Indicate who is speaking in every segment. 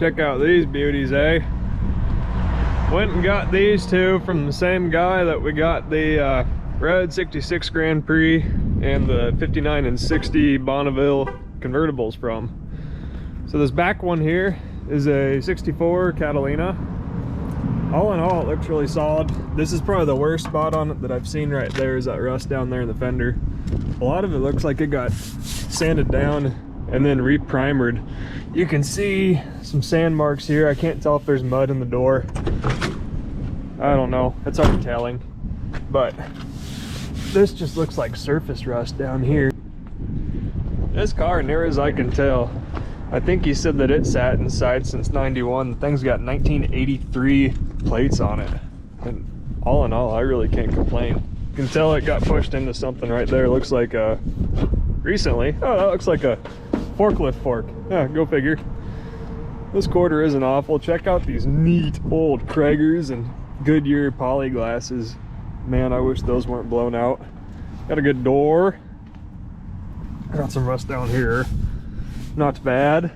Speaker 1: Check out these beauties, eh? Went and got these two from the same guy that we got the red 66 Grand Prix and the 59 and 60 Bonneville convertibles from. So this back one here is a 64 Catalina. All in all, it looks really solid. This is probably the worst spot on it that I've seen right there, is that rust down there in the fender. A lot of it looks like it got sanded down and then re-primered. You can see some sand marks here. I can't tell if there's mud in the door. I don't know, it's hard telling. But this just looks like surface rust down here. This car, near as I can tell, I think he said that it sat inside since 91. The thing's got 1983 plates on it. And all in all, I really can't complain. You can tell it got pushed into something right there. Looks like recently. Oh, that looks like a forklift fork. Yeah, go figure. This quarter isn't awful. Check out these neat old Kragers and Goodyear poly glasses. Man, I wish those weren't blown out. Got a good door. Got some rust down here. Not bad.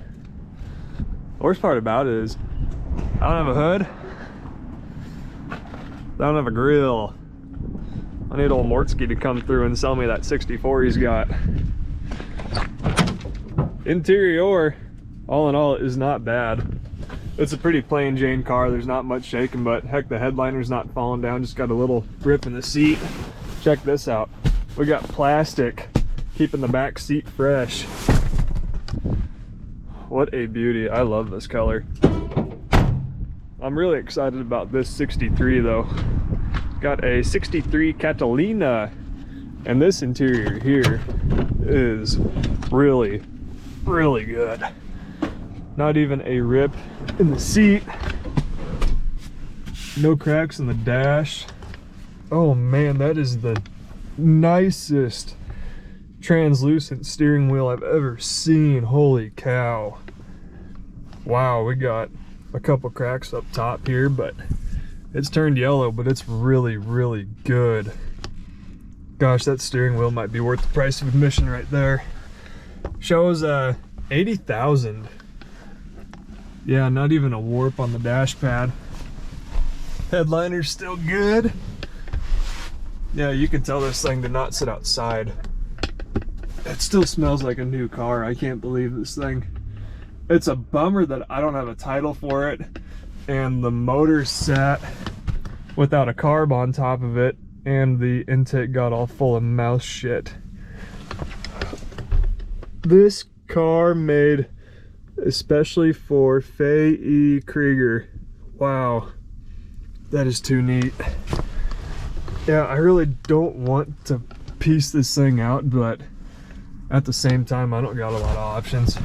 Speaker 1: The worst part about it is I don't have a hood. I don't have a grill. I need old Mortsky to come through and sell me that 64 he's got. Interior, all in all, is not bad. It's a pretty plain Jane car. There's not much shaking, but heck, the headliner's not falling down. Just got a little rip in the seat. Check this out. We got plastic keeping the back seat fresh. What a beauty. I love this color. I'm really excited about this 63 though. Got a 63 Catalina, and this interior here is really, really good. Not even a rip in the seat. No cracks in the dash. Oh man, that is the nicest translucent steering wheel I've ever seen. Holy cow. Wow, we got a couple cracks up top here, but it's turned yellow, but it's really, really good. Gosh, that steering wheel might be worth the price of admission right there. Shows 80,000. Yeah, not even a warp on the dash pad. Headliner's still good. Yeah, you can tell this thing did not sit outside. It still smells like a new car. I can't believe this thing. It's a bummer that I don't have a title for it, and the motor sat without a carb on top of it, and the intake got all full of mouse shit. This car made especially for Faye E. Krieger. Wow, that is too neat. Yeah, I really don't want to piece this thing out, but at the same time, I don't got a lot of options.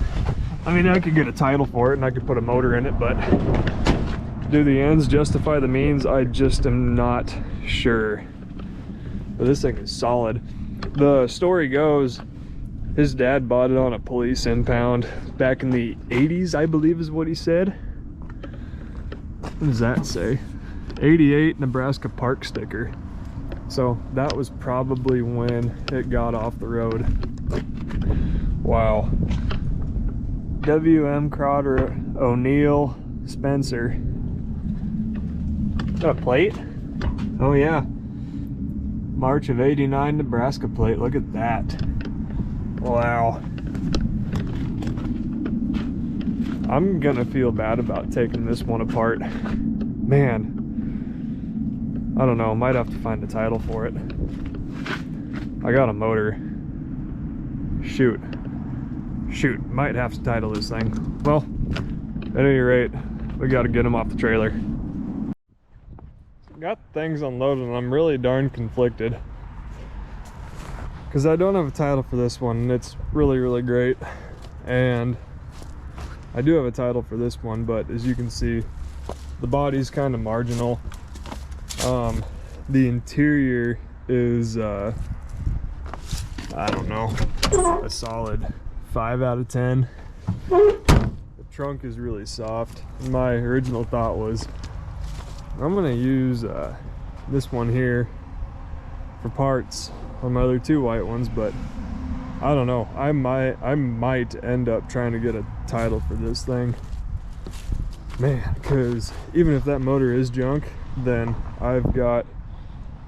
Speaker 1: I mean, I could get a title for it and I could put a motor in it, but do the ends justify the means? I just am not sure. But this thing is solid. The story goes, his dad bought it on a police impound back in the 80s, I believe is what he said. What does that say? 88 Nebraska Park sticker. So that was probably when it got off the road. Wow. W.M. Crowder, O'Neill, Spencer. Got a plate? Oh yeah. March of '89 Nebraska plate. Look at that. Wow. I'm gonna feel bad about taking this one apart. Man. I don't know, might have to find a title for it. I got a motor. Shoot, might have to title this thing. Well, at any rate, we got to get them off the trailer. Got things unloaded and I'm really darn conflicted, because I don't have a title for this one and it's really, really great, and I do have a title for this one, but as you can see, the body's kind of marginal. The interior is I don't know, a solid 5 out of 10. The trunk is really soft. My original thought was I'm gonna use this one here for parts on my other two white ones, but I don't know, I might end up trying to get a title for this thing. Man, because even if that motor is junk, then I've got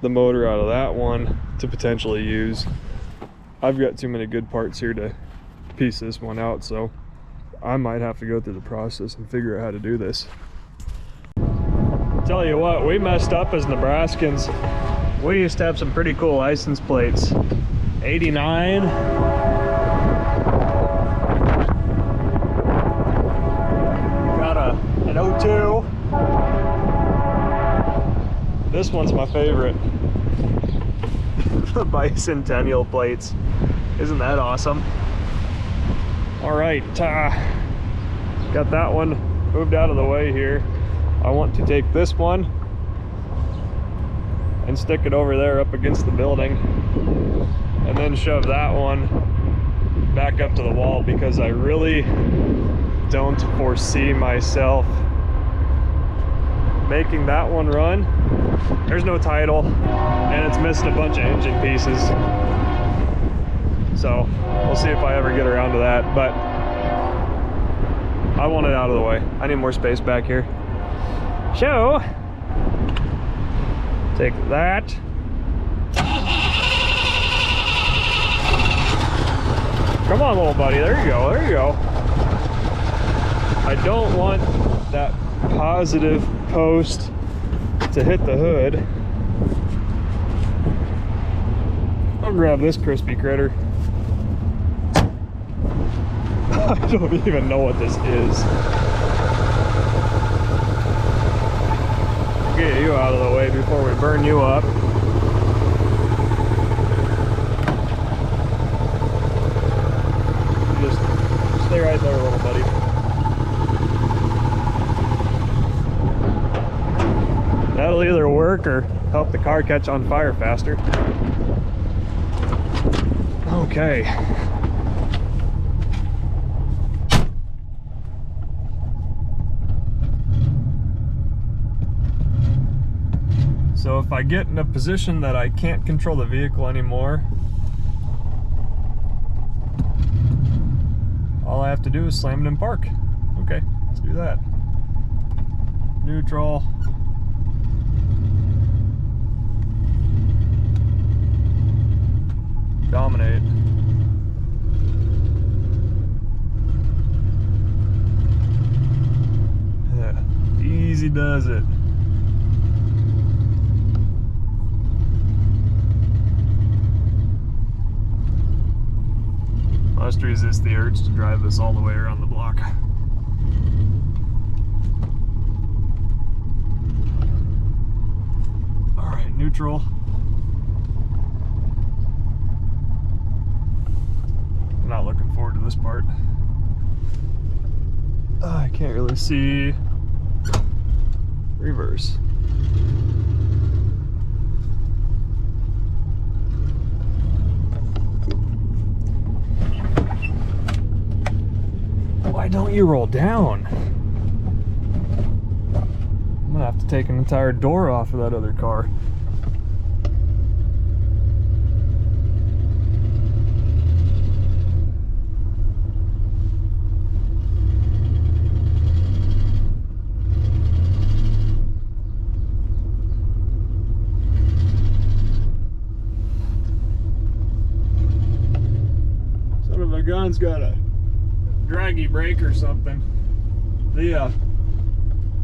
Speaker 1: the motor out of that one to potentially use. I've got too many good parts here to piece this one out, so I might have to go through the process and figure out how to do this. Tell you what, we messed up as Nebraskans. We used to have some pretty cool license plates. 89. Got an 02. This one's my favorite. The bicentennial plates. Isn't that awesome? All right, got that one moved out of the way here. I want to take this one and stick it over there up against the building, and then shove that one back up to the wall, because I really don't foresee myself making that one run. There's no title, and it's missing a bunch of engine pieces. So we'll see if I ever get around to that, but I want it out of the way. I need more space back here. So, take that. Come on, little buddy, there you go, there you go. I don't want that positive post to hit the hood. I'll grab this crispy critter. I don't even know what this is. Get you out of the way before we burn you up. Just stay right there, little buddy. That'll either work or help the car catch on fire faster. Okay. So if I get in a position that I can't control the vehicle anymore, all I have to do is slam it in park. Okay, let's do that. Neutral. Dominate. Yeah, easy does it. Must resist the urge to drive this all the way around the block. All right, neutral. I'm not looking forward to this part. I can't really see. Reverse. Why don't you roll down? I'm gonna have to take an entire door off of that other car. Son of a gun's got a draggy brake or something. The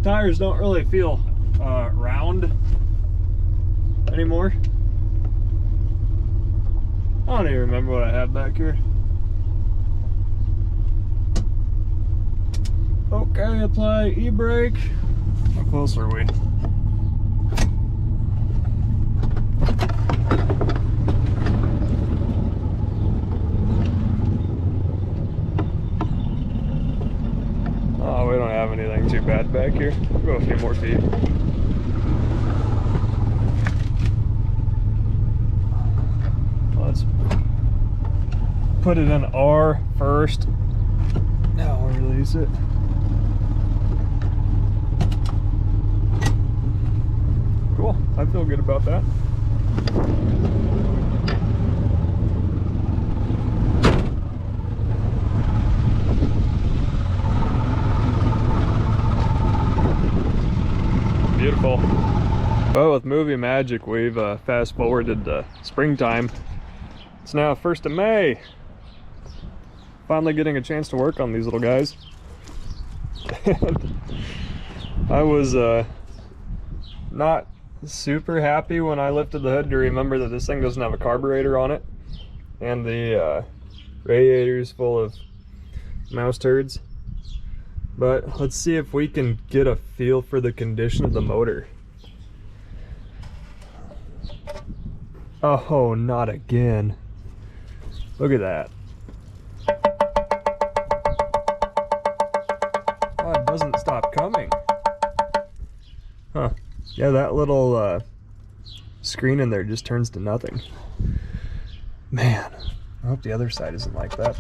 Speaker 1: tires don't really feel round anymore. I don't even remember what I have back here. Okay, apply e-brake. How close are we? We don't have anything too bad back here. We'll go a few more feet. Let's put it in R first. Now we'll release it. Cool. I feel good about that. beautiful. Well, with movie magic, we've fast forwarded to springtime. It's now 1st of May. Finally getting a chance to work on these little guys. I was not super happy when I lifted the hood to remember that this thing doesn't have a carburetor on it, and the radiator's full of mouse turds. But let's see if we can get a feel for the condition of the motor. Oh, not again. Look at that. Oh, it doesn't stop coming. Huh. Yeah, that little screen in there just turns to nothing. Man, I hope the other side isn't like that.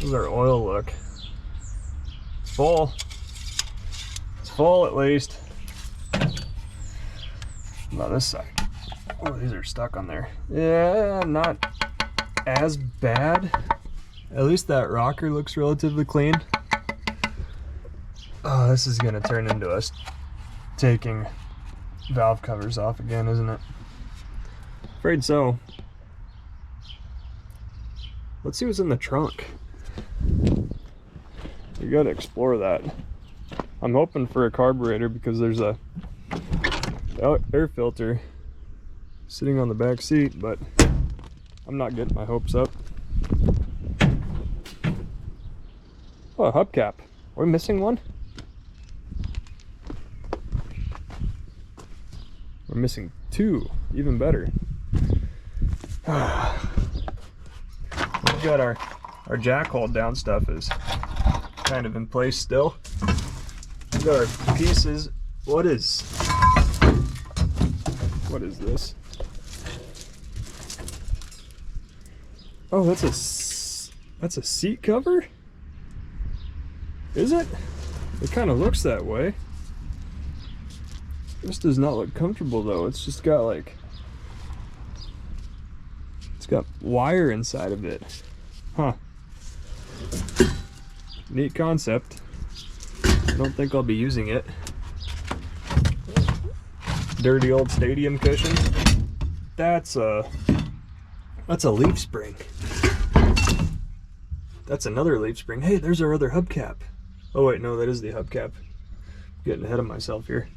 Speaker 1: How's our oil look? It's full. It's full at least. Not this side. Oh, these are stuck on there. Yeah, not as bad. At least that rocker looks relatively clean. Oh, this is gonna turn into us taking valve covers off again, isn't it? Afraid so. Let's see what's in the trunk. We gotta explore that. I'm hoping for a carburetor because there's a air filter sitting on the back seat, but I'm not getting my hopes up. Oh, a hubcap. Are we missing one? We're missing two. Even better. We've got our jack hold down stuff is kind of in place still. We've got our pieces. What is this? Oh, that's a seat cover? Is it? It kind of looks that way. This does not look comfortable though. It's just got like, it's got wire inside of it. Huh. Neat concept. I don't think I'll be using it. Dirty old stadium cushion. That's a leaf spring. That's another leaf spring. Hey, there's our other hubcap. Oh wait, no, that is the hubcap. Getting ahead of myself here.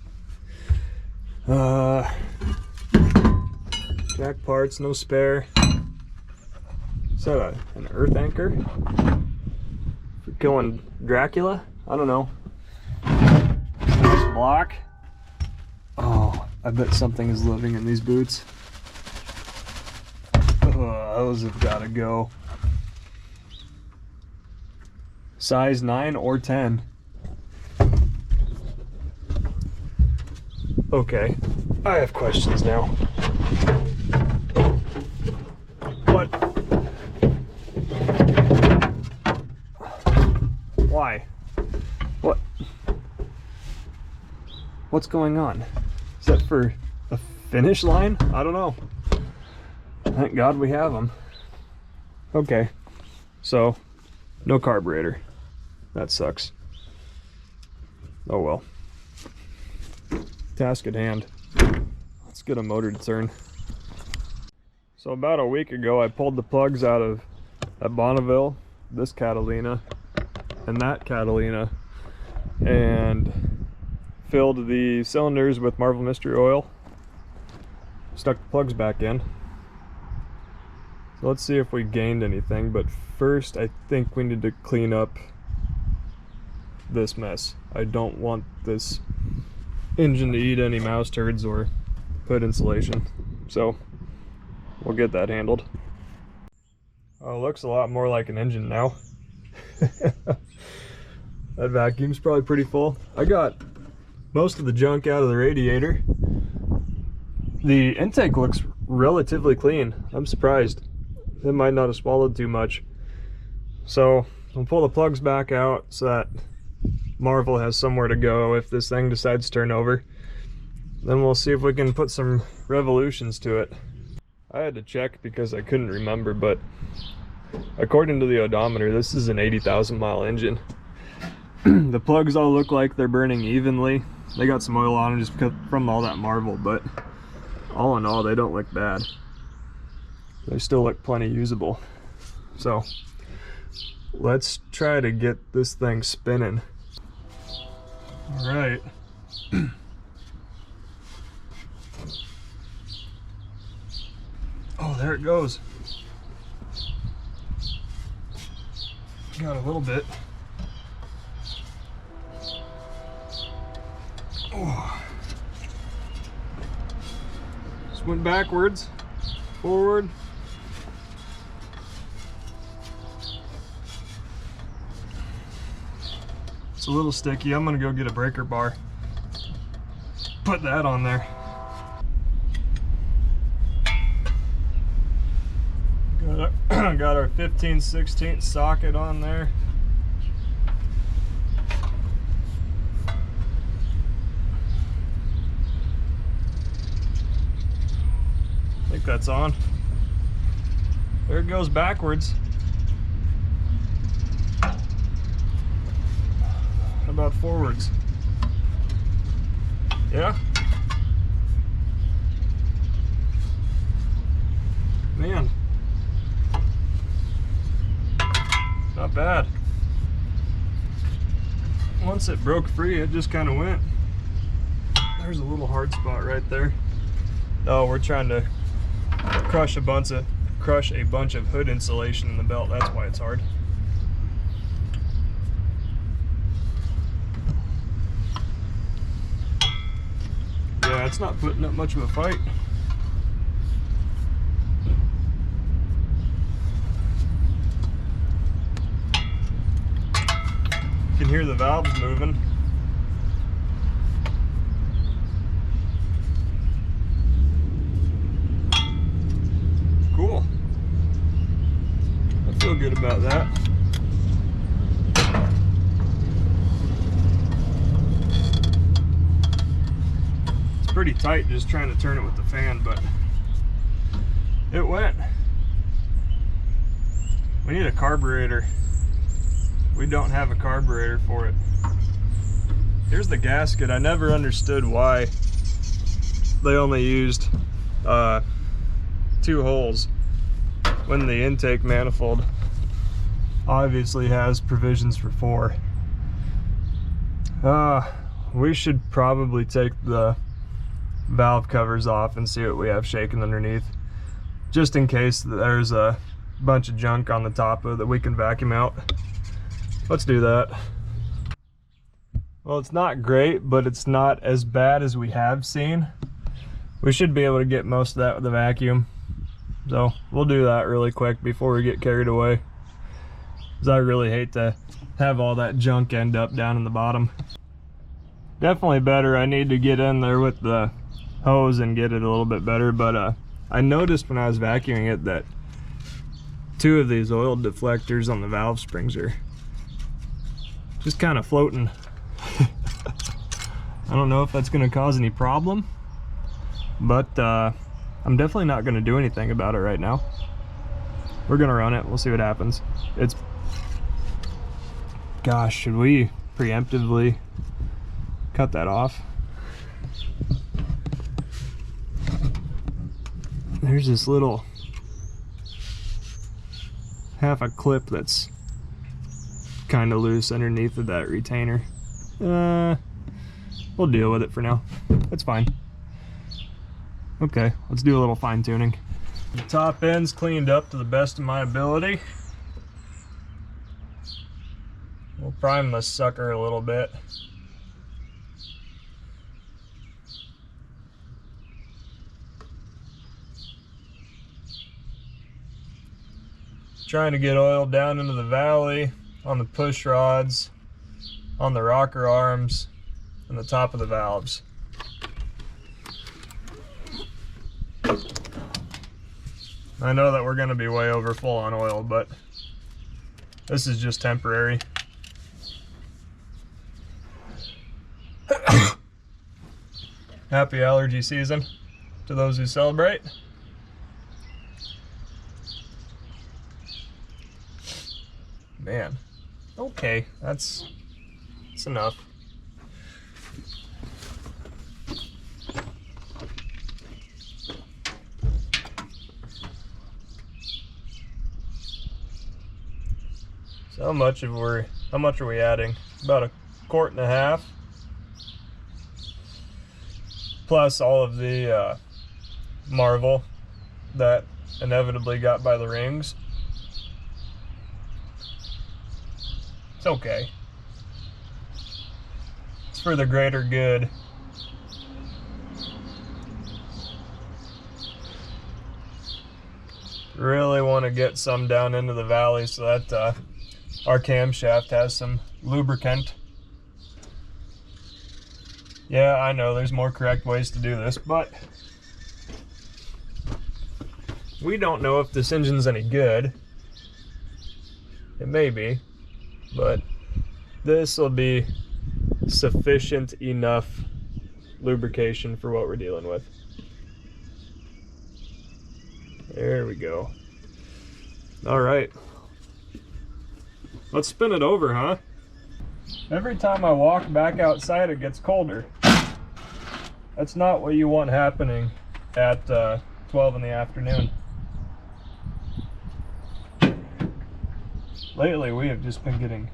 Speaker 1: Jack parts, no spare. Is that an earth anchor? For killing Dracula? I don't know. Nice block. Oh, I bet something is living in these boots. Oh, those have got to go. Size 9 or 10. Okay, I have questions now. What? Why? What? What's going on? Is that for a finish line? I don't know. Thank God we have them. Okay, so no carburetor. That sucks. Oh well. Task at hand. Let's get a motor to turn. So about a week ago I pulled the plugs out of that Bonneville, this Catalina, and that Catalina, and filled the cylinders with Marvel Mystery Oil. Stuck the plugs back in. So let's see if we gained anything, but first I think we need to clean up this mess. I don't want this engine to eat any mouse turds or hood insulation, so we'll get that handled. Oh, it looks a lot more like an engine now. That vacuum's probably pretty full. I got most of the junk out of the radiator. The intake looks relatively clean. I'm surprised. It might not have swallowed too much. So I'll pull the plugs back out so that Marvel has somewhere to go if this thing decides to turn over. Then we'll see if we can put some revolutions to it. I had to check because I couldn't remember, but according to the odometer, this is an 80,000 mile engine. The plugs all look like they're burning evenly. They got some oil on them just because from all that marble, but all in all, they don't look bad. They still look plenty usable. So let's try to get this thing spinning. All right. Oh, there it goes. Got a little bit. Oh. Just went backwards, forward. It's a little sticky. I'm gonna go get a breaker bar. Put that on there. Got our 15/16 socket on there. I think that's on. There it goes backwards. How about forwards? Yeah. Man. Not bad. Once it broke free, it just kind of went. There's a little hard spot right there. Oh, we're trying to crush a bunch of hood insulation in the belt. That's why it's hard. Yeah, it's not putting up much of a fight. You can hear the valves moving. Cool. I feel good about that. It's pretty tight just trying to turn it with the fan, but it went. We need a carburetor. We don't have a carburetor for it. Here's the gasket. I never understood why they only used 2 holes when the intake manifold obviously has provisions for 4. We should probably take the valve covers off and see what we have shaking underneath, just in case there's a bunch of junk on the top of it that we can vacuum out. Let's do that. Well, it's not great, but it's not as bad as we have seen. We should be able to get most of that with the vacuum. So we'll do that really quick before we get carried away, because I really hate to have all that junk end up down in the bottom. Definitely better. I need to get in there with the hose and get it a little bit better, but I noticed when I was vacuuming it that 2 of these oil deflectors on the valve springs are just kind of floating. I don't know if that's going to cause any problem, but I'm definitely not going to do anything about it right now. We're going to run it. We'll see what happens. It's... Gosh, should we preemptively cut that off? There's this little half a clip that's kind of loose underneath of that retainer. We'll deal with it for now. It's fine. Okay, let's do a little fine tuning. The top end's cleaned up to the best of my ability. We'll prime this sucker a little bit. Trying to get oil down into the valley, on the push rods, on the rocker arms, and the top of the valves. I know that we're going to be way over full on oil, but this is just temporary. Happy allergy season to those who celebrate. Man, okay, that's It's enough. So how much are we adding? About 1.5 quarts, plus all of the marble that inevitably got by the rings. It's okay. It's for the greater good. Really want to get some down into the valley so that our camshaft has some lubricant. Yeah, I know there's more correct ways to do this, but we don't know if this engine's any good. It may be, but this will be sufficient enough lubrication for what we're dealing with. There we go. All right. Let's spin it over, huh? Every time I walk back outside, it gets colder. That's not what you want happening at 12 in the afternoon. Lately, we have just been getting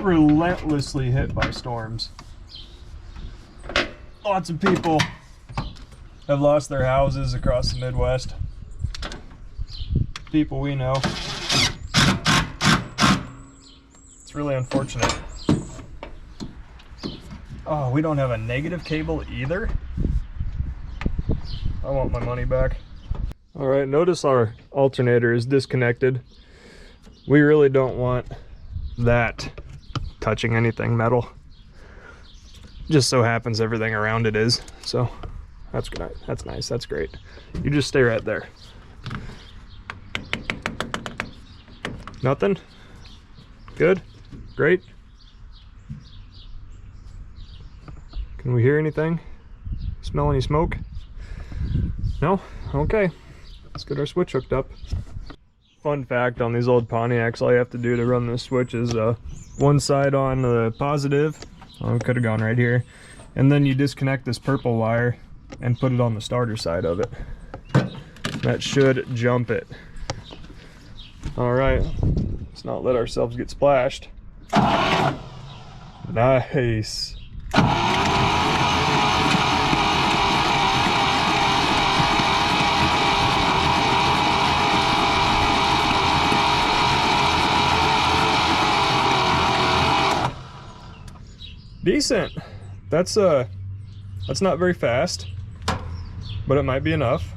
Speaker 1: relentlessly hit by storms. Lots of people have lost their houses across the Midwest. People we know. It's really unfortunate. Oh, we don't have a negative cable either. I want my money back. All right, notice our alternator is disconnected. We really don't want that touching anything metal. Just so happens everything around it is, so that's good. That's nice, that's great. You just stay right there. Nothing? Good? Great? Can we hear anything? Smell any smoke? No? Okay. Let's get our switch hooked up. Fun fact on these old Pontiacs, all you have to do to run this switch is one side on the positive. Oh, it could have gone right here. And then you disconnect this purple wire and put it on the starter side of it. That should jump it. All right, let's not let ourselves get splashed. Nice. Decent. That's not very fast, but it might be enough.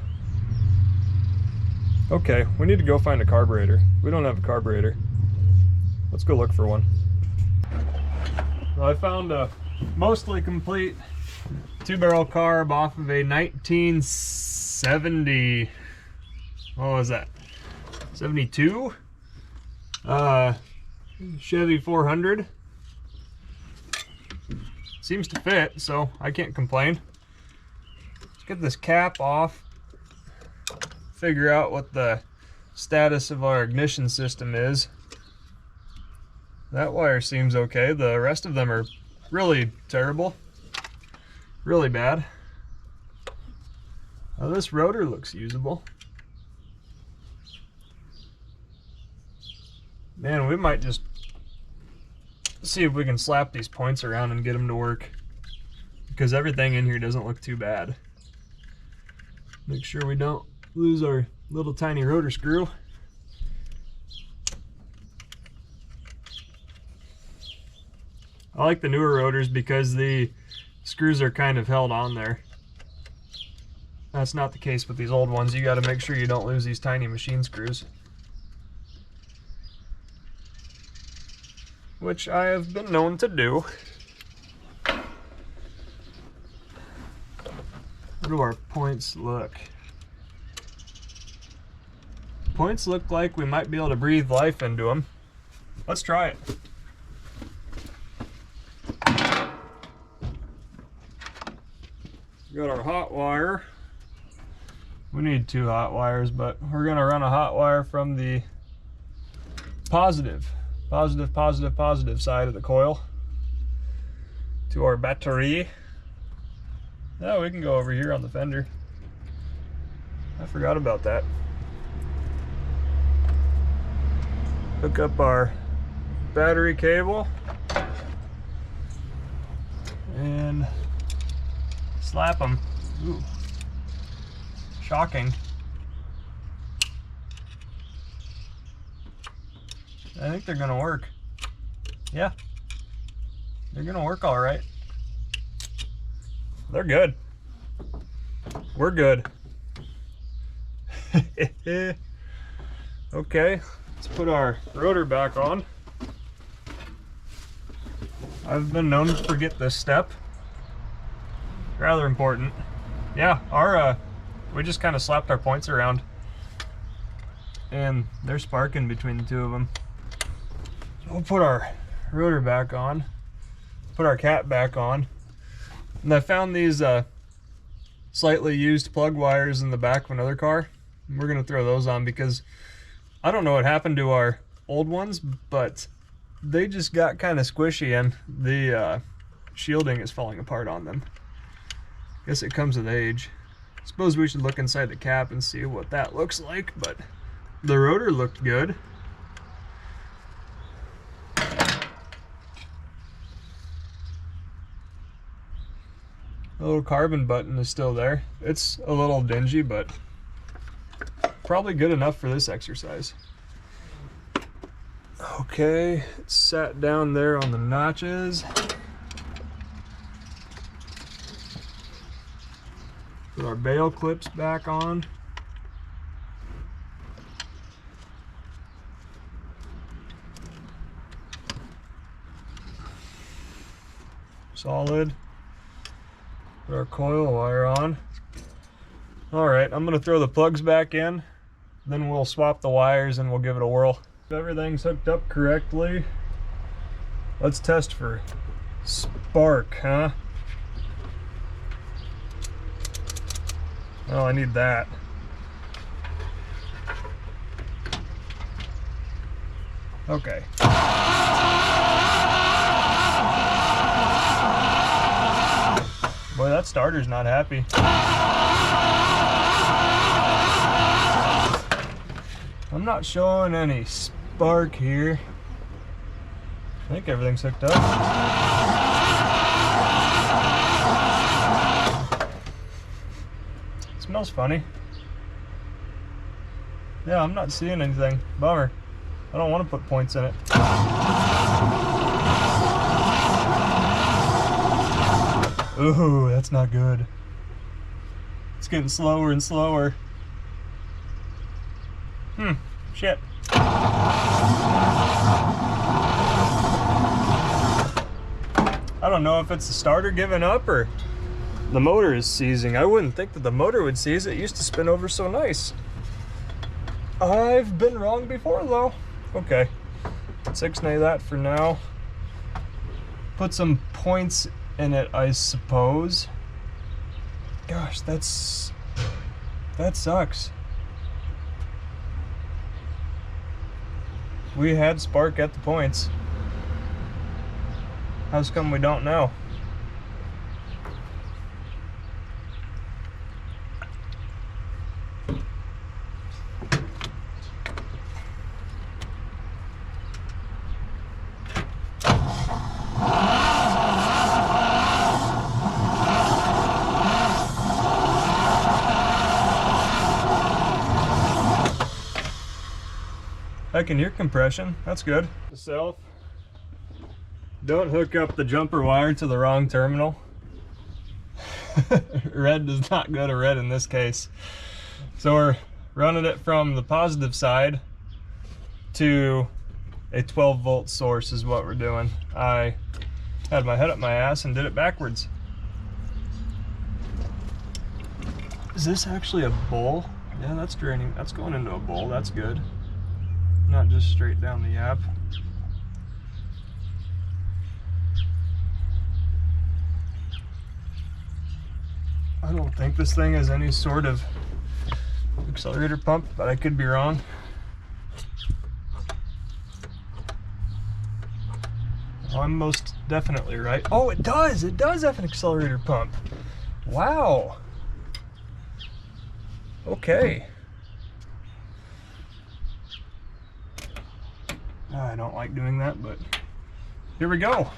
Speaker 1: Okay, we need to go find a carburetor. We don't have a carburetor. Let's go look for one. Well, I found a mostly complete 2-barrel carb off of a 1970, what was that, 72? Chevy 400. Seems to fit, so I can't complain. Let's get this cap off, figure out what the status of our ignition system is. That wire seems okay. The rest of them are really terrible, really bad. This rotor looks usable. Man, we might just see if we can slap these points around and get them to work, because everything in here doesn't look too bad. Make sure we don't lose our little tiny rotor screw. I like the newer rotors because the screws are kind of held on there. That's not the case with these old ones. You got to make sure you don't lose these tiny machine screws, which I have been known to do. How do our points look? Points look like we might be able to breathe life into them. Let's try it. We got our hot wire. We need 2 hot wires, but we're gonna run a hot wire from the positive positive, positive, positive side of the coil to our battery. Now we can go over here on the fender. I forgot about that. Hook up our battery cable and slap them. Ooh, shocking. I think they're gonna work. Yeah, they're gonna work all right. They're good. We're good. Okay, let's put our rotor back on. I've been known to forget this step. Rather important. Yeah, we just kind of slapped our points around and they're sparking between the two of them. We'll put our rotor back on, put our cap back on, and I found these slightly used plug wires in the back of another car. We're gonna throw those on because I don't know what happened to our old ones, but they just got kind of squishy and the shielding is falling apart on them. Guess it comes with age. Suppose we should look inside the cap and see what that looks like, but the rotor looked good. The little carbon button is still there. It's a little dingy, but probably good enough for this exercise. Okay, it's sat down there on the notches. Put our bail clips back on. Solid. Put our coil wire on. All right, I'm gonna throw the plugs back in, then we'll swap the wires and we'll give it a whirl. If everything's hooked up correctly, let's test for spark, huh? Oh, I need that. Okay. Boy, that starter's not happy. I'm not showing any spark here. I think everything's hooked up. It smells funny. Yeah, I'm not seeing anything. Bummer. I don't want to put points in it. Ooh, that's not good. It's getting slower and slower. Shit. I don't know if it's the starter giving up or the motor is seizing. I wouldn't think that the motor would seize. It used to spin over so nice. I've been wrong before though. Okay, let's ixnay that for now. Put some points in it, I suppose. Gosh, that sucks. We had spark at the points. How's come we don't know? I can hear compression, that's good. Self, don't hook up the jumper wire to the wrong terminal. Red does not go to red in this case. So we're running it from the positive side to a 12-volt source is what we're doing. I had my head up my ass and did it backwards. Is this actually a bowl? Yeah, that's draining. That's going into a bowl, that's good. Not just straight down the yap. I don't think this thing has any sort of accelerator pump, but I could be wrong. I'm most definitely right. Oh, it does! It does have an accelerator pump. Wow. Okay. I don't like doing that, but here we go.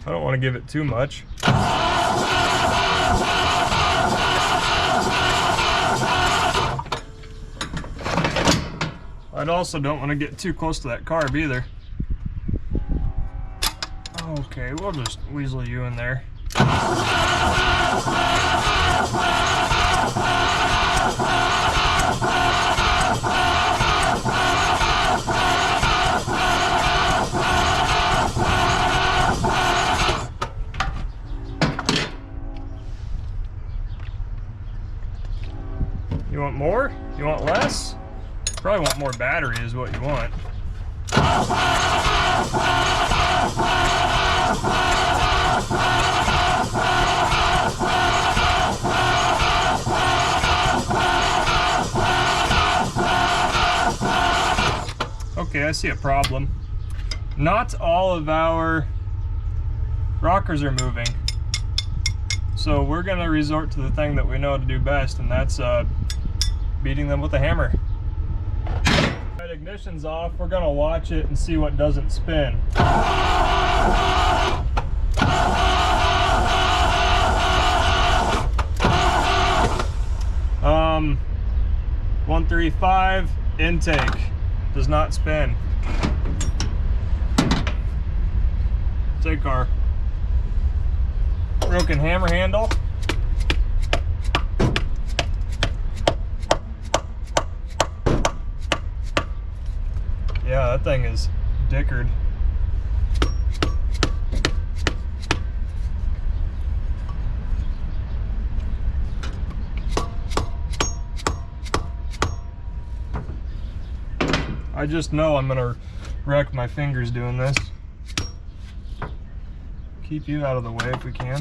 Speaker 1: I don't want to give it too much. I also don't want to get too close to that carb either. Okay, we'll just weasel you in there. You want more? You want less? Probably want more battery is what you want. Okay, I see a problem. Not all of our rockers are moving. So we're gonna resort to the thing that we know to do best, and that's beating them with a hammer. Right, ignition's off. We're gonna watch it and see what doesn't spin. 135 intake does not spin. Take our broken hammer handle. Yeah, that thing is dickered. I just know I'm gonna wreck my fingers doing this. Keep you out of the way if we can.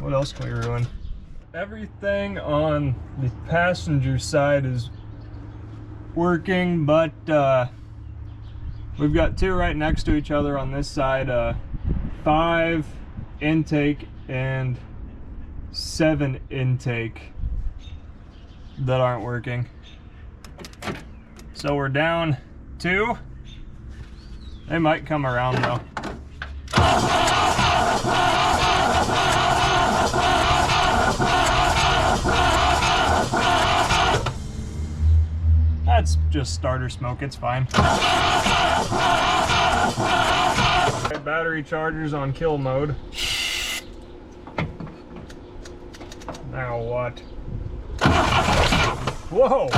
Speaker 1: What else can we ruin? Everything on the passenger side is working, but we've got two right next to each other on this side, 5 intake and 7 intake that aren't working. So we're down 2. They might come around though. That's just starter smoke, it's fine. Battery chargers on kill mode. Now what? Whoa!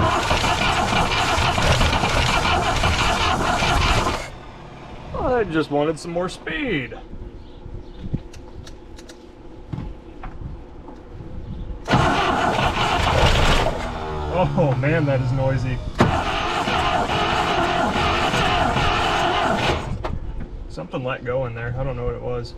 Speaker 1: I just wanted some more speed. Oh man, that is noisy. Something let go in there. I don't know what it was.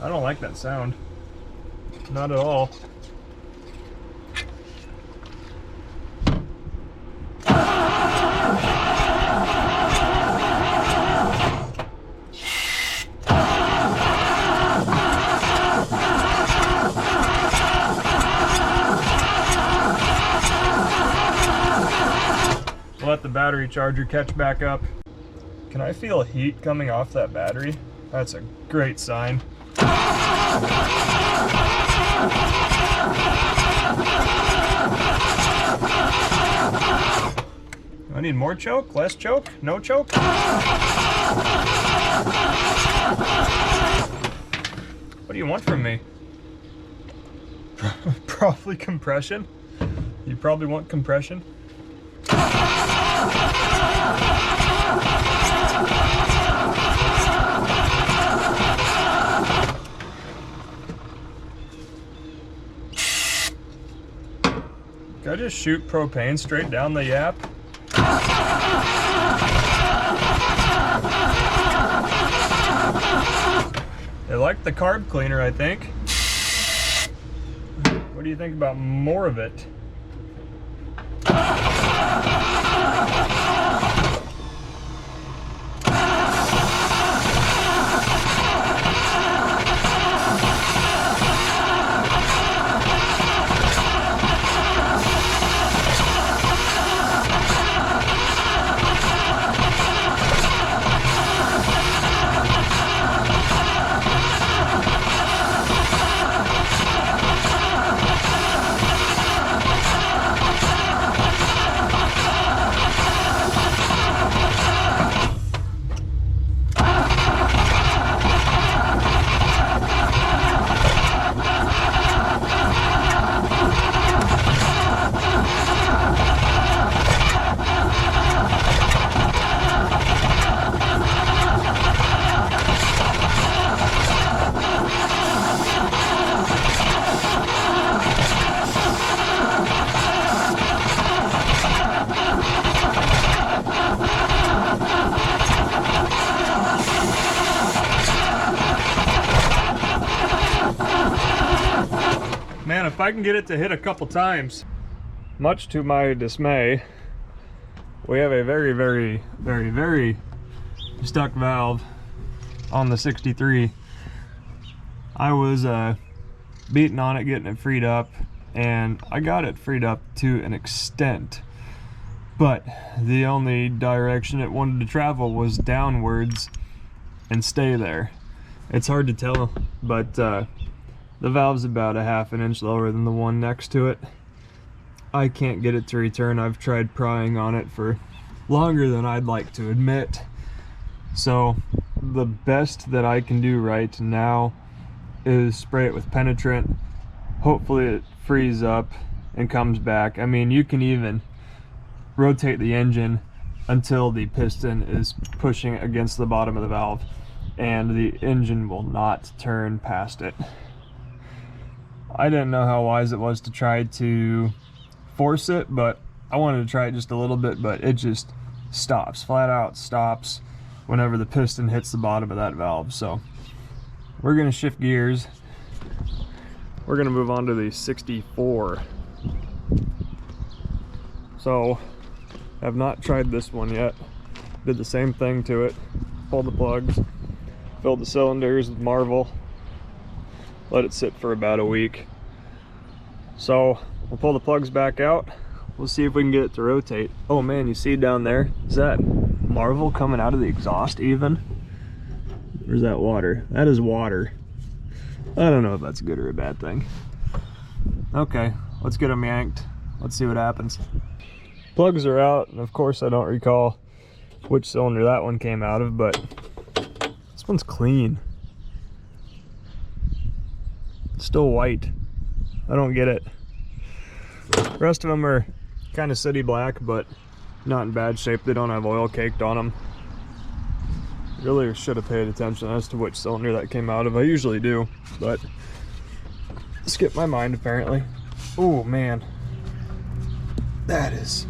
Speaker 1: I don't like that sound. Not at all. Let the battery charger catch back up. Can I feel heat coming off that battery? That's a great sign. I need more choke, less choke, no choke. What do you want from me? Probably compression. You probably want compression. Can I just shoot propane straight down the yap? They like the carb cleaner, I think. What do you think about more of it? Man, if I can get it to hit a couple times. Much to my dismay, we have a very stuck valve on the 63. I was beating on it, getting it freed up, and I got it freed up to an extent, but the only direction it wanted to travel was downwards and stay there. It's hard to tell, but the valve's about a ½ an inch lower than the one next to it. I can't get it to return. I've tried prying on it for longer than I'd like to admit. So the best that I can do right now is spray it with penetrant. Hopefully it frees up and comes back. I mean, you can even rotate the engine until the piston is pushing against the bottom of the valve, and the engine will not turn past it. I didn't know how wise it was to try to force it, but I wanted to try it just a little bit, but it just stops, flat out stops whenever the piston hits the bottom of that valve. So we're gonna shift gears. We're gonna move on to the 64. So I've not tried this one yet. Did the same thing to it. Pulled the plugs, filled the cylinders with Marvel, let it sit for about a week. So we'll pull the plugs back out. We'll see if we can get it to rotate. Oh man, you see down there? Is that Marvel coming out of the exhaust even? Or is that water? That is water. I don't know if that's a good or a bad thing. Okay, let's get them yanked. Let's see what happens. Plugs are out, and of course I don't recall which cylinder that one came out of, but this one's clean. It's still white. I don't get it. The rest of them are kind of sooty black, but not in bad shape. They don't have oil caked on them. Really should have paid attention as to which cylinder that came out of. I usually do, but skipped my mind apparently. Oh man, that is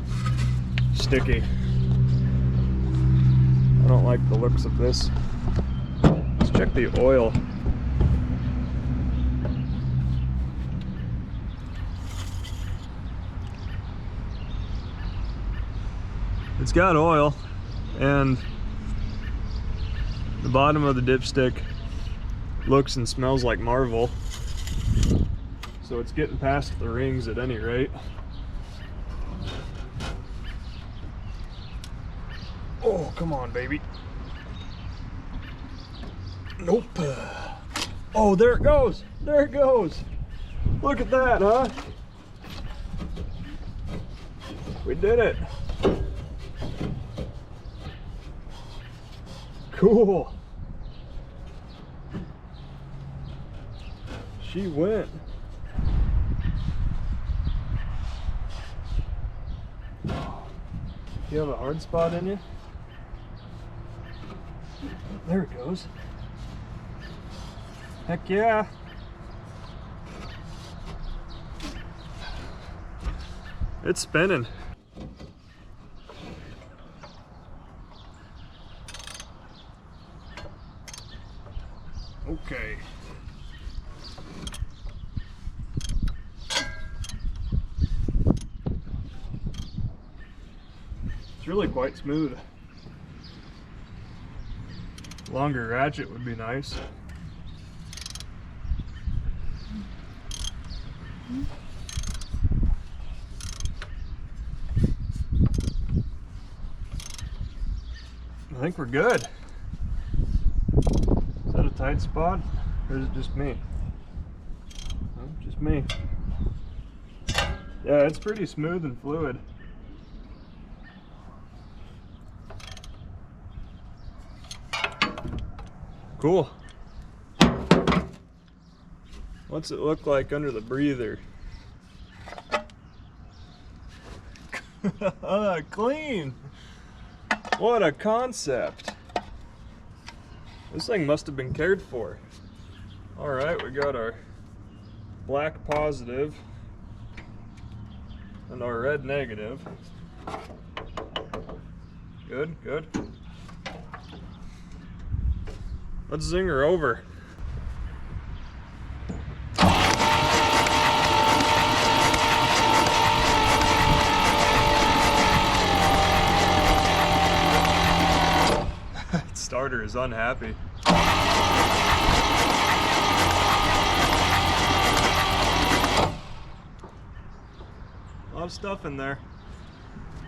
Speaker 1: sticky. I don't like the looks of this. Let's check the oil. It's got oil, and the bottom of the dipstick looks and smells like Marvel, so it's getting past the rings at any rate. Oh, come on, baby. Nope. Oh, there it goes. There it goes. Look at that, huh? We did it. Cool. She went. You have a hard spot in you? There it goes. Heck yeah. It's spinning. Okay. It's really quite smooth. Longer ratchet would be nice. I think we're good. Is that a tight spot, or is it just me? No, just me. Yeah, it's pretty smooth and fluid. Cool. What's it look like under the breather? Clean! What a concept! This thing must have been cared for. Alright, we got our black positive and our red negative. Good, good. Let's zing her over. Starter is unhappy. A lot of stuff in there.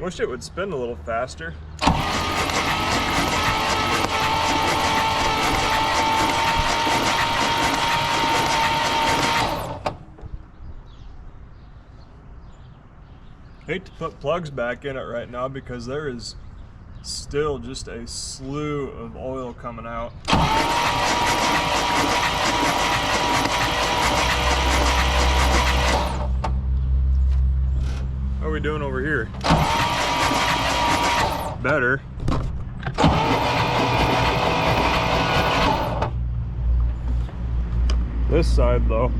Speaker 1: Wish it would spin a little faster. Hate to put plugs back in it right now because there is still just a slew of oil coming out. How are we doing over here? Better. This side though.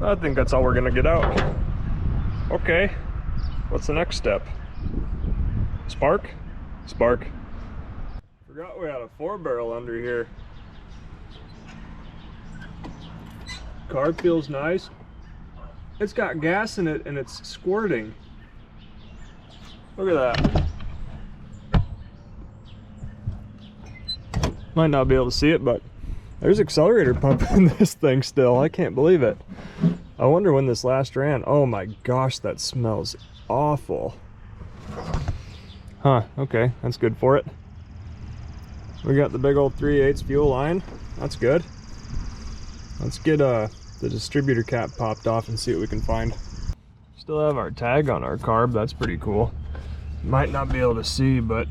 Speaker 1: I think that's all we're gonna get out. Okay, what's the next step? Spark? Spark. Forgot we had a 4-barrel under here. Car feels nice. It's got gas in it and it's squirting. Look at that. Might not be able to see it, but there's accelerator pump in this thing still. I can't believe it. I wonder when this last ran. Oh my gosh, that smells awful. Huh, okay, that's good for it. We got the big old 3/8 fuel line. That's good. Let's get the distributor cap popped off and see what we can find. Still have our tag on our carb. That's pretty cool. Might not be able to see, but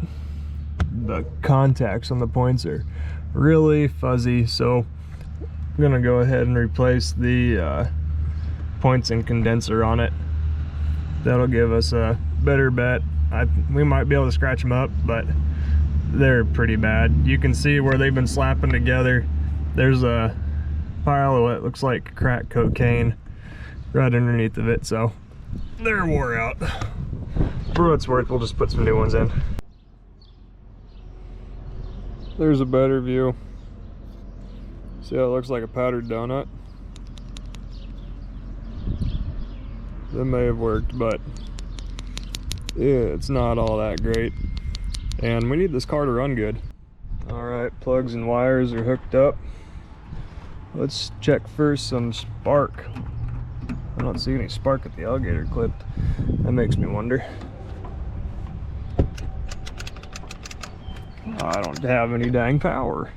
Speaker 1: the contacts on the points are really fuzzy, so I'm gonna go ahead and replace the points and condenser on it. That'll give us a better bet. We might be able to scratch them up, but they're pretty bad. You can see where they've been slapping together. There's a pile of what looks like crack cocaine right underneath of it, so they're wore out. For what it's worth, we'll just put some new ones in. There's a better view. See how it looks like a powdered donut? That may have worked, but yeah, it's not all that great. And we need this car to run good. Alright, plugs and wires are hooked up. Let's check first some spark. I don't see any spark at the alligator clip. That makes me wonder. I don't have any dang power.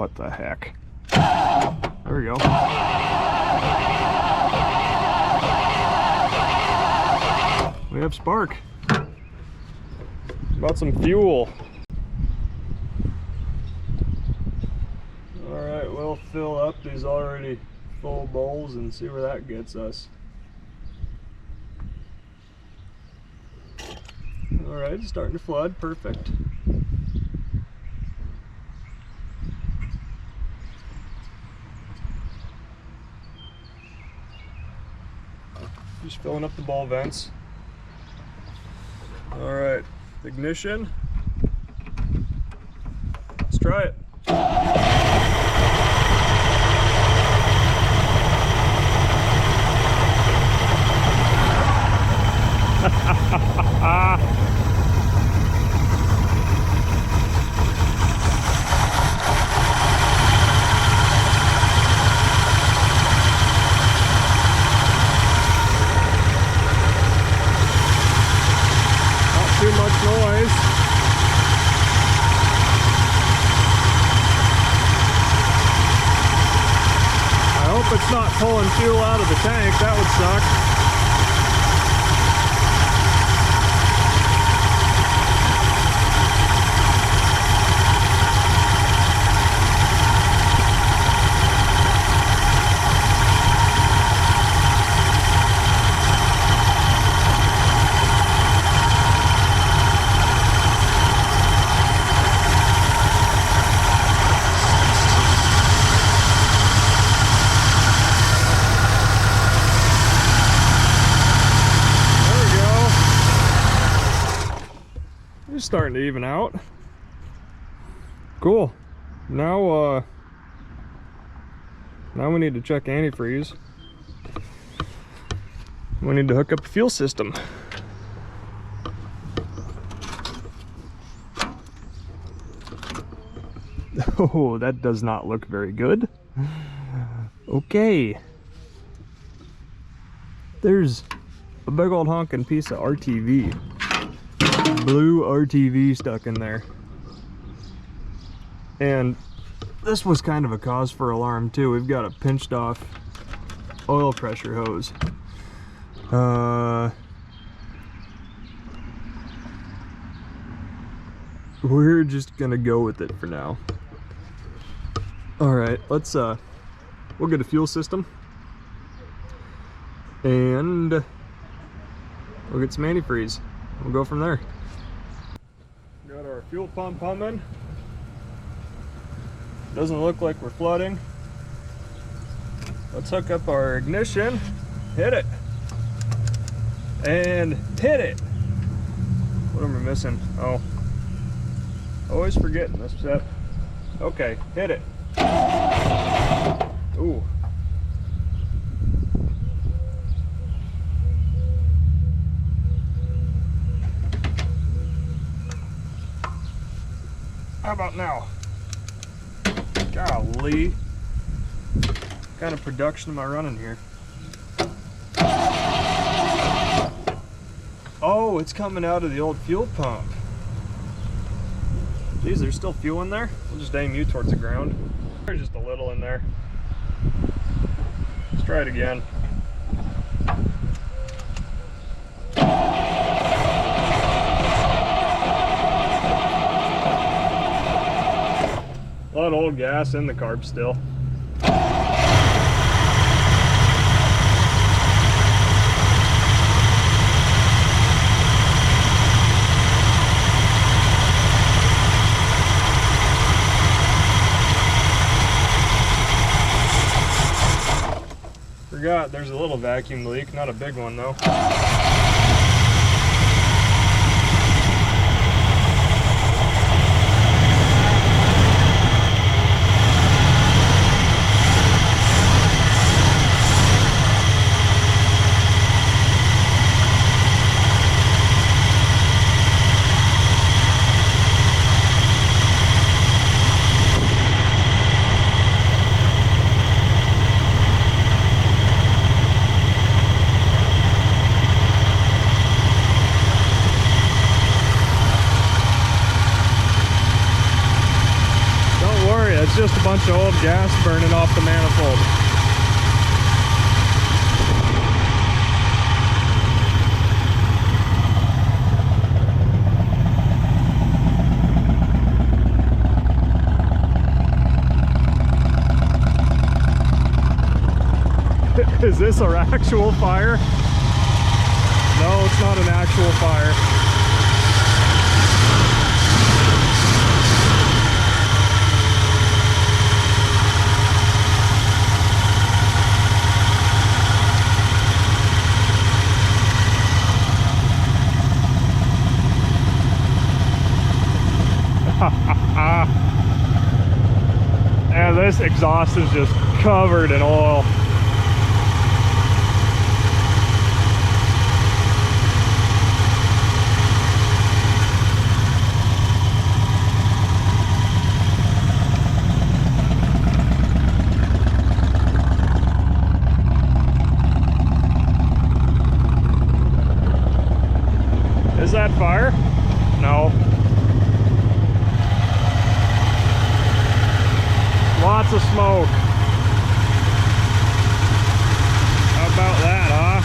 Speaker 1: What the heck? There we go. We have spark. About some fuel. Alright, we'll fill up these already full bowls and see where that gets us. Alright, starting to flood. Perfect. Just filling up the ball vents. Alright, ignition. Let's try it. Too much noise. I hope it's not pulling fuel out of the tank. That would suck. Starting to even out. Cool. Now we need to check antifreeze. We need to hook up a fuel system. Oh, that does not look very good. Okay. There's a big old honking piece of RTV. Blue RTV stuck in there, and this was kind of a cause for alarm too. We've got a pinched off oil pressure hose. We're just gonna go with it for now. All right, let's we'll get a fuel system and we'll get some antifreeze. We'll go from there. Got our fuel pump humming. Doesn't look like we're flooding. Let's hook up our ignition. Hit it. And hit it. What am I missing? Oh. Always forgetting this step. Okay, hit it. Ooh. How about now? Golly. What kind of production am I running here? Oh, it's coming out of the old fuel pump. Geez, there's still fuel in there? We'll just aim you towards the ground. There's just a little in there. Let's try it again. A lot of old gas in the carb still. Forgot there's a little vacuum leak, not a big one though. bunch of old gas burning off the manifold. Is this our actual fire? No, it's not an actual fire. And this exhaust is just covered in oil. Is that fire? No. Lots of smoke. How about that, huh?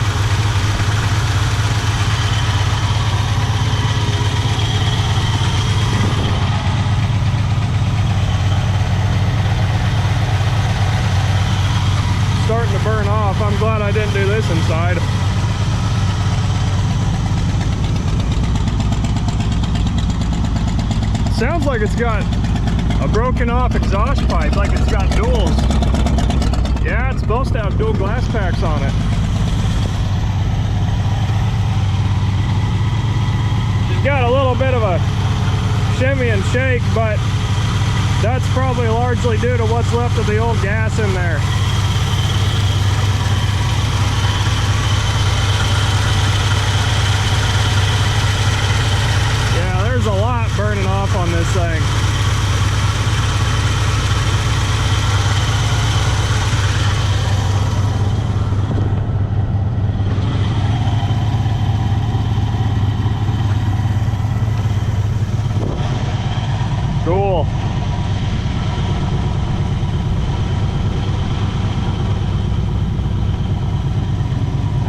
Speaker 1: Starting to burn off. I'm glad I didn't do this inside. Sounds like it's got a broken off exhaust pipe, like it's got duals. Yeah, it's supposed to have dual glass packs on it. She's got a little bit of a shimmy and shake, but that's probably largely due to what's left of the old gas in there. Yeah, there's a lot burning off on this thing. Cool.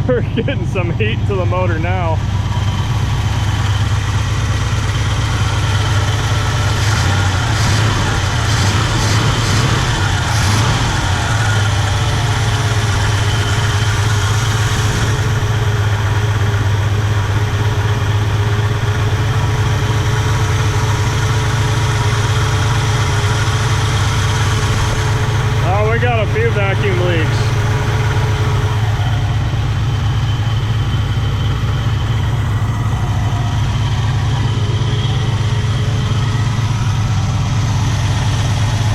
Speaker 1: We're getting some heat to the motor now. We got a few vacuum leaks.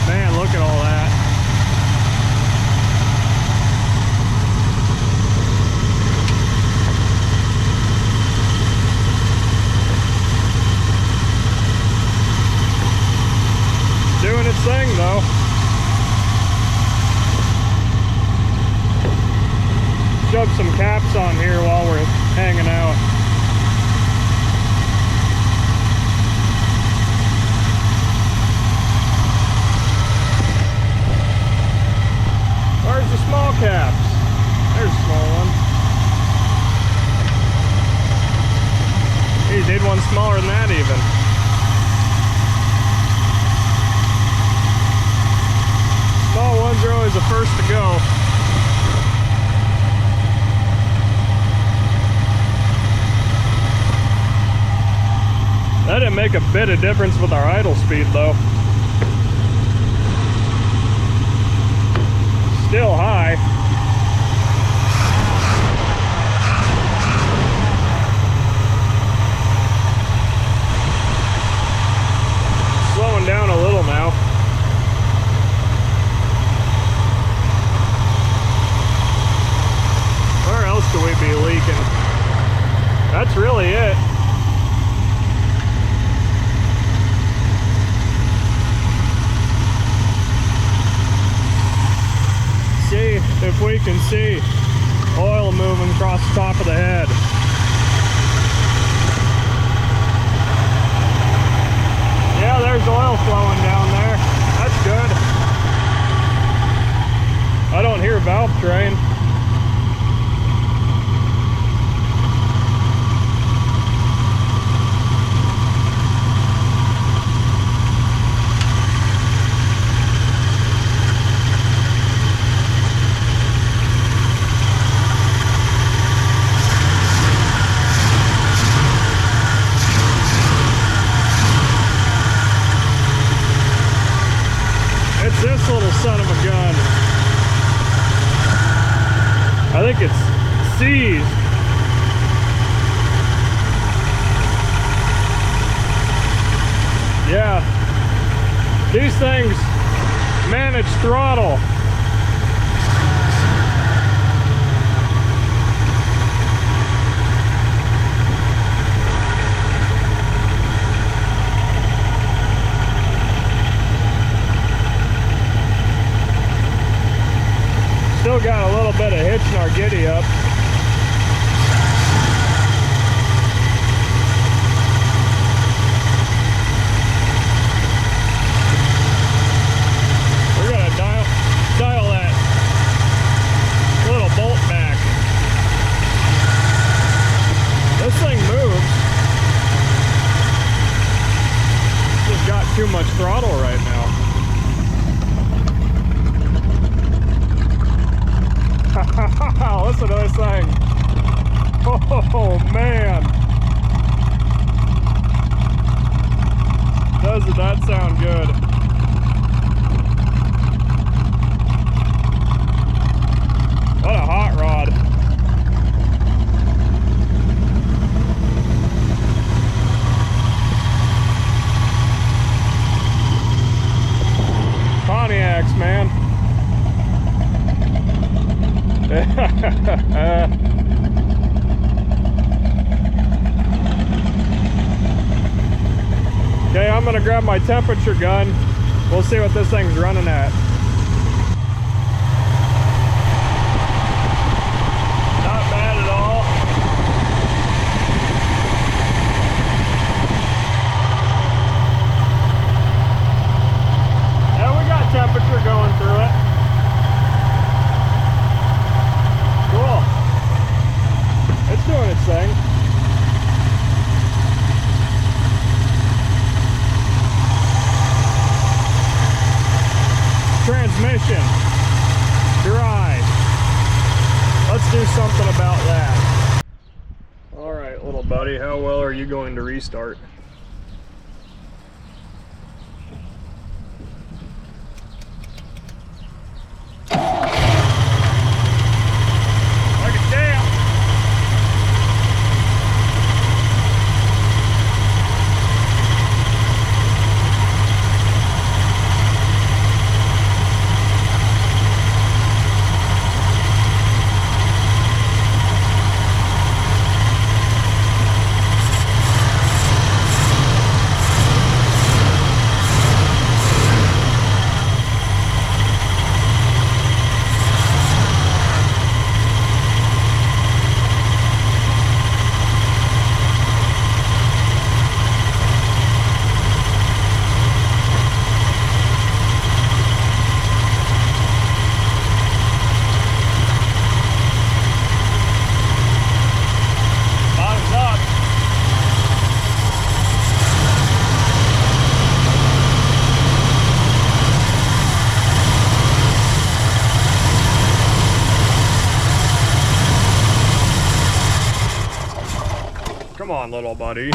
Speaker 1: Man, look at all that. Doing its thing though. Shove some caps on here while we're hanging out. Where's the small caps? There's a small one. Geez, need one smaller than that even. Small ones are always the first to go. That didn't make a bit of difference with our idle speed though. Still high. Slowing down a little now. Where else could we be leaking? That's really it. See if we can see oil moving across the top of the head. Yeah, there's oil flowing down there. That's good. train. It's this little son of a gun. I think it's seized. Yeah, these things manage throttle. Still got a little bit of hitch in our giddy up. We're gonna dial that little bolt back. This thing moves. Just got too much throttle right now. Listen to this thing. Oh man. Doesn't that sound good? What a hot rod. Pontiacs, man. Okay, I'm gonna grab my temperature gun. We'll see what this thing's running at. Not bad at all. Yeah, we got temperature going through it. Cool. It's doing its thing. Transmission. Dry. Let's do something about that. Alright, little buddy, how well are you going to restart? Come on, little buddy.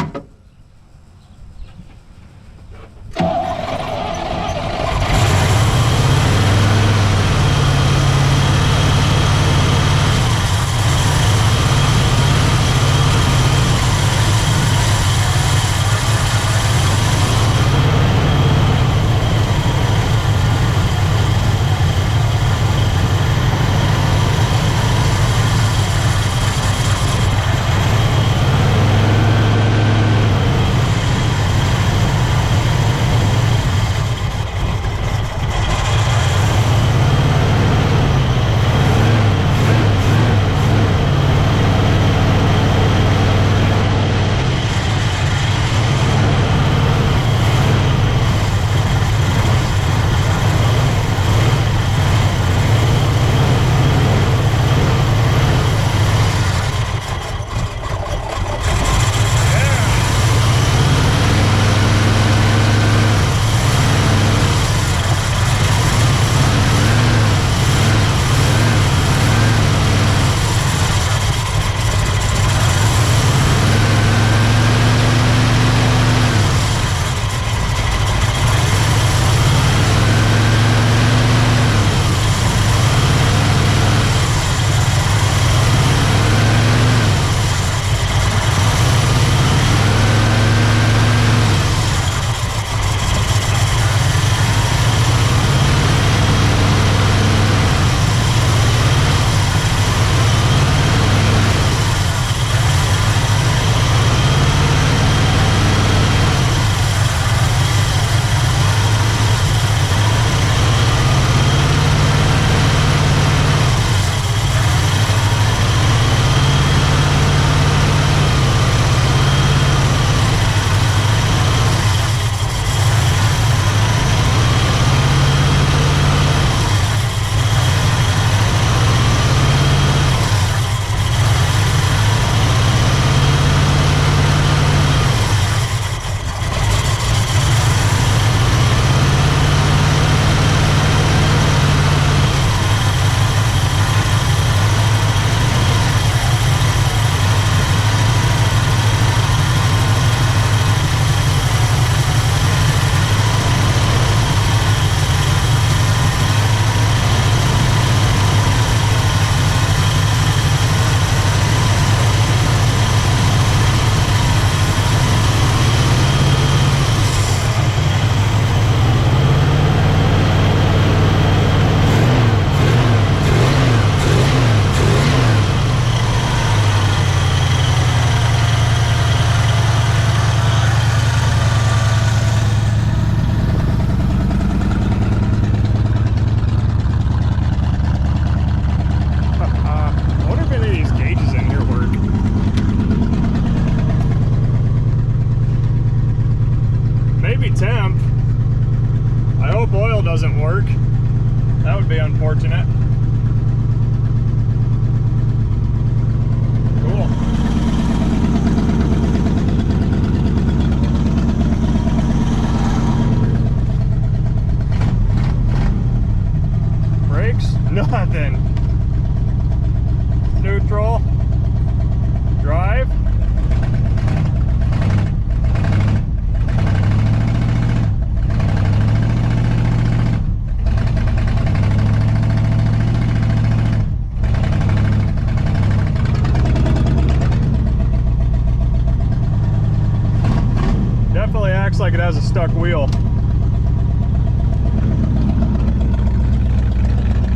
Speaker 1: like it has a stuck wheel.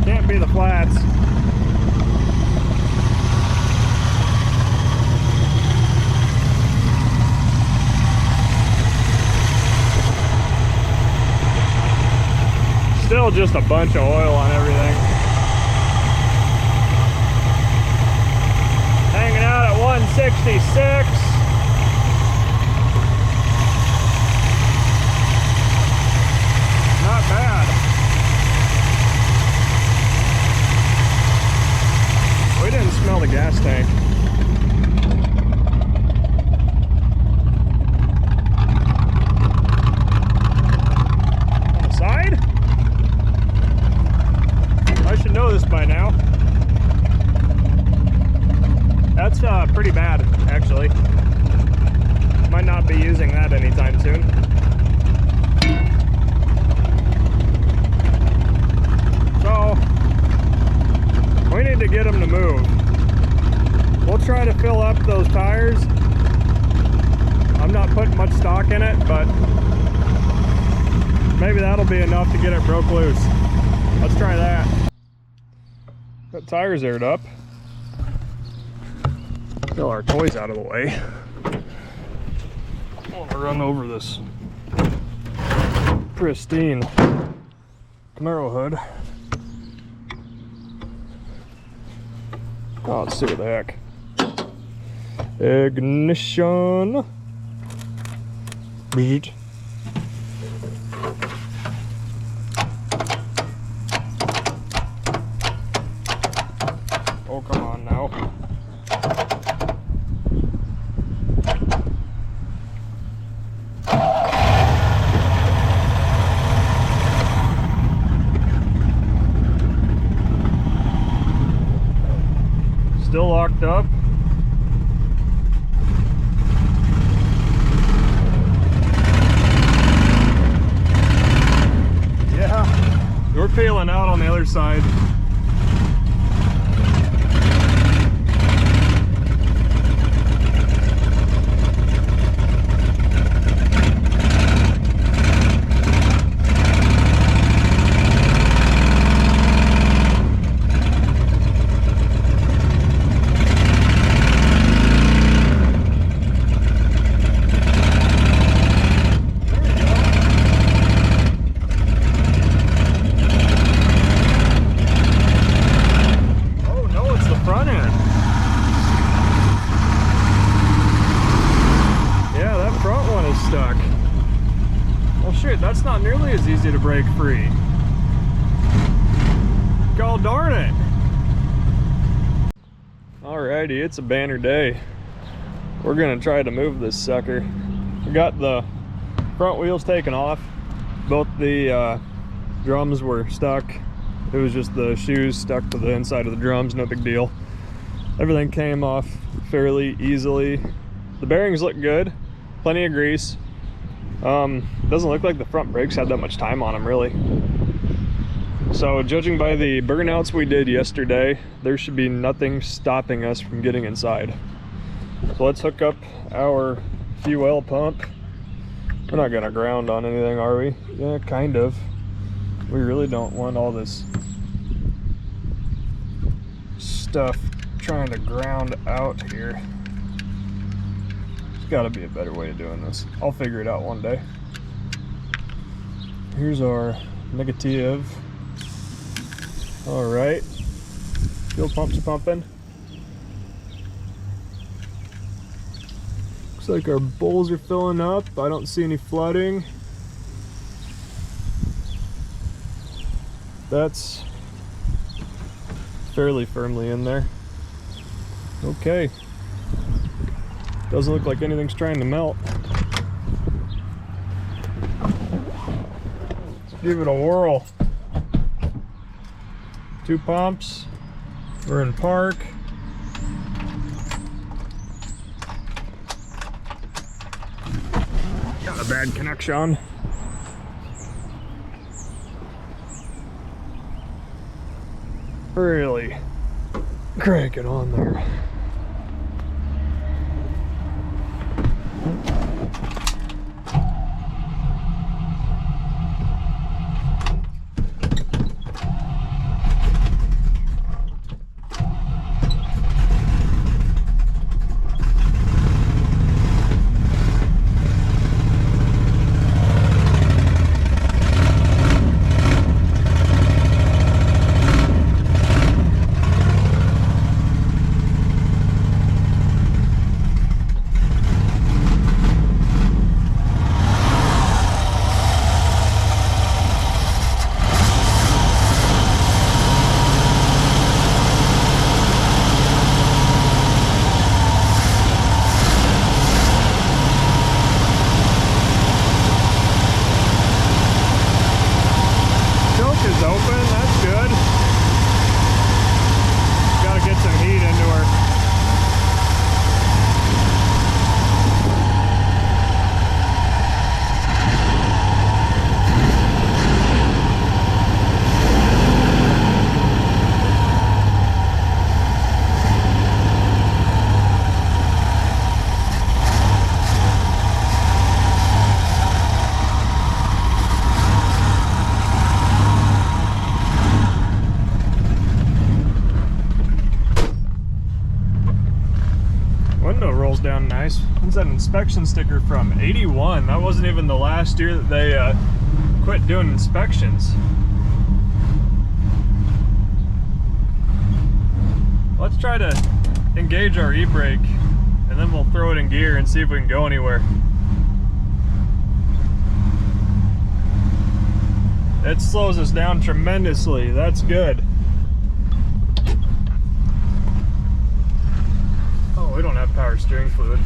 Speaker 1: Can't be the flats. Still just a bunch of oil on everything. Hanging out at 166. Not bad. We didn't smell the gas tank. On the side? I should know this by now. That's pretty bad, actually. Might not be using that anytime soon. So, we need to get them to move. We'll try to fill up those tires. I'm not putting much stock in it, but maybe that'll be enough to get it broke loose. Let's try that. Got tires aired up. Fill our toys out of the way. I want to run over this pristine Camaro hood. Oh, let's see what the heck. Ignition. Beat. Oh, come on now. Still locked up. Yeah, we're peeling out on the other side. That's not nearly as easy to break free. God darn it. Alrighty, it's a banner day. We're gonna try to move this sucker. We got the front wheels taken off. Both the drums were stuck. It was just the shoes stuck to the inside of the drums, no big deal. Everything came off fairly easily. The bearings look good, plenty of grease. Doesn't look like the front brakes had that much time on them, really. So judging by the burnouts we did yesterday, there should be nothing stopping us from getting inside. So let's hook up our fuel pump. We're not gonna ground on anything, are we? Yeah, kind of. We really don't want all this stuff trying to ground out here. There's gotta be a better way of doing this. I'll figure it out one day. Here's our negative. All right, fuel pumps pumping. Looks like our bowls are filling up. I don't see any flooding. That's fairly firmly in there. Okay. Doesn't look like anything's trying to melt. Let's give it a whirl. 2 pumps. We're in park. Got a bad connection. Really crank it on there. Window rolls down nice. When's that inspection sticker from? 81. That wasn't even the last year that they quit doing inspections. Let's try to engage our e-brake and then we'll throw it in gear and see if we can go anywhere. It slows us down tremendously. That's good. Oh, we don't have power steering fluid.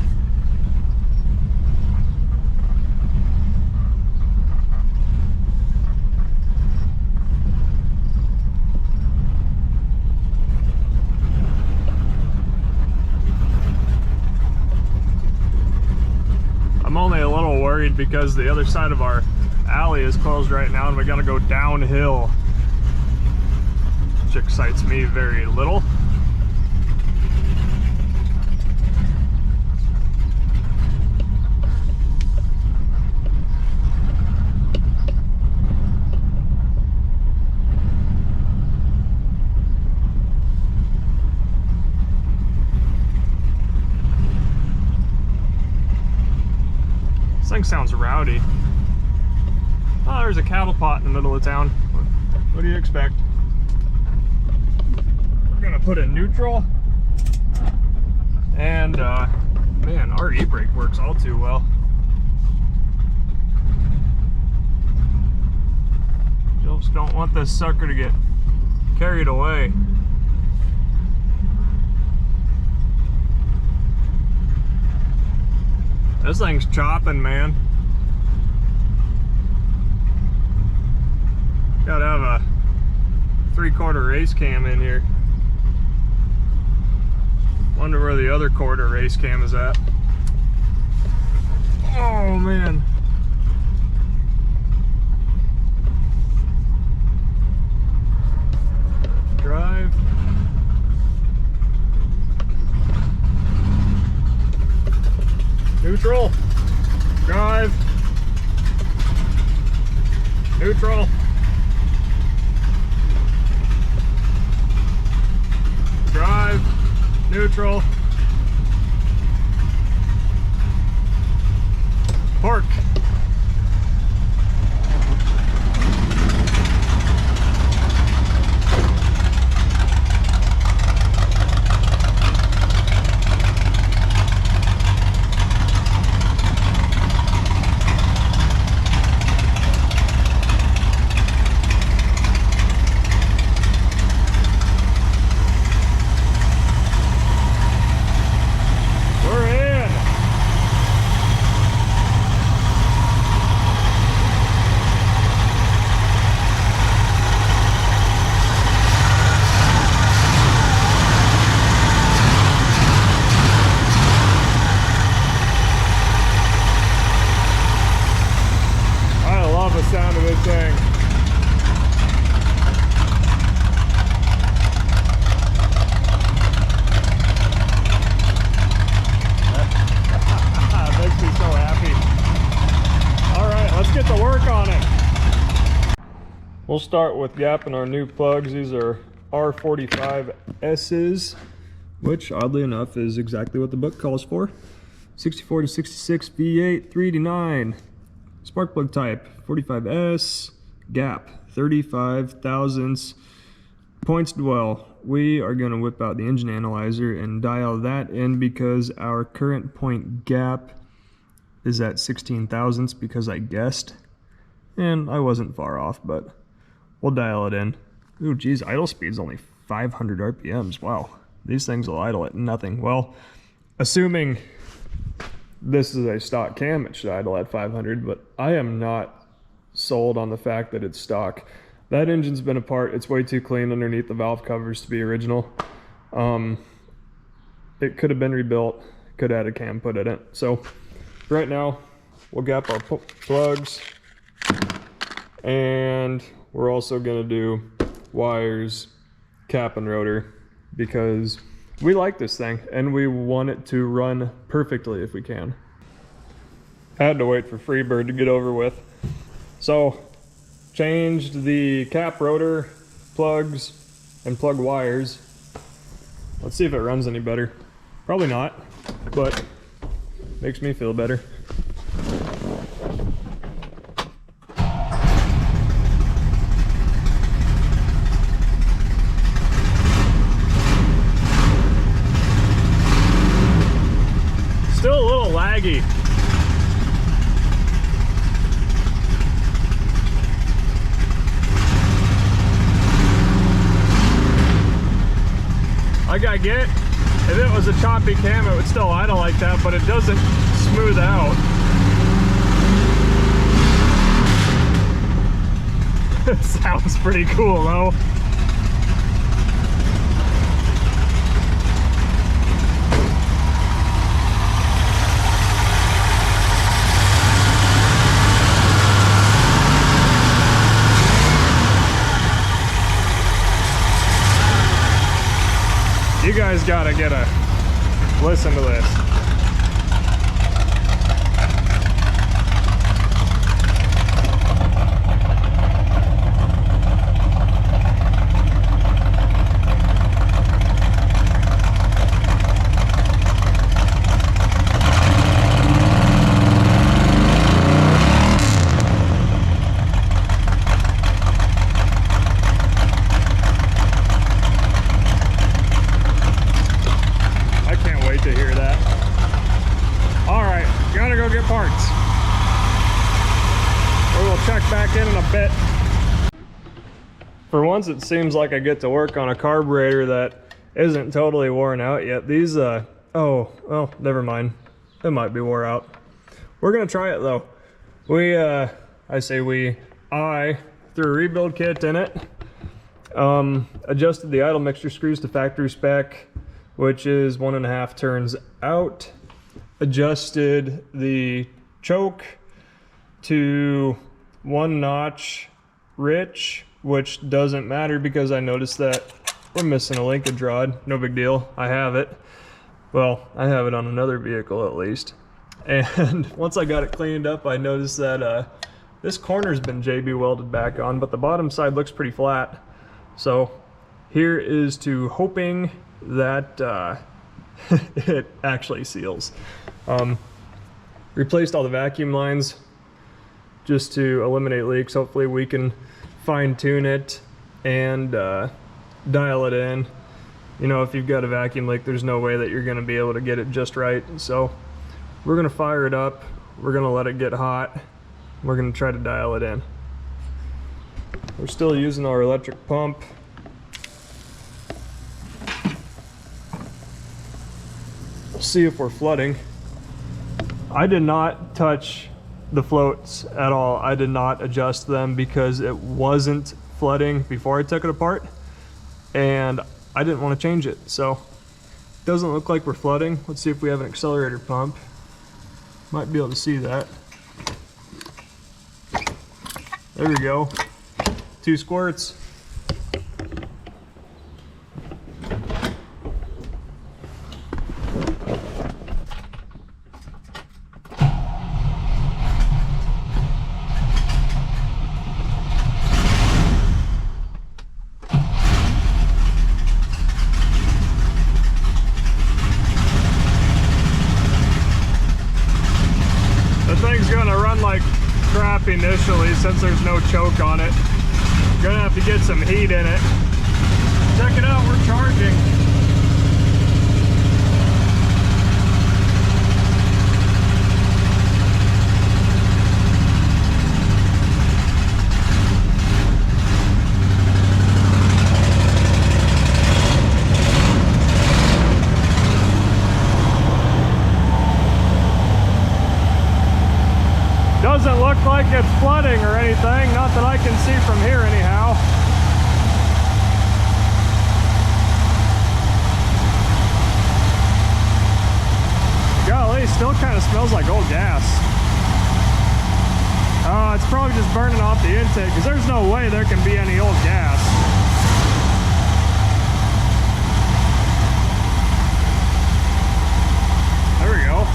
Speaker 1: I'm only a little worried because the other side of our alley is closed right now and we gotta go downhill, which excites me very little. This thing sounds rowdy. Oh, there's a cattle pot in the middle of town. What do you expect? We're gonna put in neutral. And man, our e-brake works all too well. Just don't want this sucker to get carried away. This thing's chopping, man. Gotta have a 3/4 race cam in here. Wonder where the other quarter race cam is at. Oh man. Drive. Neutral. Drive. Neutral. Drive. Neutral. Park. Sound of this thing. Makes me so happy. All right, let's get to work on it. We'll start with gapping our new plugs. These are R45S's, which oddly enough is exactly what the book calls for. 64 to 66 V8 389. Spark plug type 45S, gap 35 thousandths, points dwell. We are going to whip out the engine analyzer and dial that in because our current point gap is at 16 thousandths because I guessed, and I wasn't far off, but we'll dial it in. Ooh, geez, idle speed's only 500 RPMs. Wow, these things will idle at nothing. Well, assuming this is a stock cam, it should idle at 500, but I am not sold on the fact that it's stock. That engine's been apart. It's way too clean underneath the valve covers to be original. It could have been rebuilt, could have had a cam put in it. So right now we'll gap our plugs, and we're also going to do wires, cap and rotor, because we like this thing and we want it to run perfectly if we can. I had to wait for Freebird to get over with. So changed the cap, rotor, plugs, and plug wires. Let's see if it runs any better. Probably not, but makes me feel better. Still a little laggy. Like I get, if it was a choppy cam, it would still idle like that, but it doesn't smooth out. It sounds pretty cool though. You guys gotta get a listen to this. To hear that. All right, gotta go get parts. We will check back in a bit. For once, it seems like I get to work on a carburetor that isn't totally worn out yet. These, oh, well, never mind. It might be wore out. We're gonna try it though. I threw a rebuild kit in it. Adjusted the idle mixture screws to factory spec, which is 1.5 turns out. Adjusted the choke to 1 notch rich, which doesn't matter because I noticed that we're missing a linkage rod. No big deal, I have it. Well, I have it on another vehicle at least. And once I got it cleaned up, I noticed that this corner's been JB welded back on, but the bottom side looks pretty flat. So here is to hoping that it actually seals. Replaced all the vacuum lines just to eliminate leaks. Hopefully we can fine tune it and dial it in. You know, if you've got a vacuum leak, there's no way that you're going to be able to get it just right. So we're going to fire it up, we're going to let it get hot, we're going to try to dial it in. We're still using our electric pump. See if we're flooding. I did not touch the floats at all. I did not adjust them because it wasn't flooding before I took it apart, and I didn't want to change it. So it doesn't look like we're flooding. Let's see if we have an accelerator pump. Might be able to see that. There we go. 2 squirts. Thing's gonna run like crap initially since there's no choke on it. Gonna have to get some heat in it. Check it out, we're charging. Doesn't look like it's flooding or anything, not that I can see from here anyhow. Golly, still kind of smells like old gas. It's probably just burning off the intake because there's no way there can be any old gas. There we go.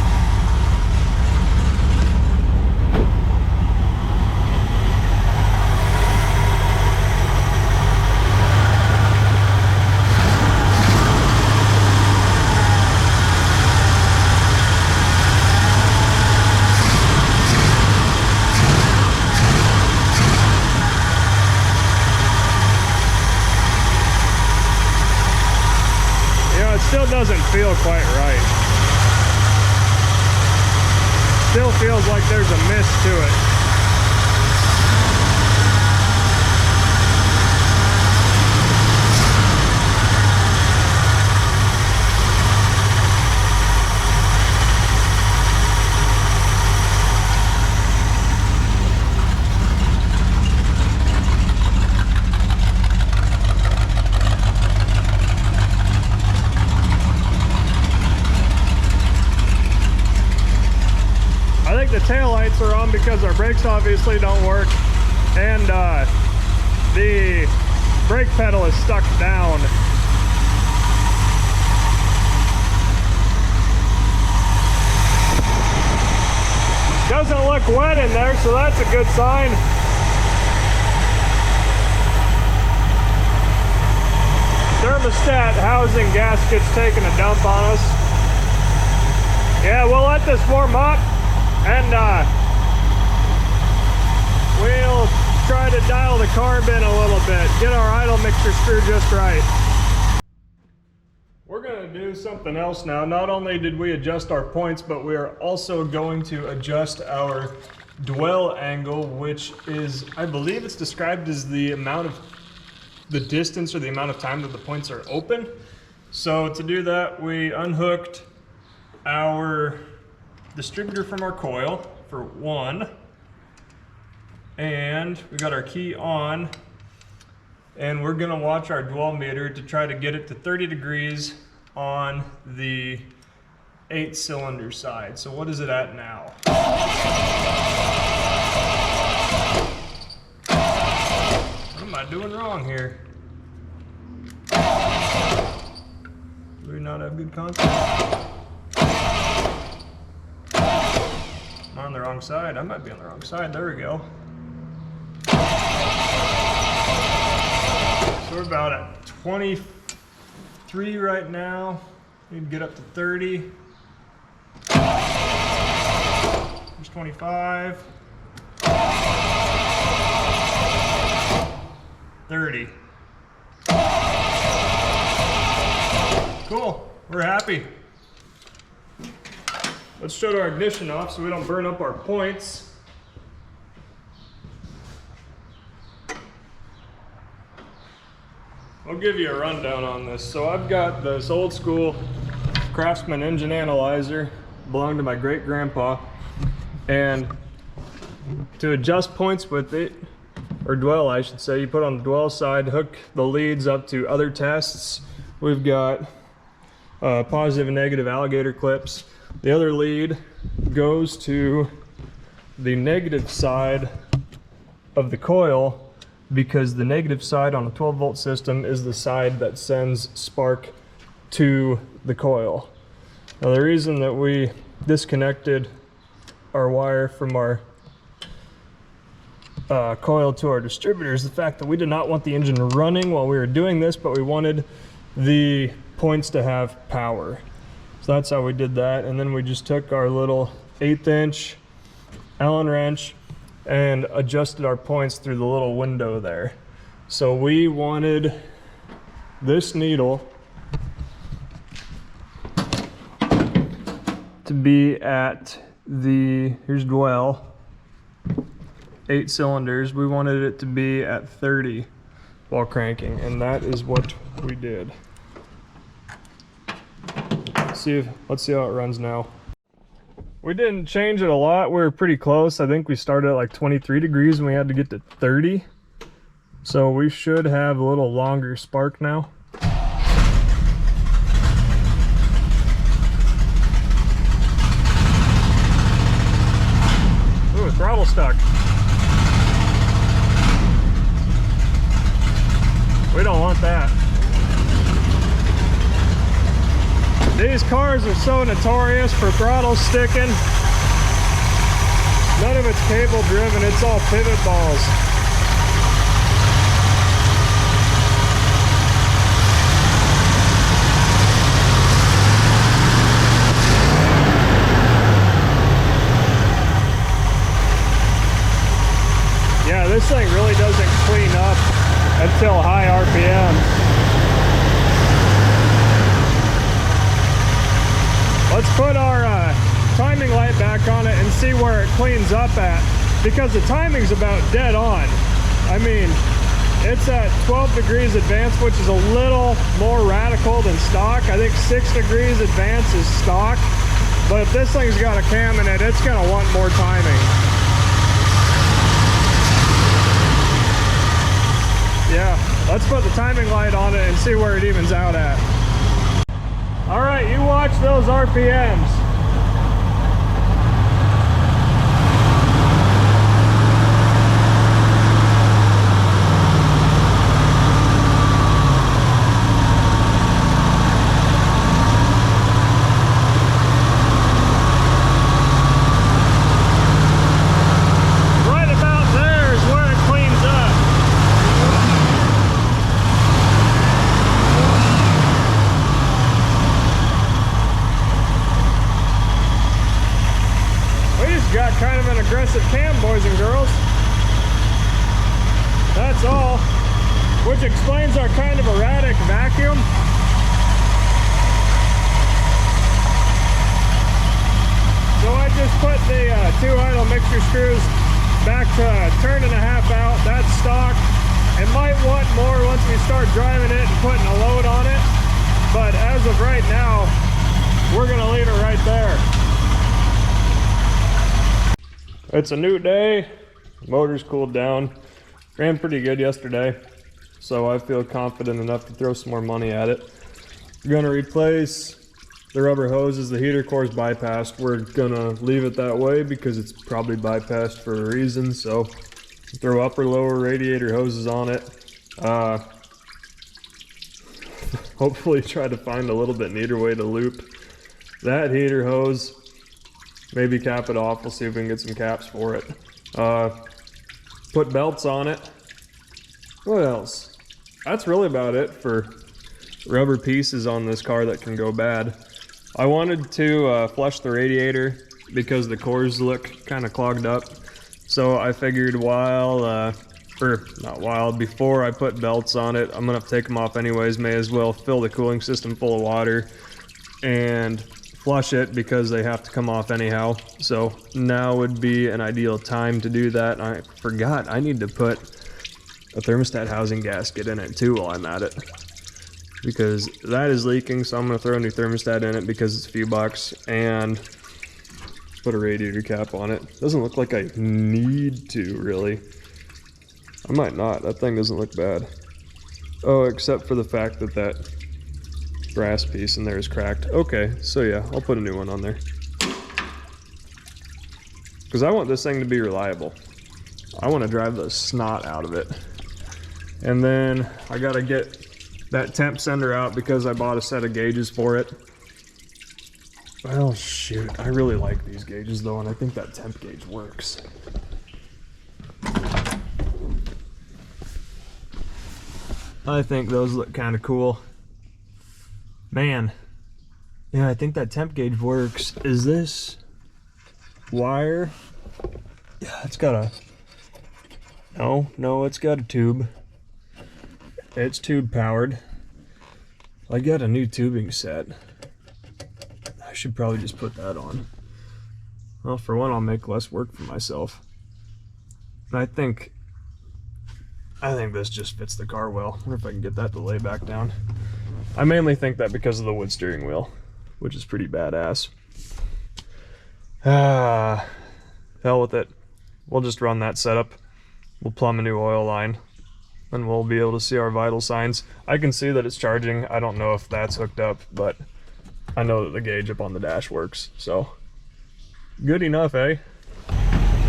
Speaker 1: feel quite right. Still feels like there's a mist to it. The tail lights are on because our brakes obviously don't work, and the brake pedal is stuck down. Doesn't look wet in there, so that's a good sign. Thermostat housing gasket's taking a dump on us. Yeah, we'll let this warm up. And we'll try to dial the carb in a little bit, get our idle mixture screwed just right. We're going to do something else now. Not only did we adjust our points, but we are also going to adjust our dwell angle, which is, I believe it's described as the amount of the distance or the amount of time that the points are open. So to do that, we unhooked our distributor from our coil for one, and we got our key on, and we're gonna watch our dwell meter to try to get it to 30 degrees on the 8-cylinder side. So what is it at now? What am I doing wrong here? Do we not have good contact? I'm on the wrong side. I might be on the wrong side. There we go. So we're about at 23 right now. Need to get up to 30. There's 25. 30. Cool. We're happy. Let's shut our ignition off so we don't burn up our points. I'll give you a rundown on this. So I've got this old school Craftsman engine analyzer, belonged to my great grandpa, and to adjust points with it, or dwell I should say, you put on the dwell side, hook the leads up to other tests. We've got positive and negative alligator clips. The other lead goes to the negative side of the coil, because the negative side on a 12-volt system is the side that sends spark to the coil. Now the reason that we disconnected our wire from our coil to our distributor is the fact that we did not want the engine running while we were doing this, but we wanted the points to have power. So that's how we did that. And then we just took our little 1/8" Allen wrench and adjusted our points through the little window there. So we wanted this needle to be at the, here's dwell, 8 cylinders. We wanted it to be at 30 while cranking, and that is what we did. Let's see how it runs now. We didn't change it a lot. We were pretty close. I think we started at like 23 degrees and we had to get to 30. So we should have a little longer spark now. Ooh, throttle stuck. We don't want that. These cars are so notorious for throttle sticking. None of it's cable driven, it's all pivot balls. Yeah, this thing really doesn't clean up until high RPM. Let's put our timing light back on it and see where it cleans up at, because the timing's about dead on. I mean, it's at 12 degrees advance, which is a little more radical than stock. I think 6 degrees advance is stock, but if this thing's got a cam in it, it's gonna want more timing. Yeah, let's put the timing light on it and see where it evens out at. All right, you watch those RPMs. Got kind of an aggressive cam, boys and girls. That's all, which explains our kind of erratic vacuum. So I just put the 2 idle mixture screws back to a turn and a half out. That's stock. It might want more once we start driving it and putting a load on it, but as of right now, we're gonna leave it right there. It's a new day, motor's cooled down, ran pretty good yesterday, so I feel confident enough to throw some more money at it. We're gonna replace the rubber hoses. The heater core is bypassed. We're gonna leave it that way because it's probably bypassed for a reason, so throw upper lower radiator hoses on it. Hopefully try to find a little bit neater way to loop that heater hose. Maybe cap it off. We'll see if we can get some caps for it. Put belts on it. What else? That's really about it for rubber pieces on this car that can go bad. I wanted to flush the radiator because the cores look kind of clogged up. So I figured before I put belts on it, I'm gonna have to take them off anyways. May as well fill the cooling system full of water and flush it because they have to come off anyhow. So now would be an ideal time to do that. I forgot I need to put a thermostat housing gasket in it too while I'm at it, because that is leaking. So I'm going to throw a new thermostat in it because it's a few bucks, and put a radiator cap on it. Doesn't look like I need to really. I might not. That thing doesn't look bad. Oh, except for the fact that that brass piece in there is cracked. Okay, so yeah, I'll put a new one on there, because I want this thing to be reliable. I want to drive the snot out of it. And then I gotta get that temp sender out because I bought a set of gauges for it. Well, shoot, I really like these gauges though, and I think that temp gauge works. I think those look kind of cool. Man, yeah, I think that temp gauge works. Is this wire? Yeah, it's got a, no, it's got a tube. It's tube powered. I got a new tubing set. I should probably just put that on. Well, for one, I'll make less work for myself. And I think this just fits the car well. I wonder if I can get that to lay back down. I mainly think that because of the wood steering wheel, which is pretty badass. Hell with it. We'll just run that setup. We'll plumb a new oil line, and we'll be able to see our vital signs. I can see that it's charging. I don't know if that's hooked up, but I know that the gauge up on the dash works, so good enough, eh?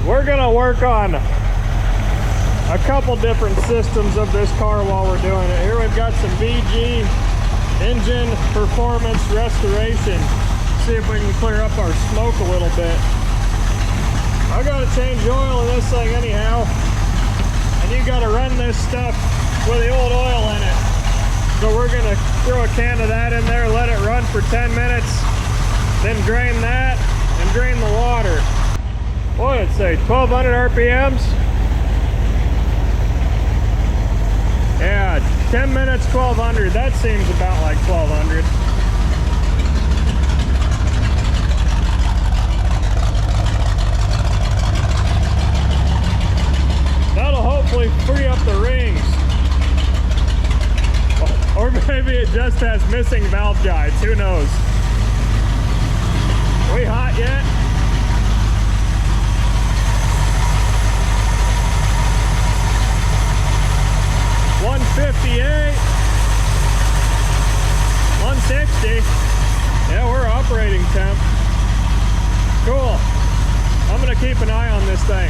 Speaker 1: We're gonna work on a couple different systems of this car while we're doing it. Here we've got some VG engine performance restoration. See if we can clear up our smoke a little bit. I gotta change the oil in this thing anyhow, and you gotta run this stuff with the old oil in it. So we're gonna throw a can of that in there, let it run for 10 minutes, then drain that and drain the water. What did it say, 1200 RPMs? Yeah, 10 minutes, 1200. That seems about like 1200. has missing valve guides, who knows? We hot yet? $158, 160. Yeah, we're operating temp. Cool. I'm gonna keep an eye on this thing.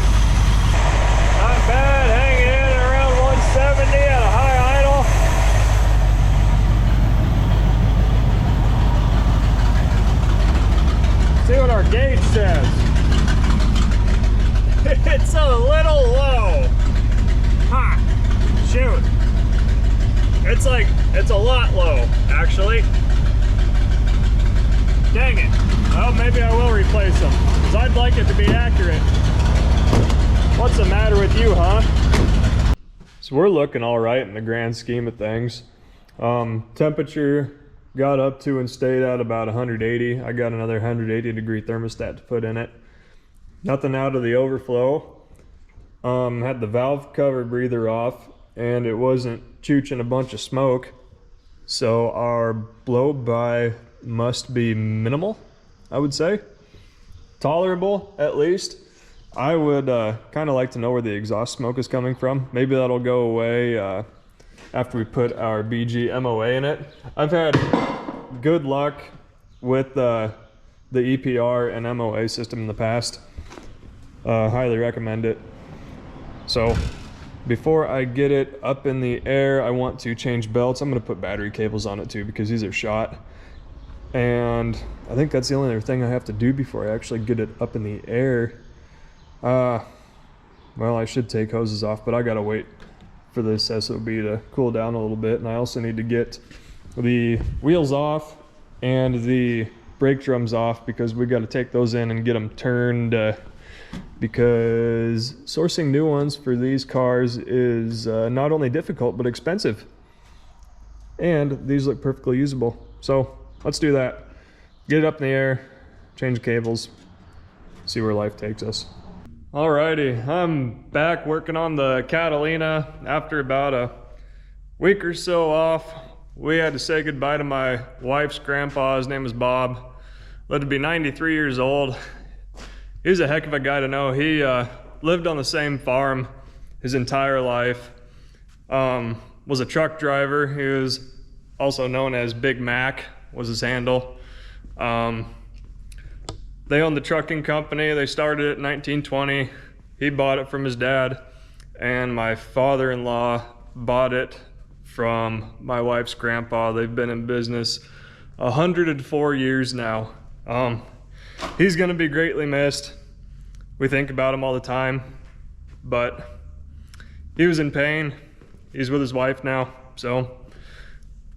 Speaker 1: Not bad, hanging in around 170 at a high idle. See what our gauge says. It's a little low. Ha! Shoot. It's a lot low, actually. Dang it. Well, maybe I will replace them, because I'd like it to be accurate. What's the matter with you, huh? So we're looking all right in the grand scheme of things. Temperature got up to and stayed at about 180. I got another 180-degree thermostat to put in it. Nothing out of the overflow. Had the valve cover breather off, and it wasn't chooching a bunch of smoke. So our blow-by must be minimal, I would say. Tolerable, at least. I would kind of like to know where the exhaust smoke is coming from. Maybe that'll go away after we put our BG MOA in it. I've had good luck with the EPR and MOA system in the past. Highly recommend it. So before I get it up in the air, I want to change belts. I'm going to put battery cables on it too, because these are shot. And I think that's the only other thing I have to do before I actually get it up in the air. Well, I should take hoses off, but I gotta wait for this SOB to cool down a little bit. And I also need to get the wheels off and the brake drums off, because we got to take those in and get them turned, because sourcing new ones for these cars is not only difficult but expensive, and these look perfectly usable. So let's do that. Get it up in the air, change the cables, see where life takes us. Alrighty, I'm back working on the Catalina after about a week or so off. We had to say goodbye to my wife's grandpa. His name is Bob. Lived to be 93 years old. He was a heck of a guy to know. He lived on the same farm his entire life. Was a truck driver. He was also known as Big Mac, was his handle. They owned the trucking company. They started it in 1920. He bought it from his dad, and my father-in-law bought it from my wife's grandpa. They've been in business 104 years now. He's gonna be greatly missed. We think about him all the time, but he was in pain. He's with his wife now, so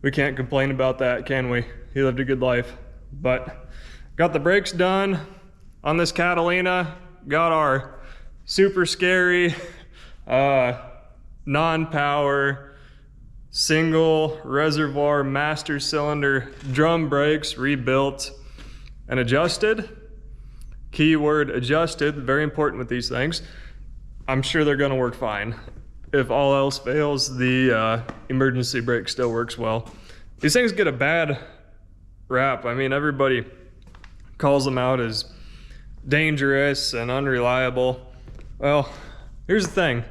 Speaker 1: we can't complain about that, can we? He lived a good life. But got the brakes done on this Catalina, got our super scary non-power single reservoir master cylinder drum brakes rebuilt and adjusted. Keyword adjusted, very important with these things. I'm sure they're gonna work fine. If all else fails, the emergency brake still works well. These things get a bad rap. I mean, everybody calls them out as dangerous and unreliable. Well, here's the thing.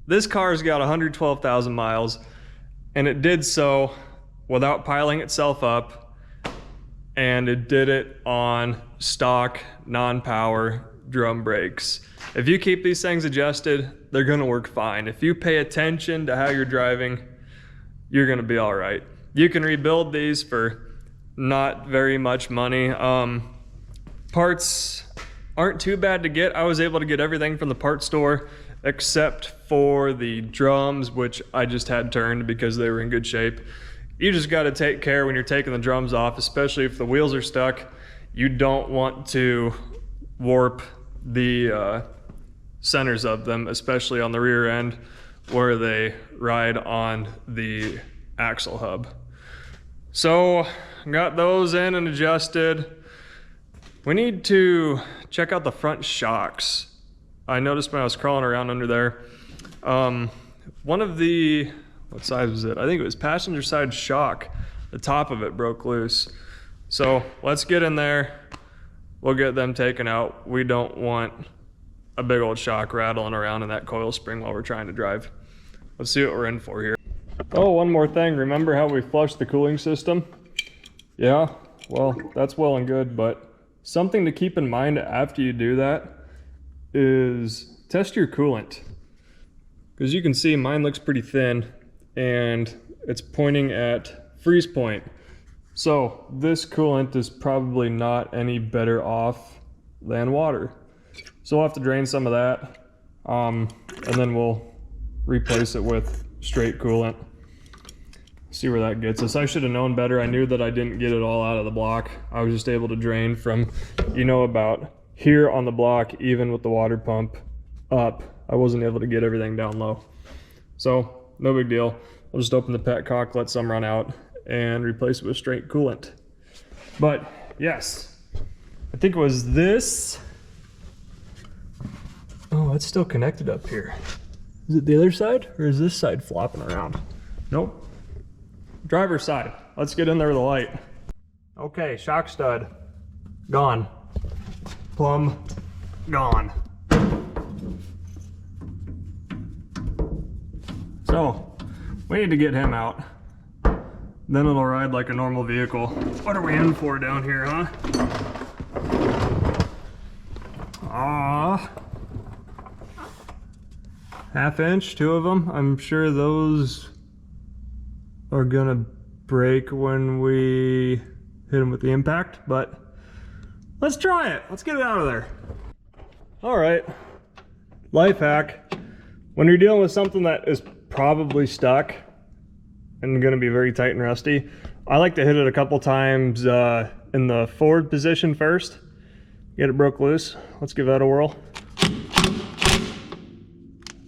Speaker 1: This car's got 112,000 miles, and it did so without piling itself up, and it did it on stock non-power drum brakes. If you keep these things adjusted, they're gonna work fine. If you pay attention to how you're driving, you're gonna be all right. You can rebuild these for not very much money. Parts aren't too bad to get. I was able to get everything from the parts store except for the drums, which I just had turned because they were in good shape. You just got to take care when you're taking the drums off, especially if the wheels are stuck. You don't want to warp the centers of them, especially on the rear end where they ride on the axle hub. So got those in and adjusted. We need to check out the front shocks. I noticed when I was crawling around under there, one of the, what size was it? I think it was passenger side shock the top of it broke loose. So let's get in there. We'll get them taken out. We don't want a big old shock rattling around in that coil spring while we're trying to drive. Let's see what we're in for here. Oh, one more thing. Remember how we flushed the cooling system? Yeah, well, that's well and good, but something to keep in mind after you do that is test your coolant. Because you can see mine looks pretty thin and it's pointing at freeze point. So this coolant is probably not any better off than water. So we'll have to drain some of that, and then we'll replace it with straight coolant. See where that gets us. I should have known better. I knew that I didn't get it all out of the block. I was just able to drain from, you know, about here on the block, even with the water pump up. I wasn't able to get everything down low. So no big deal. I'll just open the petcock, let some run out, and replace it with straight coolant. But yes, I think it was this. Oh, it's still connected up here. Is it the other side or is this side flopping around? Nope. Driver's side. Let's get in there with a light. Okay, shock stud, gone. Plumb, gone. So, we need to get him out. Then it'll ride like a normal vehicle. What are we in for down here, huh? Ah. Half inch, two of them. I'm sure those are gonna break when we hit them with the impact, but let's try it. Let's get it out of there. All right, life hack. When you're dealing with something that is probably stuck and gonna be very tight and rusty, I like to hit it a couple times in the forward position first. Get it broke loose. Let's give that a whirl.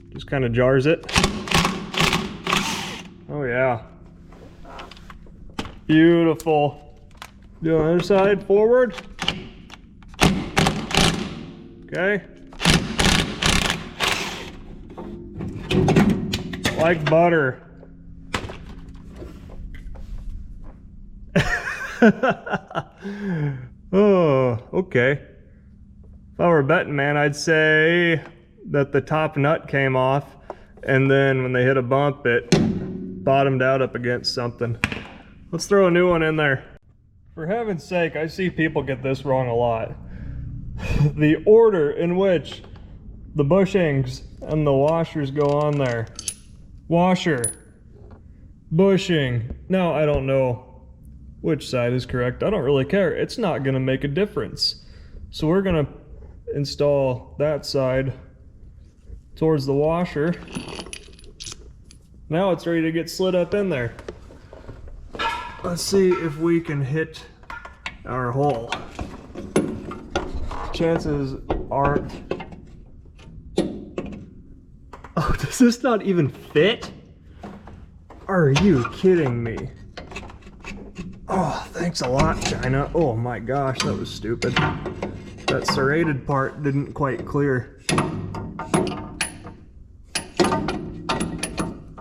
Speaker 1: Just kind of jars it. Oh yeah. Beautiful. Do the other side, forward. Okay. Like butter. Oh, okay. If I were a betting man, I'd say that the top nut came off, and then when they hit a bump, it bottomed out up against something. Let's throw a new one in there. For heaven's sake, I see people get this wrong a lot. The order in which the bushings and the washers go on there. Washer, bushing. Now, I don't know which side is correct. I don't really care. It's not gonna make a difference. So we're gonna install that side towards the washer. Now it's ready to get slid up in there. Let's see if we can hit our hole. Chances aren't. Oh, does this not even fit? Are you kidding me? Oh, thanks a lot, China. Oh my gosh, that was stupid. That serrated part didn't quite clear.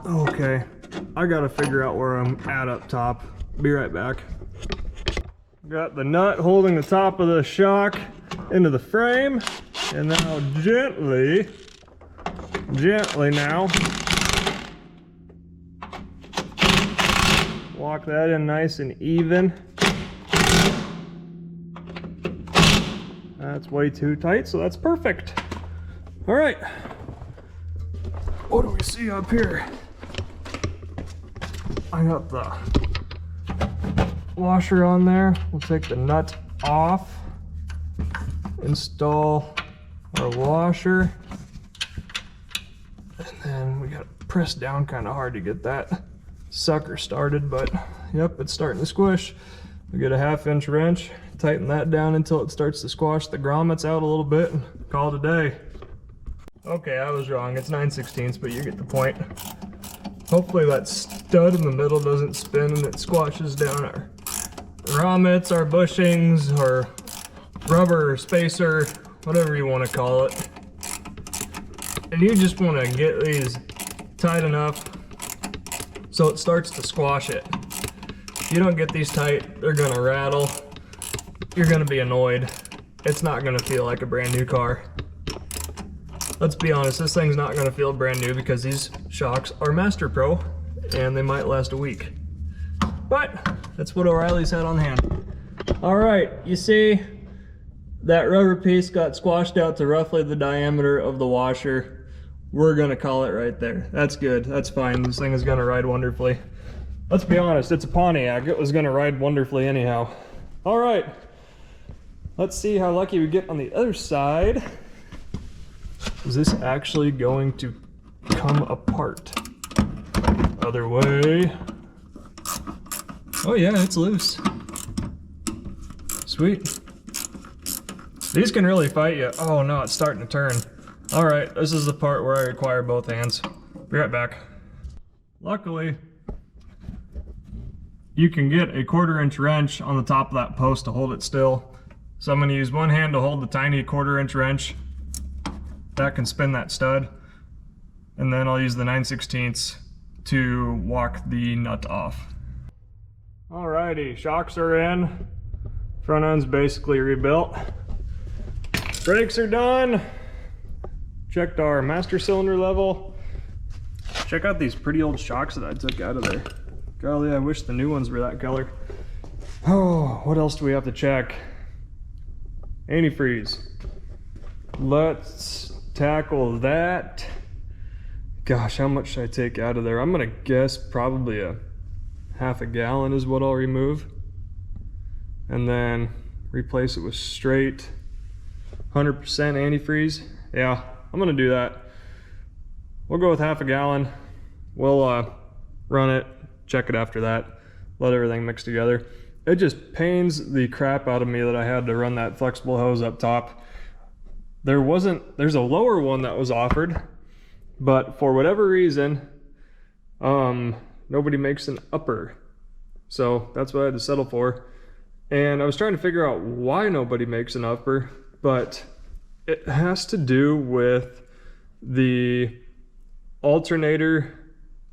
Speaker 1: Okay, I gotta figure out where I'm at up top. Be right back. Got the nut holding the top of the shock into the frame, and now gently now, lock that in nice and even. That's way too tight, so that's perfect. All right, what do we see up here? I got the washer on there. We'll take the nut off, install our washer, and then we got to press down kind of hard to get that sucker started, but yep, it's starting to squish. We get a 1/2 inch wrench, tighten that down until it starts to squash the grommets out a little bit, and call it a day. Okay, I was wrong. It's 9/16, but you get the point. Hopefully that stud in the middle doesn't spin and it squashes down our grommets, our bushings, or rubber spacer, whatever you want to call it. And you just want to get these tight enough so it starts to squash it. If you don't get these tight, they're gonna rattle. You're gonna be annoyed. It's not gonna feel like a brand new car. Let's be honest, this thing's not gonna feel brand new because these shocks are Master Pro and they might last a week. But that's what O'Reilly's had on hand. All right, you see that rubber piece got squashed out to roughly the diameter of the washer. We're gonna call it right there. That's good, that's fine. This thing is gonna ride wonderfully. Let's be honest, it's a Pontiac. It was gonna ride wonderfully anyhow. All right, let's see how lucky we get on the other side. Is this actually going to come apart? Other way. Oh yeah, it's loose. Sweet. These can really fight you. Oh no, it's starting to turn. All right, this is the part where I require both hands. Be right back. Luckily, you can get a 1/4-inch wrench on the top of that post to hold it still. So I'm gonna use one hand to hold the tiny 1/4-inch wrench. That can spin that stud. And then I'll use the 9/16 to walk the nut off. Alrighty, shocks are in. Front end's basically rebuilt. Brakes are done. Checked our master cylinder level. Check out these pretty old shocks that I took out of there. Golly, I wish the new ones were that color. Oh, what else do we have to check? Antifreeze. Let's tackle that. Gosh, how much should I take out of there? I'm gonna guess probably a 1/2 gallon is what I'll remove. And then replace it with straight 100% antifreeze. Yeah, I'm gonna do that. We'll go with 1/2 gallon. We'll run it, check it after that, let everything mix together. It just pains the crap out of me that I had to run that flexible hose up top. There's a lower one that was offered, but for whatever reason, nobody makes an upper. So that's what I had to settle for. And I was trying to figure out why nobody makes an upper, but it has to do with the alternator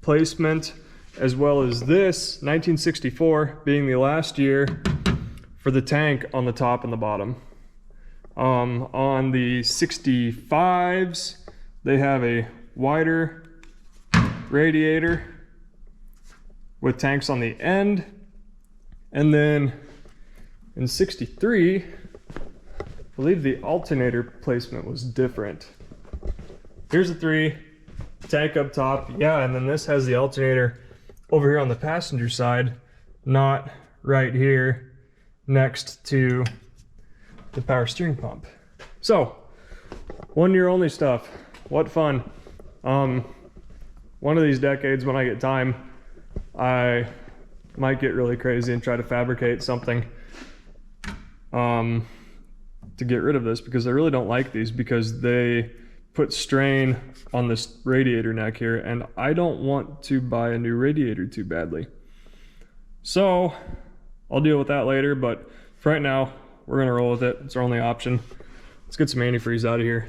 Speaker 1: placement, as well as this 1964 being the last year for the tank on the top and the bottom. On the 65s, they have a wider radiator with tanks on the end. And then in 63, I believe the alternator placement was different. Here's a 3, tank up top. Yeah, and then this has the alternator over here on the passenger side, not right here next to the power steering pump. So, 1 year only stuff. What fun. One of these decades when I get time, I might get really crazy and try to fabricate something to get rid of this, because I really don't like these because they put strain on this radiator neck here, and I don't want to buy a new radiator too badly. So I'll deal with that later, but for right now, we're gonna roll with it. It's our only option. Let's get some antifreeze out of here.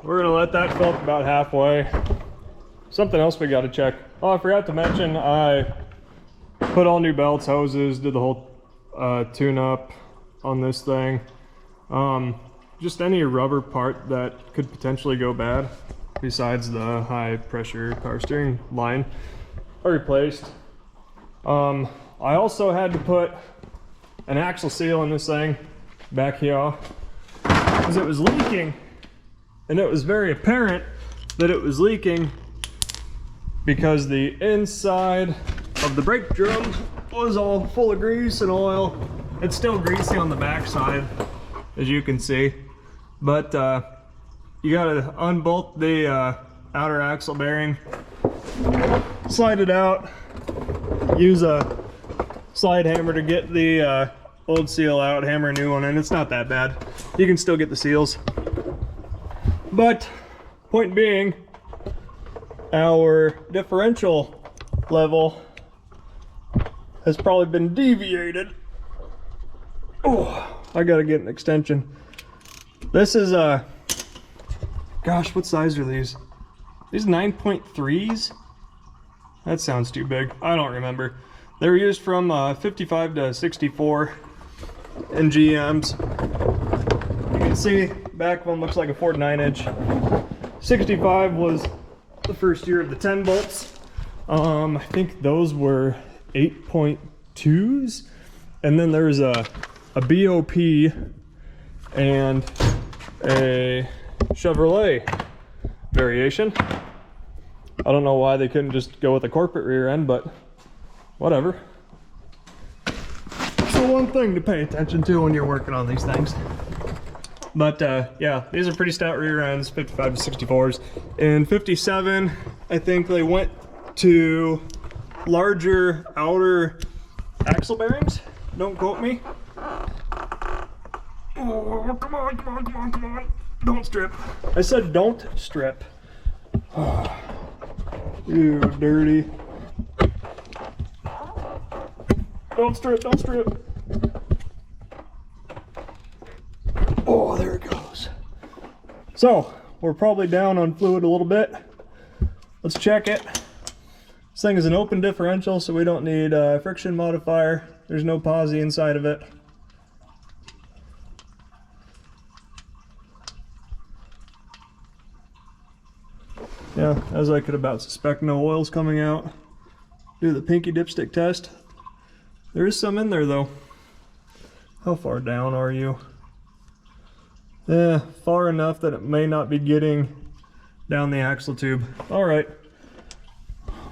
Speaker 1: We're gonna let that fill up about halfway. Something else we gotta check. Oh, I forgot to mention, I put all new belts, hoses, did the whole tune-up on this thing. Just any rubber part that could potentially go bad, besides the high pressure power steering line, are replaced. I also had to put an axle seal in this thing back here because it was leaking, and it was very apparent that it was leaking because the inside of the brake drum was all full of grease and oil. It's still greasy on the back side, as you can see, but you gotta unbolt the outer axle bearing, slide it out, use a slide hammer to get the old seal out, hammer a new one in. It's not that bad. You can still get the seals. But point being, our differential level has probably been deviated. Oh, I gotta get an extension. This is gosh, what size are these? These 9.3s? That sounds too big. I don't remember. They were used from 55 to 64 in GMs. You can see back one looks like a 49-inch. 65 was the first year of the 10 bolts. I think those were 8.2s, and then there's a BOP and a Chevrolet variation. I don't know why they couldn't just go with a corporate rear end, but whatever. So one thing to pay attention to when you're working on these things. But yeah, these are pretty stout rear ends, 55 to 64s. In 57, I think they went to larger outer axle bearings. Don't quote me. Oh, come on, come on, come on, come on. Don't strip. I said don't strip. Oh, you dirty. Don't strip, don't strip. Oh, there it goes. So, we're probably down on fluid a little bit. Let's check it. This thing is an open differential, so we don't need a friction modifier. There's no posi inside of it. Yeah, as I could about suspect, no oil's coming out. Do the pinky dipstick test. There is some in there though. How far down are you? Yeah, far enough that it may not be getting down the axle tube. Alright,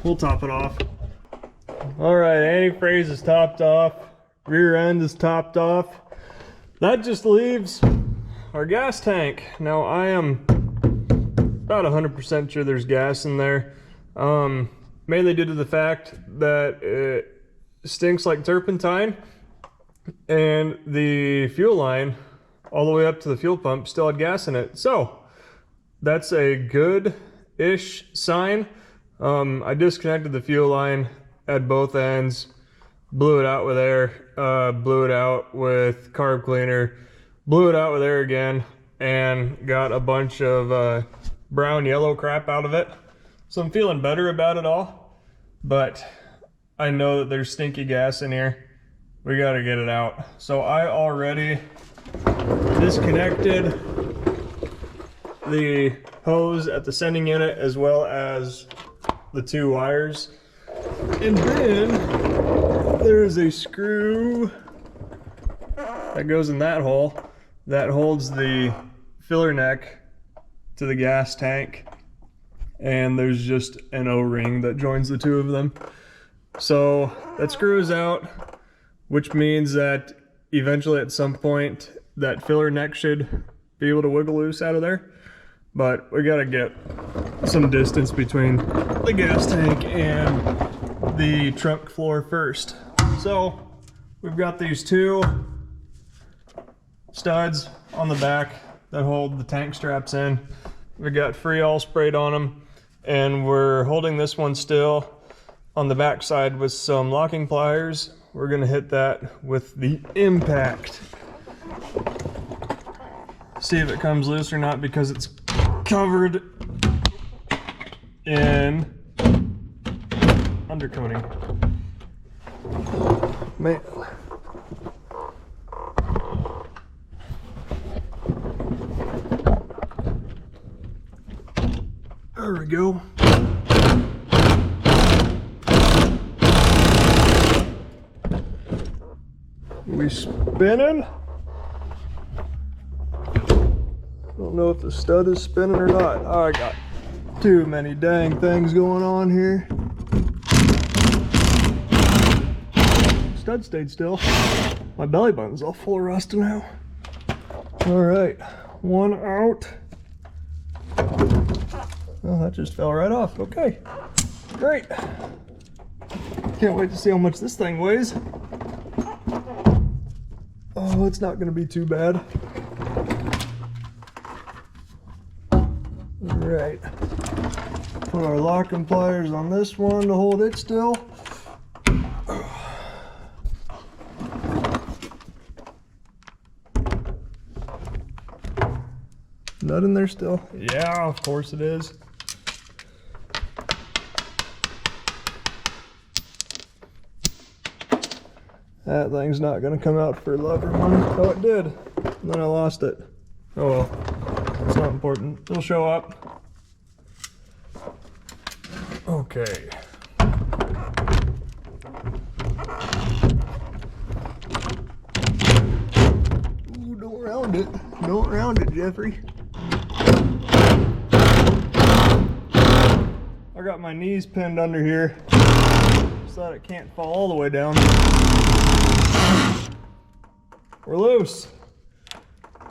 Speaker 1: we'll top it off. Alright, antifreeze is topped off. Rear end is topped off. That just leaves our gas tank. Now I am about 100% sure there's gas in there. Mainly due to the fact that it stinks like turpentine, and the fuel line all the way up to the fuel pump still had gas in it. So that's a good-ish sign. I disconnected the fuel line at both ends, blew it out with air, blew it out with carb cleaner, blew it out with air again, and got a bunch of brown yellow crap out of it. So I'm feeling better about it all, but I know that there's stinky gas in here. We gotta get it out. So I already disconnected the hose at the sending unit as well as the two wires. And then there's a screw that goes in that hole that holds the filler neck to the gas tank, and there's just an O-ring that joins the two of them. So that screw is out, which means that eventually at some point that filler neck should be able to wiggle loose out of there. But we gotta get some distance between the gas tank and the trunk floor first. So we've got these two studs on the back that hold the tank straps in. We got Freol sprayed on them, and we're holding this one still on the back side with some locking pliers. We're gonna hit that with the impact. See if it comes loose or not, because it's covered in undercoating. Man. There we go. We spinning? Don't know if the stud is spinning or not. Oh, I got too many dang things going on here. Stud stayed still. My belly button's all full of rust now. All right, one out. Oh, that just fell right off. Okay, great. Can't wait to see how much this thing weighs. Oh, it's not going to be too bad. All right. Put our locking pliers on this one to hold it still. Nut in there still? Yeah, of course it is. That thing's not gonna come out for love or money. Oh, it did. And then I lost it. Oh well, it's not important. It'll show up. Okay. Ooh, don't round it. Don't round it, Jeffrey. I got my knees pinned under here so that it can't fall all the way down. We're loose.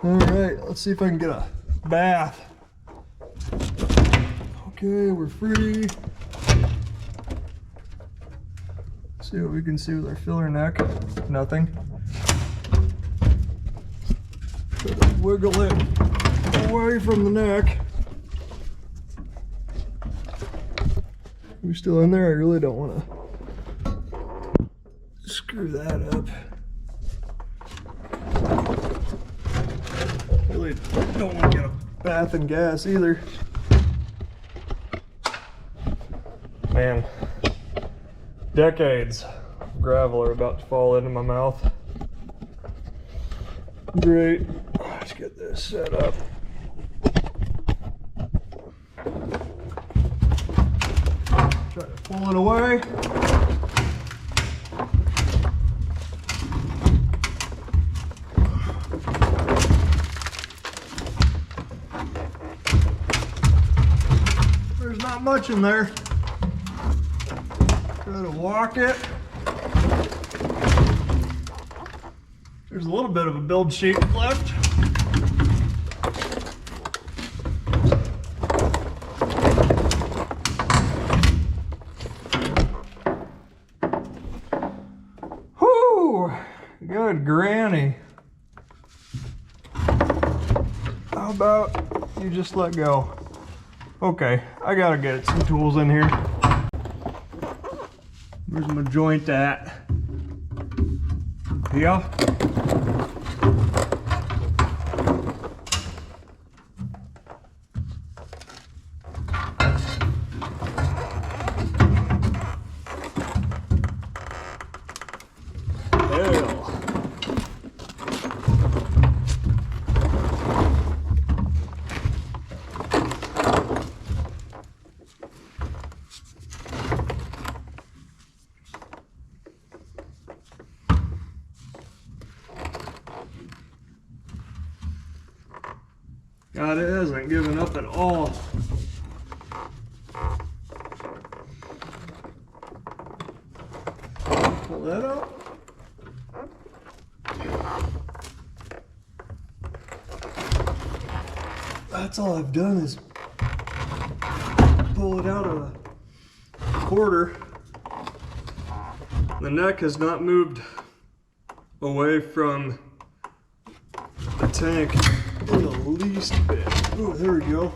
Speaker 1: All right, let's see if I can get a bath. Okay, we're free. Let's see what we can see with our filler neck. Nothing. Try to wiggle it away from the neck. We still in there? I really don't want to screw that up. Really don't want to get a bath in gas either. Man, decades of gravel are about to fall into my mouth. Great. Let's get this set up. Try to pull it away. There's not much in there. Try to walk it. There's a little bit of a build sheet left. Whew! Good granny. How about you just let go? Okay, I gotta get some tools in here. Where's my joint at? Yeah. God, it hasn't given up at all. Pull that out. That's all I've done is pull it out of the quarter. The neck has not moved away from the tank in the least bit. Oh, there we go.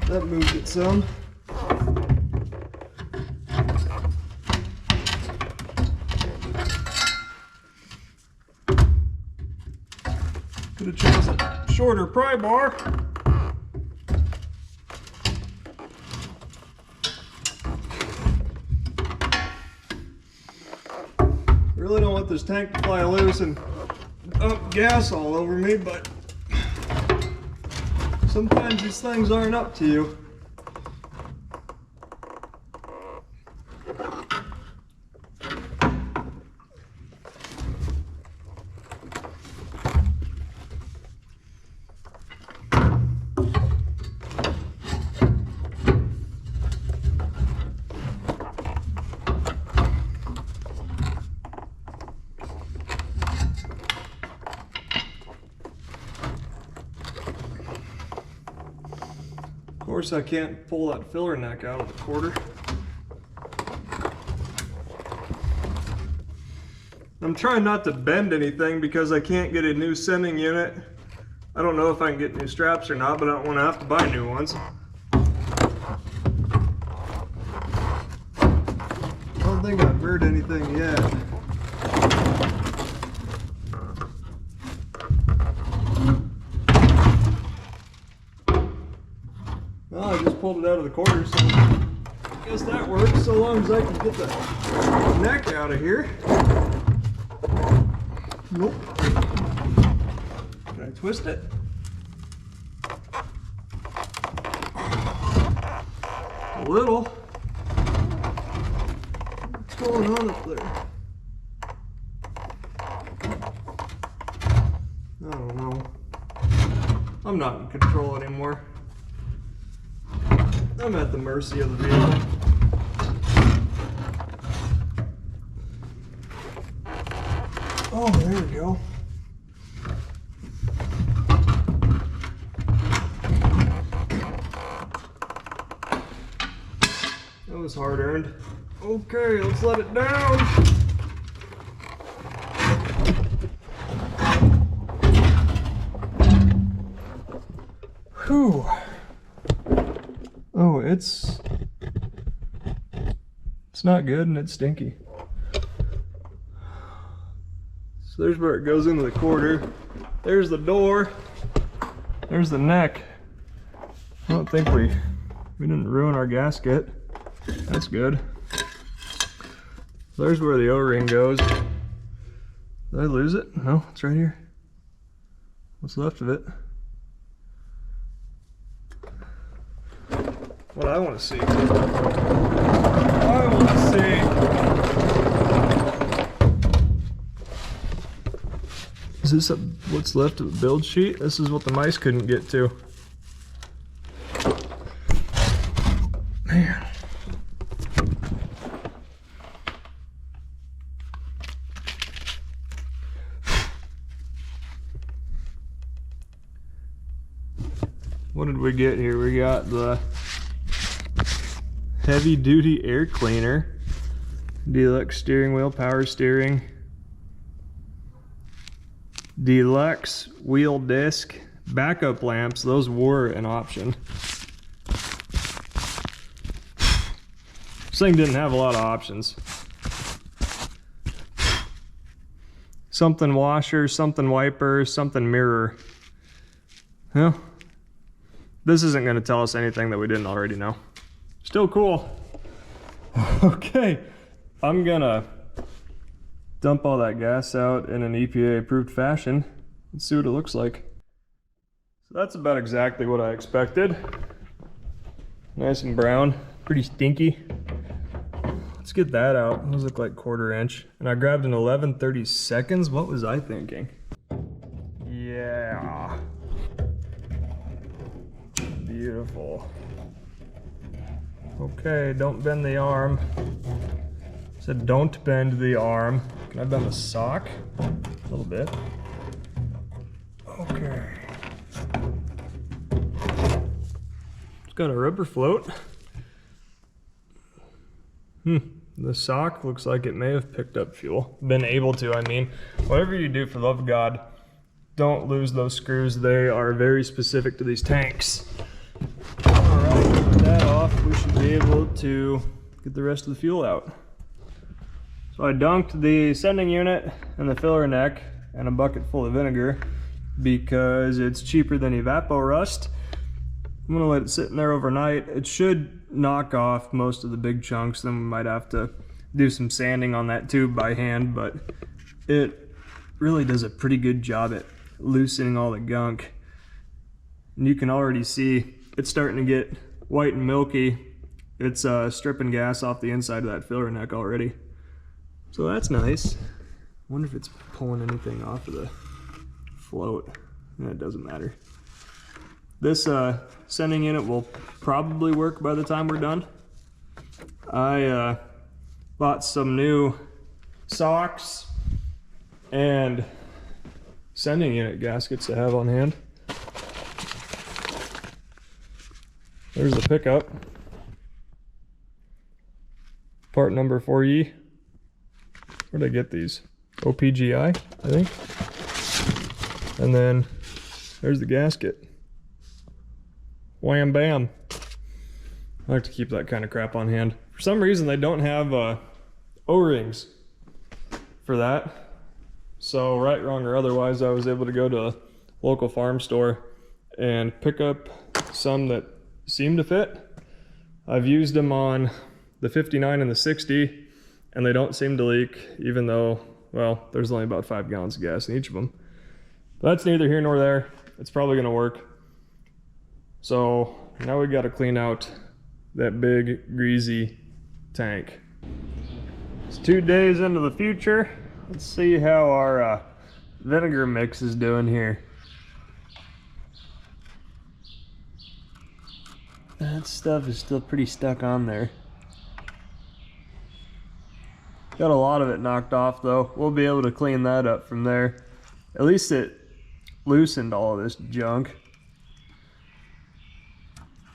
Speaker 1: That moved it some. Could have chosen a shorter pry bar. Really don't want this tank to fly loose and dump gas all over me, but sometimes these things aren't up to you. Of course, I can't pull that filler neck out of the quarter. I'm trying not to bend anything because I can't get a new sending unit. I don't know if I can get new straps or not, but I don't want to have to buy new ones. I don't think I've heard anything yet. Well, I just pulled it out of the quarter, so I guess that works so long as I can get the neck out of here. Nope. Can I twist it? A little. What's going on up there? I don't know. I'm not in control anymore. I'm at the mercy of the vehicle. Oh, there we go. That was hard earned. Okay, let's let it down. Whew. Oh, it's not good and it's stinky. So there's where it goes into the quarter. There's the door. There's the neck. I don't think we didn't ruin our gasket. That's good. There's where the O-ring goes. Did I lose it? No, it's right here. What's left of it? What I want to see. I want to see. Is this what's left of the build sheet? This is what the mice couldn't get to. Man. What did we get here? We got the heavy duty air cleaner, deluxe steering wheel, power steering, deluxe wheel disc, backup lamps. Those were an option. This thing didn't have a lot of options. Something washer, something wiper, something mirror. Well, this isn't going to tell us anything that we didn't already know. Still cool. Okay, I'm gonna dump all that gas out in an EPA approved fashion and see what it looks like. So that's about exactly what I expected. Nice and brown, pretty stinky. Let's get that out. Those look like 1/4 inch. And I grabbed an 11/32. What was I thinking? Yeah. Beautiful. Okay, don't bend the arm. Said don't bend the arm. Can I bend the sock? A little bit. Okay. It's got a rubber float. The sock looks like it may have picked up fuel. Been able to, I mean. Whatever you do, for the love of God, don't lose those screws. They are very specific to these tanks. Alright, with that off, we should be able to get the rest of the fuel out. So I dunked the sending unit and the filler neck in a bucket full of vinegar because it's cheaper than Evapo Rust. I'm gonna let it sit in there overnight. It should knock off most of the big chunks. Then we might have to do some sanding on that tube by hand, but it really does a pretty good job at loosening all the gunk. And you can already see it's starting to get white and milky. It's stripping gas off the inside of that filler neck already. So that's nice. I wonder if it's pulling anything off of the float. It doesn't matter. This sending unit will probably work by the time we're done. I bought some new socks and sending unit gaskets to have on hand. There's the pickup. Part number 4E. Where'd I get these? OPGI, I think. And then there's the gasket. Wham bam. I like to keep that kind of crap on hand. For some reason they don't have O-rings for that. So right, wrong, or otherwise, I was able to go to a local farm store and pick up some that seem to fit. I've used them on the 59 and the 60 and they don't seem to leak, even though well, there's only about 5 gallons of gas in each of them. But that's neither here nor there. It's probably gonna work. So now we gotta clean out that big greasy tank. It's 2 days into the future. Let's see how our vinegar mix is doing here. That stuff is still pretty stuck on there. Got a lot of it knocked off though. We'll be able to clean that up from there. At least it loosened all of this junk.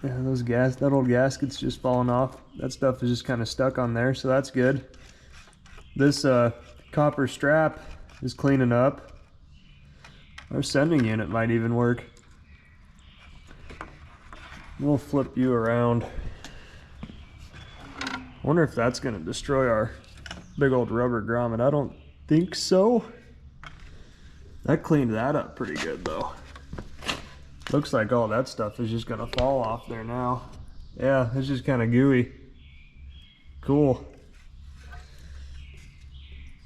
Speaker 1: Yeah, that old gasket's just falling off. That stuff is just kind of stuck on there, so that's good. This copper strap is cleaning up. Our sending unit might even work. We'll flip you around. Wonder if that's gonna destroy our big old rubber grommet. I don't think so. That cleaned that up pretty good though. Looks like all that stuff is just gonna fall off there now. Yeah, it's just kind of gooey. Cool.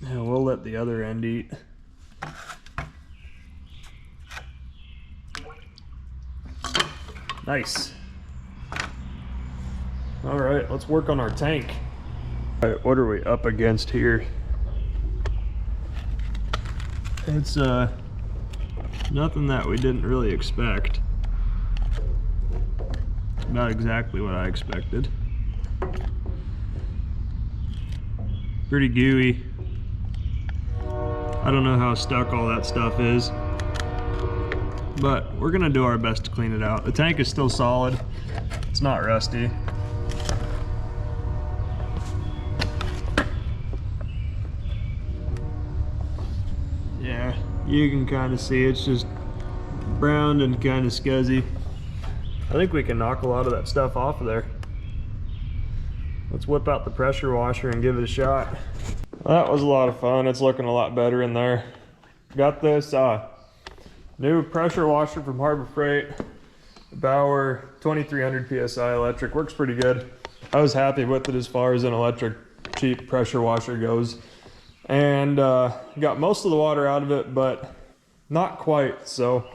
Speaker 1: Yeah, we'll let the other end eat. Nice. All right, let's work on our tank. All right, what are we up against here? It's nothing that we didn't really expect. Not exactly what I expected. Pretty gooey. I don't know how stuck all that stuff is, but we're gonna do our best to clean it out. The tank is still solid. It's not rusty. Yeah, you can kind of see it's just browned and kind of scuzzy. I think we can knock a lot of that stuff off of there. Let's whip out the pressure washer and give it a shot. Well, that was a lot of fun. It's looking a lot better in there. Got this new pressure washer from Harbor Freight. Bauer 2300 PSI electric. Works pretty good. I was happy with it as far as an electric cheap pressure washer goes. And got most of the water out of it, but not quite. So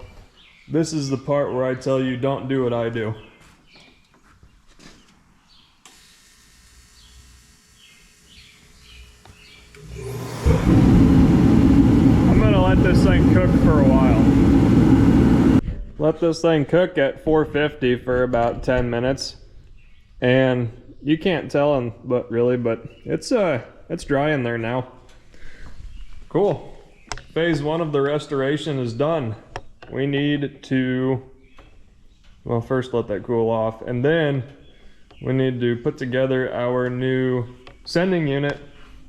Speaker 1: this is the part where I tell you don't do what I do. I'm gonna let this thing cook for a while. Let this thing cook at 450 for about 10 minutes. And you can't tell but it's dry in there now. Cool. Phase 1 of the restoration is done. We need to, well, first let that cool off, and then we need to put together our new sending unit.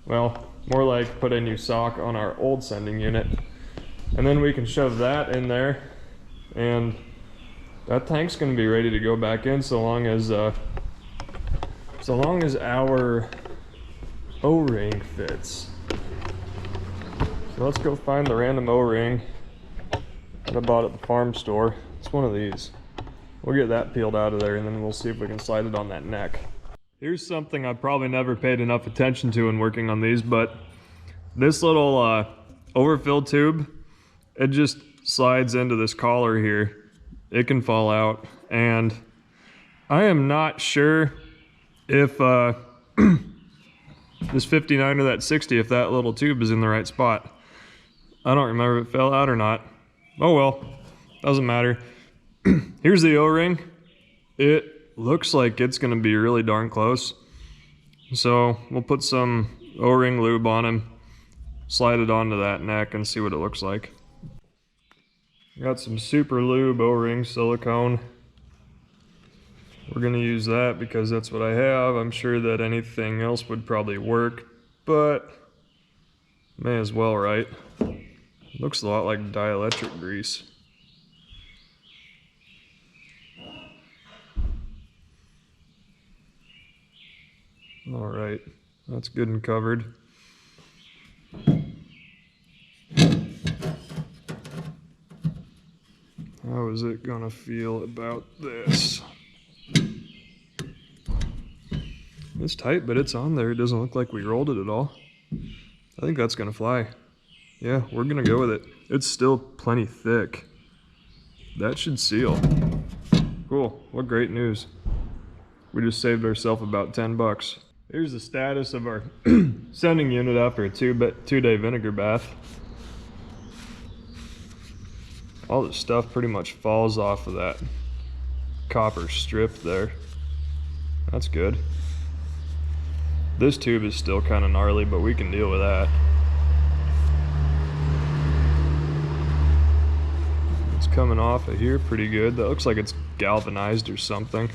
Speaker 1: Well, more like put a new sock on our old sending unit. And then we can shove that in there, and that tank's gonna be ready to go back in so long as our O-ring fits. So let's go find the random O-ring that I bought at the farm store. It's one of these. We'll get that peeled out of there, and then we'll see if we can slide it on that neck. Here's something I probably never paid enough attention to in working on these, but this little overfill tube, it just slides into this collar here. It can fall out, and I am not sure if this 59 or that 60, if that little tube is in the right spot. I don't remember if it fell out or not. Oh well, doesn't matter. Here's the O-ring. It looks like it's gonna be really darn close. So we'll put some O-ring lube on him, slide it onto that neck, and see what it looks like. Got some super lube O-ring silicone. We're gonna use that because that's what I have. I'm sure that anything else would probably work, but may as well, right? Looks a lot like dielectric grease. All right, that's good and covered. How is it gonna feel about this? It's tight, but it's on there. It doesn't look like we rolled it at all. I think that's gonna fly. Yeah, we're gonna go with it. It's still plenty thick. That should seal. Cool, what great news. We just saved ourselves about 10 bucks. Here's the status of our sending unit after a two-day vinegar bath. All the stuff pretty much falls off of that copper strip there. That's good. This tube is still kind of gnarly, but we can deal with that. It's coming off of here pretty good. That looks like it's galvanized or something.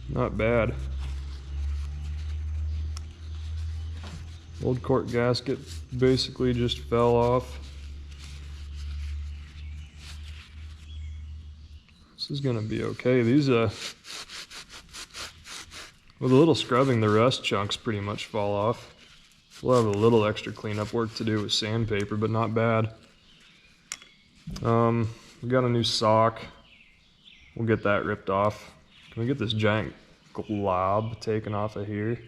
Speaker 1: Not bad. Old cork gasket basically just fell off. This is gonna be okay. These with a little scrubbing, the rust chunks pretty much fall off. We'll have a little extra cleanup work to do with sandpaper, but not bad. We got a new sock. We'll get that ripped off. Can we get this giant glob taken off of here?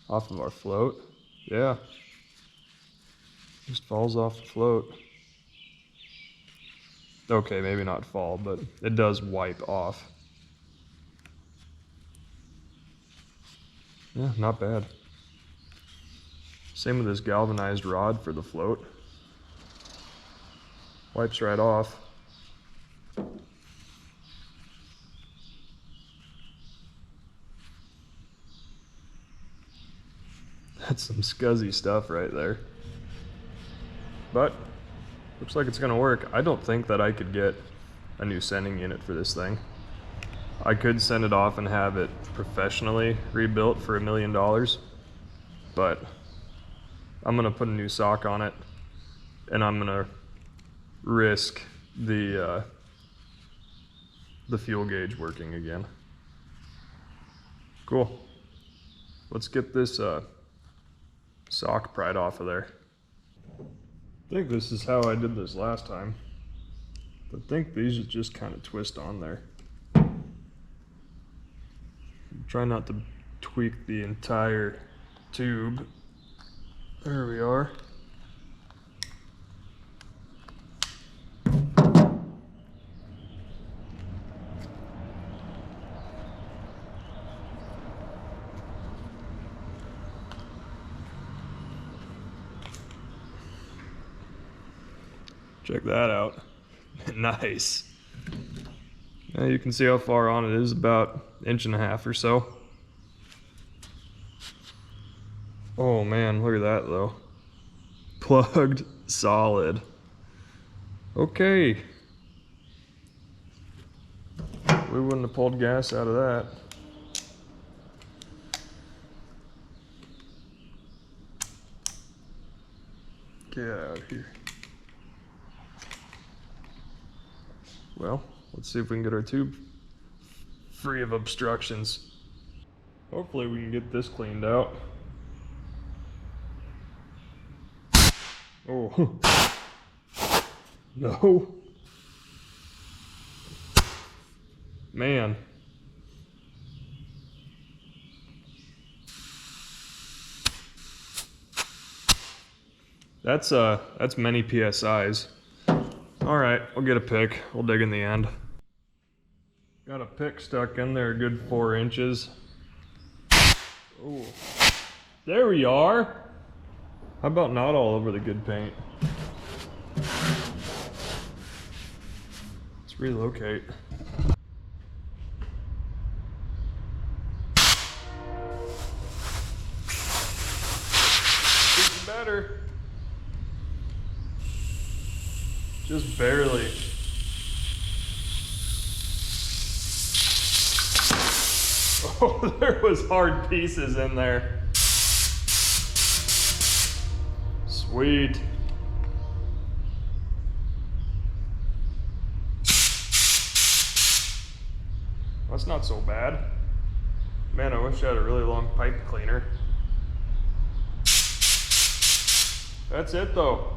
Speaker 1: Off of our float? Yeah. Just falls off the float. Okay, maybe not fall, but it does wipe off. Yeah, not bad. Same with this galvanized rod for the float. Wipes right off. That's some scuzzy stuff right there. But looks like it's gonna work. I don't think that I could get a new sending unit for this thing. I could send it off and have it professionally rebuilt for $1 million, but I'm gonna put a new sock on it and I'm gonna risk the fuel gauge working again. Cool. Let's get this sock pried off of there. I think this is how I did this last time. I think these just kind of twist on there. Try not to tweak the entire tube. There we are. Check that out. Nice. Now you can see how far on it is, about 1.5 inches or so. Oh man, look at that though. Plugged solid. Okay. We wouldn't have pulled gas out of that. Get out of here. Well, let's see if we can get our tube free of obstructions. Hopefully we can get this cleaned out. Oh. No. Man. That's many PSIs. All right, we'll get a pick. We'll dig in the end. Got a pick stuck in there a good 4 inches. Oh, there we are. How about not all over the good paint? Let's relocate. Getting better. Just barely. Oh, there was hard pieces in there. Sweet. That's not so bad. Man, I wish I had a really long pipe cleaner. That's it though.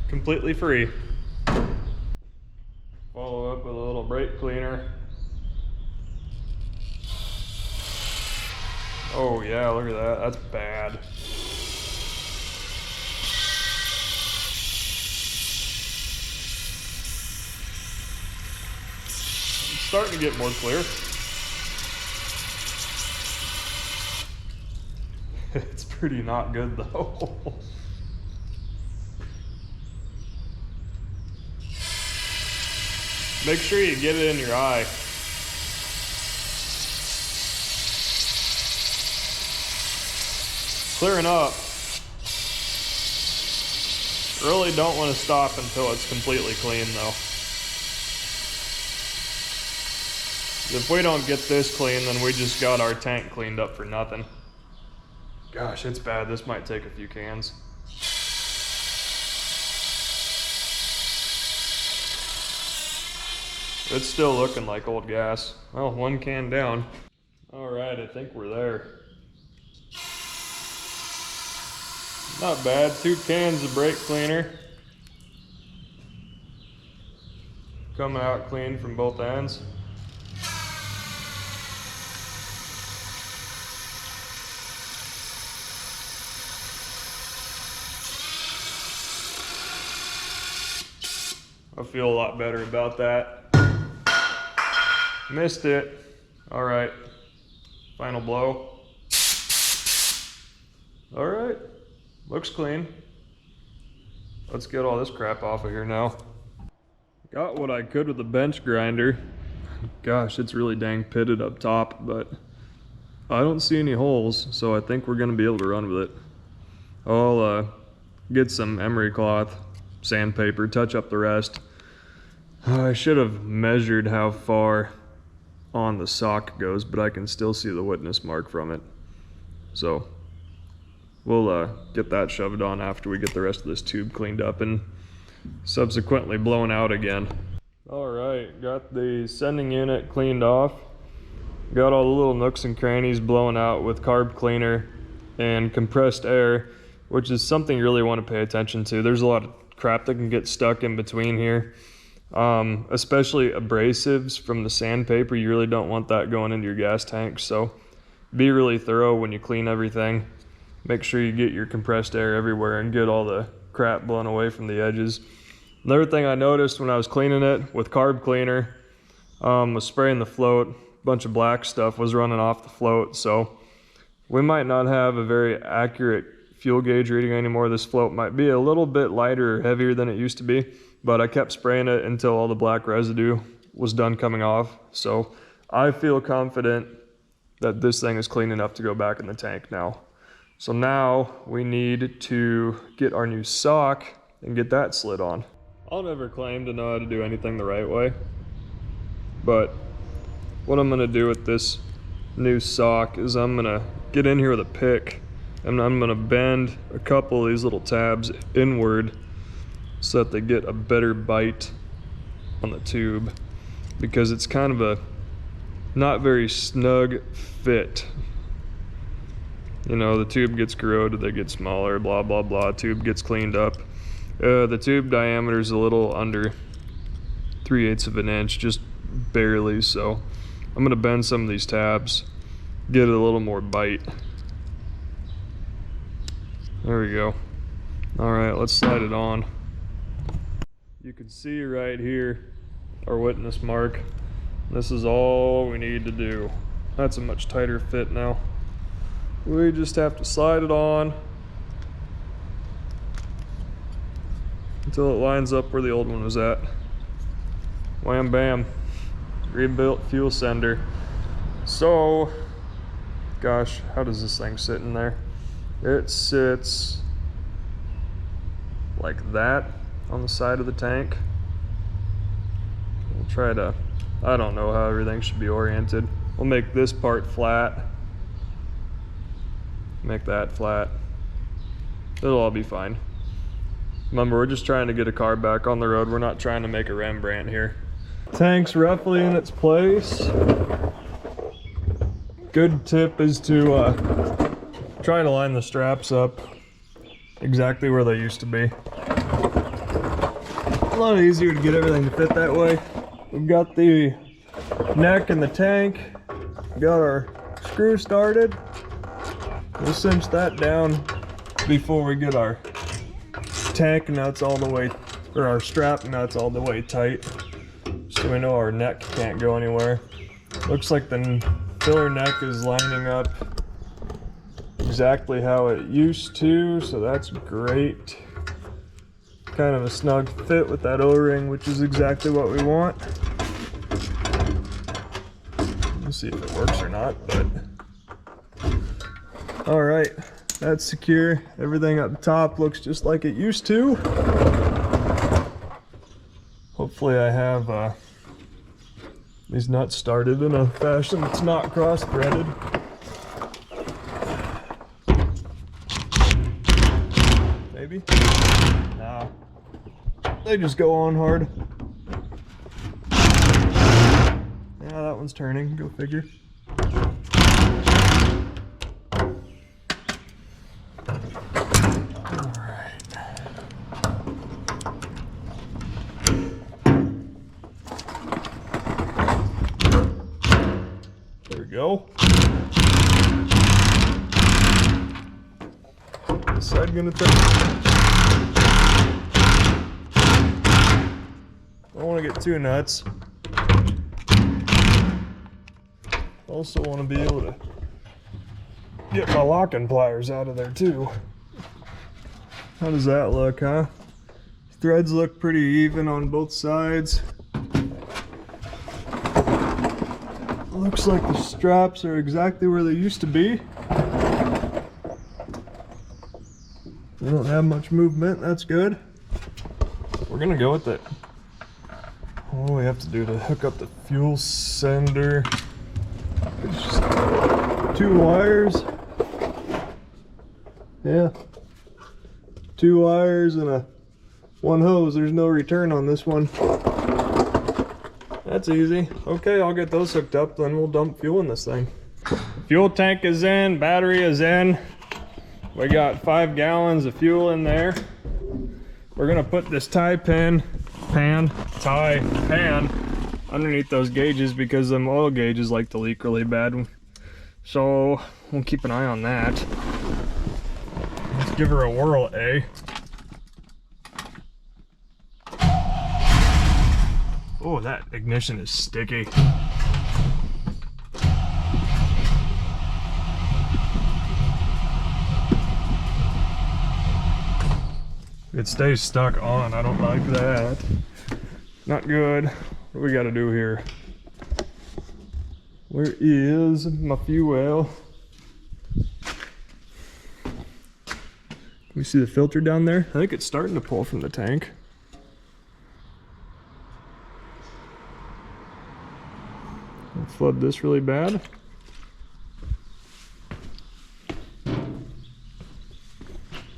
Speaker 1: Completely free. Follow up with a little brake cleaner. Oh yeah, look at that, that's bad. It's starting to get more clear. It's pretty not good though. Make sure you get it in your eye. Clearing up. Really don't want to stop until it's completely clean though. If we don't get this clean, then we just got our tank cleaned up for nothing. Gosh, it's bad. This might take a few cans. It's still looking like old gas. Well, 1 can down. All right, I think we're there. Not bad, 2 cans of brake cleaner. Coming out clean from both ends. I feel a lot better about that. Missed it. All right, final blow. All right, looks clean. Let's get all this crap off of here now. Got what I could with the bench grinder. Gosh, it's really dang pitted up top, but I don't see any holes, so I think we're gonna be able to run with it. I'll get some emery cloth, sandpaper, touch up the rest. I should have measured how far on the sock goes, but I can still see the witness mark from it. So we'll get that shoved on after we get the rest of this tube cleaned up and subsequently blown out again. All right, got the sending unit cleaned off. Got all the little nooks and crannies blown out with carb cleaner and compressed air, which is something you really want to pay attention to. There's a lot of crap that can get stuck in between here. Especially abrasives from the sandpaper. You really don't want that going into your gas tank, so be really thorough when you clean everything. Make sure you get your compressed air everywhere and get all the crap blown away from the edges. Another thing I noticed when I was cleaning it with carb cleaner was spraying the float. A bunch of black stuff was running off the float, so we might not have a very accurate fuel gauge reading anymore. This float might be a little bit lighter or heavier than it used to be, but I kept spraying it until all the black residue was done coming off. So I feel confident that this thing is clean enough to go back in the tank now. So now we need to get our new sock and get that slid on. I'll never claim to know how to do anything the right way, but what I'm gonna do with this new sock is I'm gonna get in here with a pick and I'm gonna bend a couple of these little tabs inward so that they get a better bite on the tube, because it's kind of a not very snug fit. You know, the tube gets corroded, they get smaller, blah, blah, blah, tube gets cleaned up. The tube diameter is a little under 3/8 of an inch, just barely, so I'm gonna bend some of these tabs, get a little more bite. There we go. All right, let's slide it on. You can see right here our witness mark. This is all we need to do. That's a much tighter fit now. We just have to slide it on until it lines up where the old one was at. Wham bam, rebuilt fuel sender. So, gosh, how does this thing sit in there? It sits like that on the side of the tank. We'll try to, I don't know how everything should be oriented. We'll make this part flat, make that flat. It'll all be fine. Remember, we're just trying to get a car back on the road. We're not trying to make a Rembrandt here. Tank's roughly in its place. Good tip is to try to line the straps up exactly where they used to be. A lot easier to get everything to fit that way. We've got the neck and the tank. Got our screw started. We'll cinch that down before we get our tank nuts all the way, or our strap nuts all the way tight, so we know our neck can't go anywhere. Looks like the filler neck is lining up exactly how it used to, so that's great. Kind of a snug fit with that O-ring, which is exactly what we want. We'll see if it works or not, but all right, that's secure. Everything at the top looks just like it used to. Hopefully I have these nuts started in a fashion that's not cross-threaded. Maybe? Nah. They just go on hard. Yeah, that one's turning. Go figure. Go. This side gonna turn. Don't want to get too nuts. Also want to be able to get my locking pliers out of there too. How does that look, huh? Threads look pretty even on both sides. Looks like the straps are exactly where they used to be. They don't have much movement, that's good. We're gonna go with it. What do we have to do to hook up the fuel sender? It's just 2 wires. Yeah. 2 wires and 1 hose. There's no return on this one. That's easy. Okay, I'll get those hooked up, then we'll dump fuel in this thing. Fuel tank is in, battery is in. We got 5 gallons of fuel in there. We're gonna put this tie pan underneath those gauges because them oil gauges like to leak really bad. So we'll keep an eye on that. Let's give her a whirl, eh? Oh, that ignition is sticky. It stays stuck on. I don't like that. Not good. What do we gotta do here? Where is my fuel? Can we see the filter down there? I think it's starting to pull from the tank. I'll flood this really bad.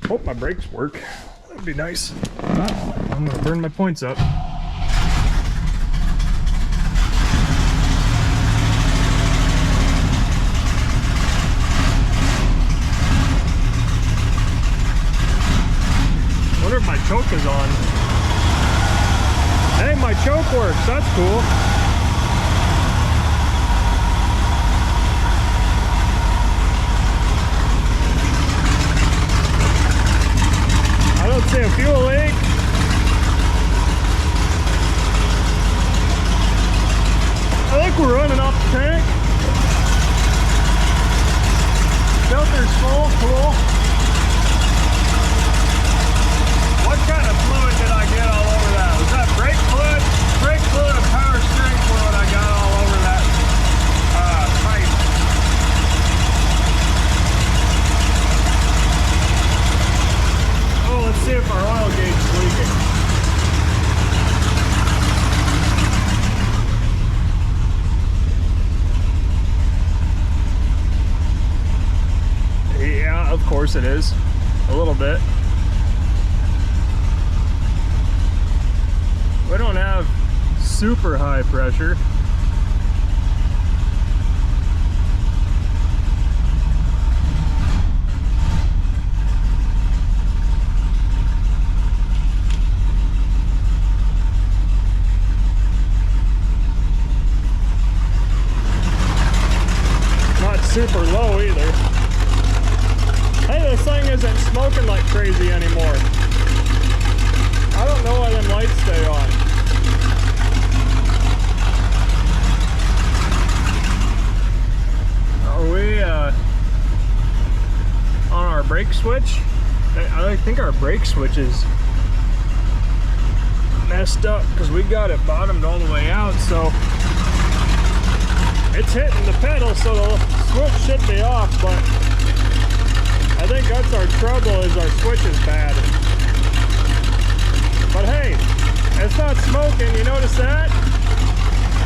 Speaker 1: Hope my brakes work. That'd be nice. I'm gonna burn my points up. Wonder if my choke is on. Hey, my choke works. That's cool. I don't see a fuel leak. I think we're running off the tank. Filter's full, cool. What kind of fluid did I get all over that? Was that brake fluid? Brake fluid and power steering fluid I got all over that pipe. Oh, let's see if our oil gauge is leaking. Yeah, of course it is. A little bit. We don't have super high pressure. Not super low either. smoking like crazy anymore. I don't know why them lights stay on. Are we on our brake switch? I think our brake switch is messed up because we got it bottomed all the way out, so it's hitting the pedal, so the switch should be off, but I think that's our trouble, is our switch is bad. But hey, it's not smoking, you notice that?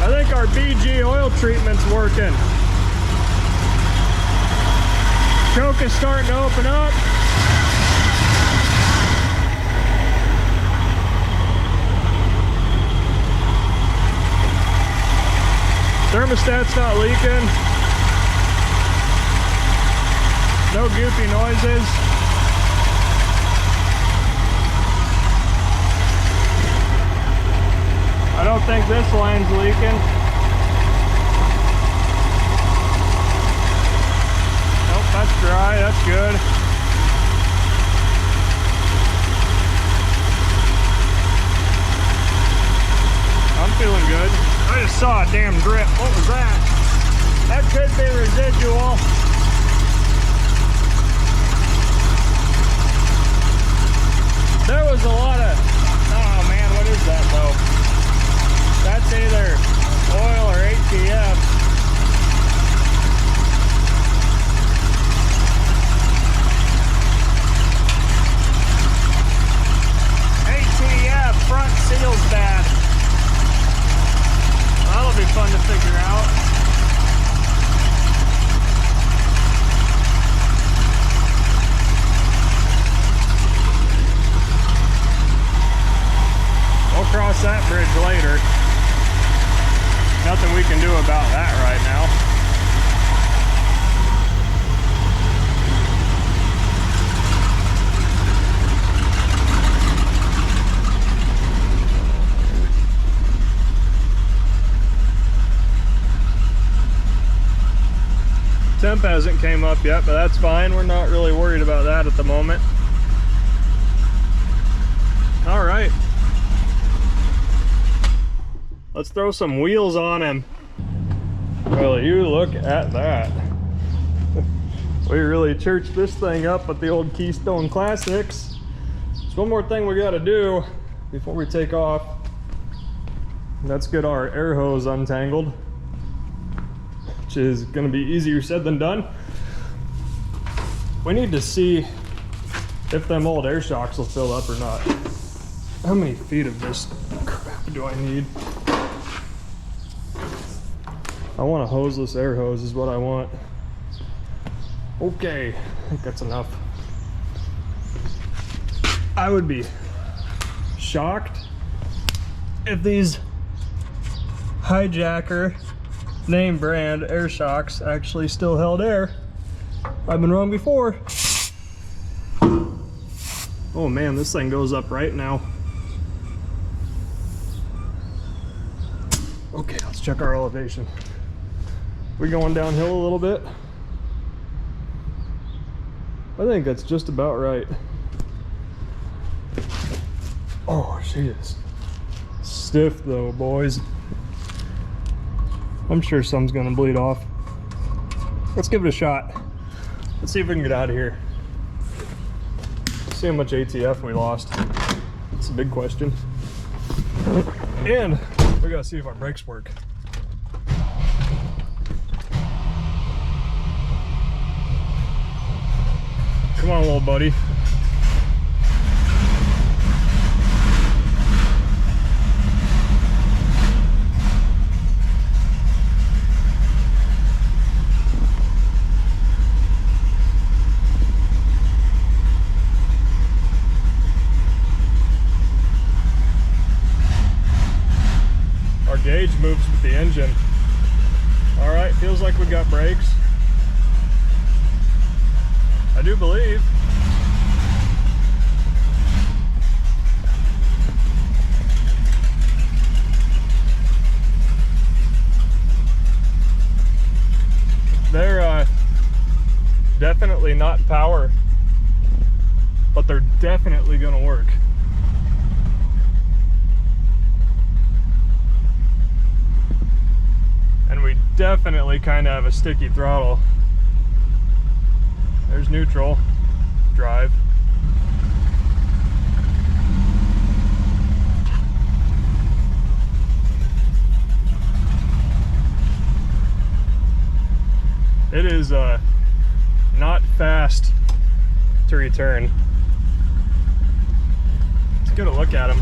Speaker 1: I think our BG oil treatment's working. Choke is starting to open up. Thermostat's not leaking. No goofy noises. I don't think this line's leaking. Nope, that's dry, that's good. I'm feeling good. I just saw a damn drip. What was that? That could be residual. There was a lot of, oh man, what is that though? That's either oil or ATF. ATF, front seal's bad. That'll be fun to figure out. We'll cross that bridge later. Nothing we can do about that right now. Temp hasn't came up yet, but that's fine. We're not really worried about that at the moment. All right. Let's throw some wheels on him. Well, you look at that. We really churched this thing up with the old Keystone Classics. There's one more thing we got to do before we take off. Let's get our air hose untangled, which is going to be easier said than done. We need to see if them old air shocks will fill up or not. How many feet of this crap do I need? I want a hoseless air hose is what I want. Okay, I think that's enough. I would be shocked if these Hijacker name brand air shocks actually still held air. I've been wrong before. Oh man, this thing goes up right now. Okay, let's check our elevation. We're going downhill a little bit. I think that's just about right. Oh, she is stiff though, boys. I'm sure some's gonna bleed off. Let's give it a shot. Let's see if we can get out of here. See how much ATF we lost. It's a big question. And we gotta see if our brakes work. Come on, little buddy. Our gauge moves with the engine. All right, feels like we got brakes. I do believe. They're definitely not power they're definitely gonna work. And we definitely kind of have a sticky throttle. There's neutral, drive. It is not fast to return. Let's get a look at them.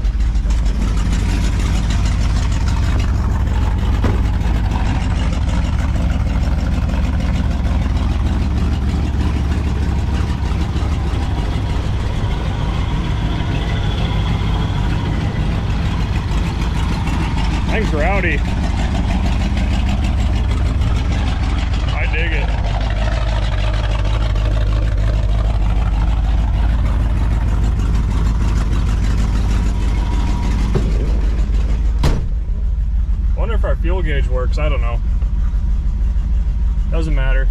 Speaker 1: Thing's rowdy. I dig it. Wonder if our fuel gauge works. I don't know. Doesn't matter.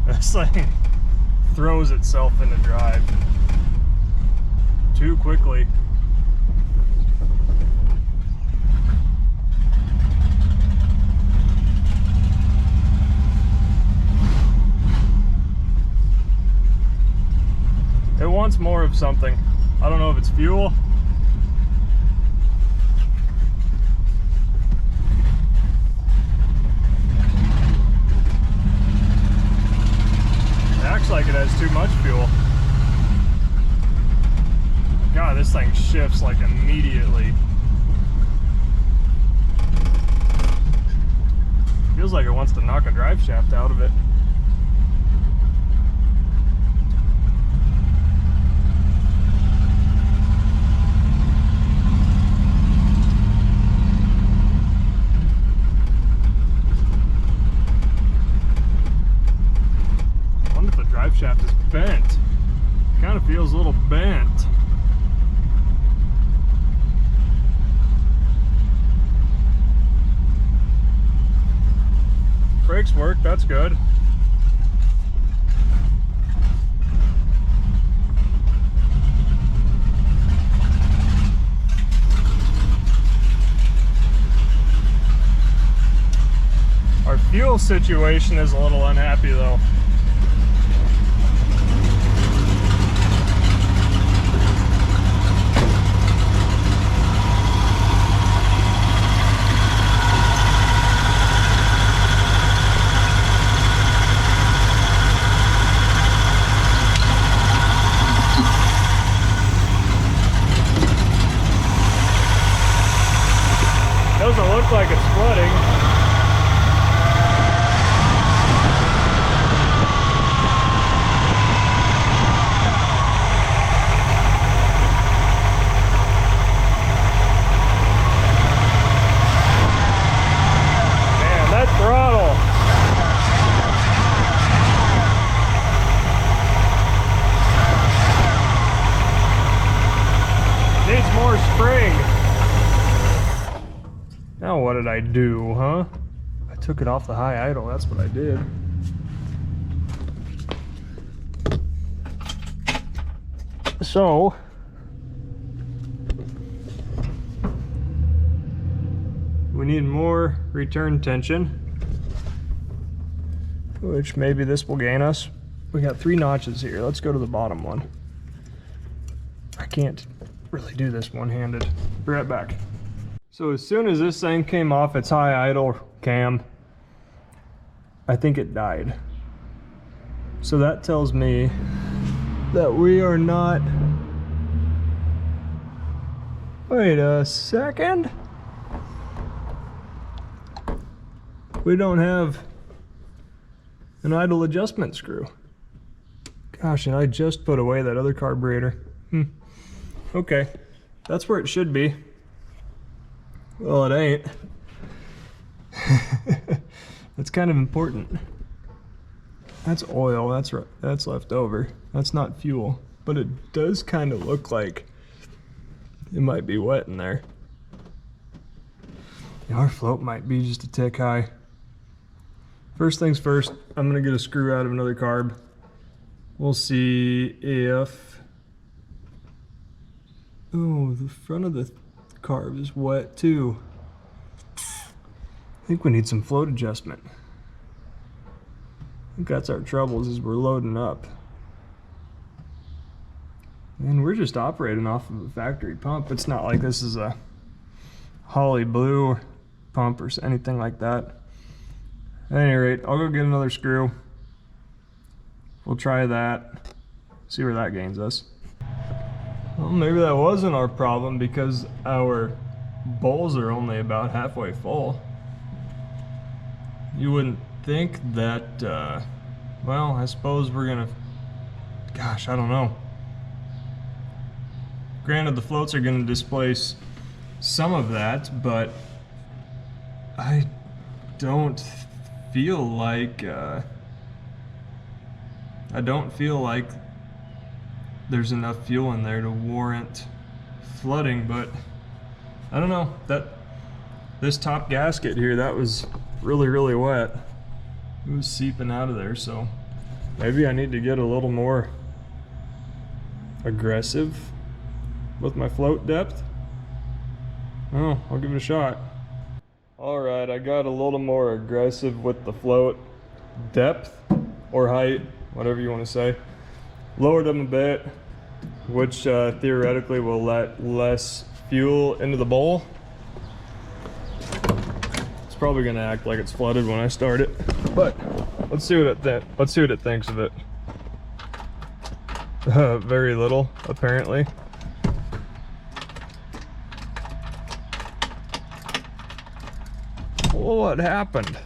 Speaker 1: This thing throws itself into drive too quickly. It wants more of something. I don't know if it's fuel. Like it has too much fuel. God, this thing shifts like immediately. Feels like it wants to knock a drive shaft out of it. Drive shaft is bent. Kind of feels a little bent. Brakes work, that's good. Our fuel situation is a little unhappy though. Doesn't look like it's flooding. Man, that throttle. Needs more spring. Now what did I do, huh? I took it off the high idle, that's what I did. So, we need more return tension, which maybe this will gain us. We got 3 notches here. Let's go to the bottom one. I can't really do this one-handed. Be right back. So as soon as this thing came off its high idle cam, I think it died. So that tells me that we are not... Wait a second. We don't have an idle adjustment screw. Gosh, and I just put away that other carburetor. Okay, that's where it should be. Well, it ain't. That's kind of important. That's oil, that's left over. That's not fuel, but it does kind of look like it might be wet in there. Yeah, our float might be just a tick high. First things first, I'm gonna get a screw out of another carb. We'll see if, oh, the front of the carb is wet too. I think we need some float adjustment. I think that's our troubles as we're loading up. And we're just operating off of a factory pump. It's not like this is a Holly Blue pump or anything like that. At any rate, I'll go get another screw. We'll try that, see where that gains us. Well, maybe that wasn't our problem because our bowls are only about halfway full. You wouldn't think that, well, I suppose we're gonna, gosh, I don't know. Granted, the floats are gonna displace some of that, but I don't feel like, there's enough fuel in there to warrant flooding, but I don't know, this top gasket here, that was really wet. It was seeping out of there, so maybe I need to get a little more aggressive with my float depth. Oh, I'll give it a shot. Alright, I got a little more aggressive with the float depth or height, whatever you want to say. Lowered them a bit, which theoretically will let less fuel into the bowl. It's probably gonna act like it's flooded when I start it, but let's see what it thinks of it. Very little, apparently. Well, what happened?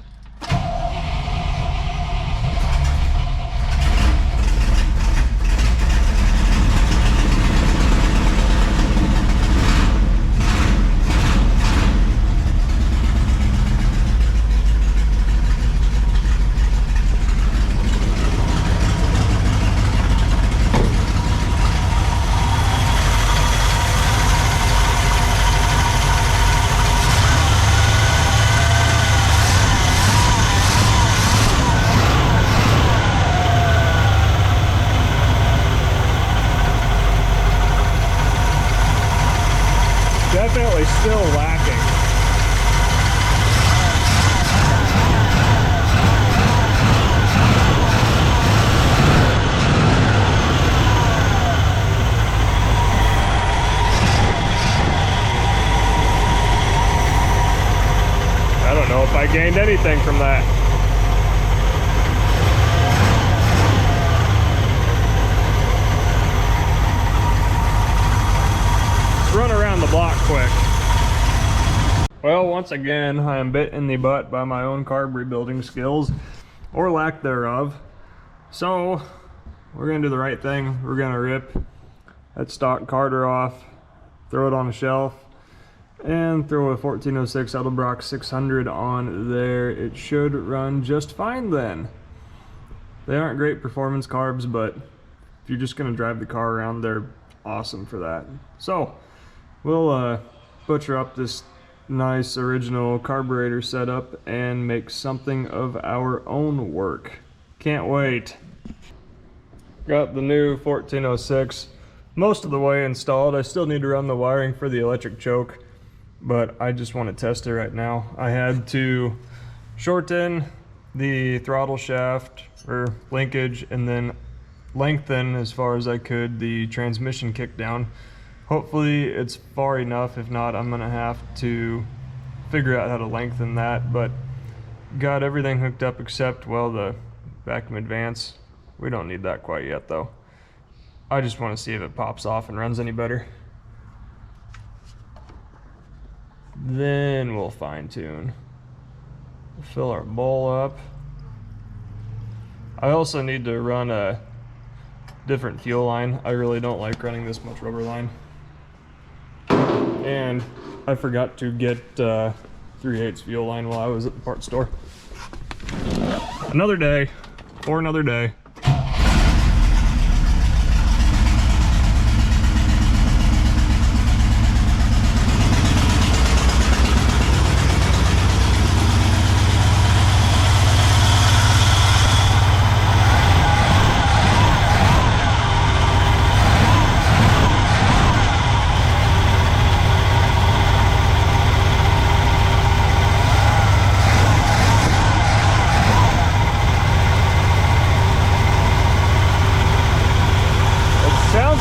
Speaker 1: Definitely still lacking. I don't know if I gained anything from that. Run around the block quick. Well, once again, I am bit in the butt by my own carb rebuilding skills, or lack thereof. So, we're gonna do the right thing. We're gonna rip that stock Carter off, throw it on a shelf, and throw a 1406 Edelbrock 600 on there. It should run just fine then. They aren't great performance carbs, but if you're just gonna drive the car around, they're awesome for that. So, we'll butcher up this nice original carburetor setup and make something of our own work. Can't wait. Got the new 1406 most of the way installed. I still need to run the wiring for the electric choke, but I just want to test it right now. I had to shorten the throttle shaft or linkage and then lengthen as far as I could the transmission kickdown. Hopefully it's far enough. If not, I'm gonna have to figure out how to lengthen that, but got everything hooked up except, well, the vacuum advance. We don't need that quite yet though. I just want to see if it pops off and runs any better. Then we'll fine tune. We'll fill our bowl up. I also need to run a different fuel line. I really don't like running this much rubber line. And I forgot to get 3/8 fuel line while I was at the parts store. Another day. or another day.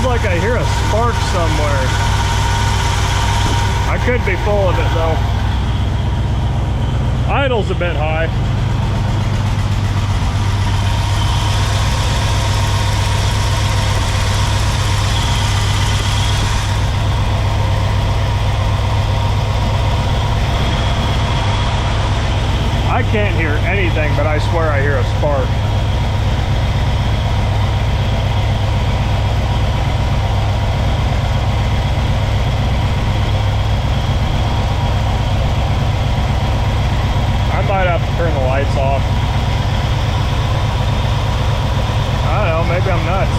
Speaker 2: Like I hear a spark somewhere. I could be full of it though. Idle's a bit high. I can't hear anything, but I swear I hear a spark. I might have to turn the lights off. I don't know, maybe I'm nuts.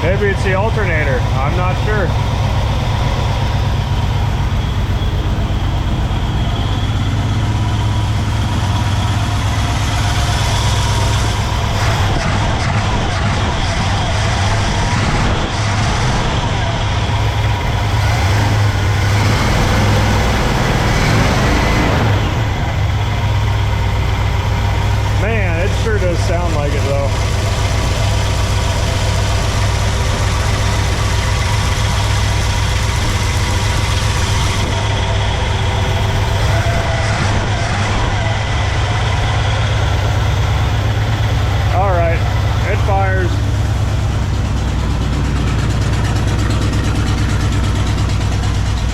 Speaker 2: Maybe it's the alternator, I'm not sure. Sure does sound like it though. All right, it fires.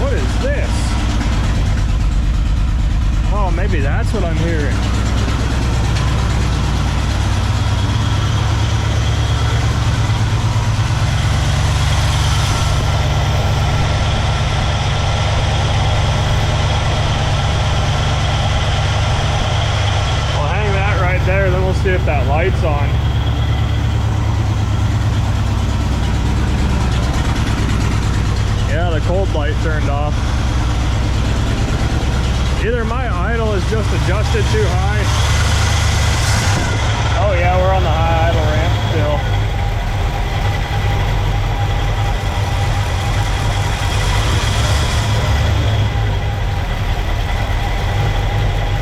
Speaker 2: What is this? Oh, maybe that's what I'm hearing. There, then we'll see if that light's on. Yeah, the cold light turned off. Either my idle is just adjusted too high. Oh yeah, we're on the high idle ramp still.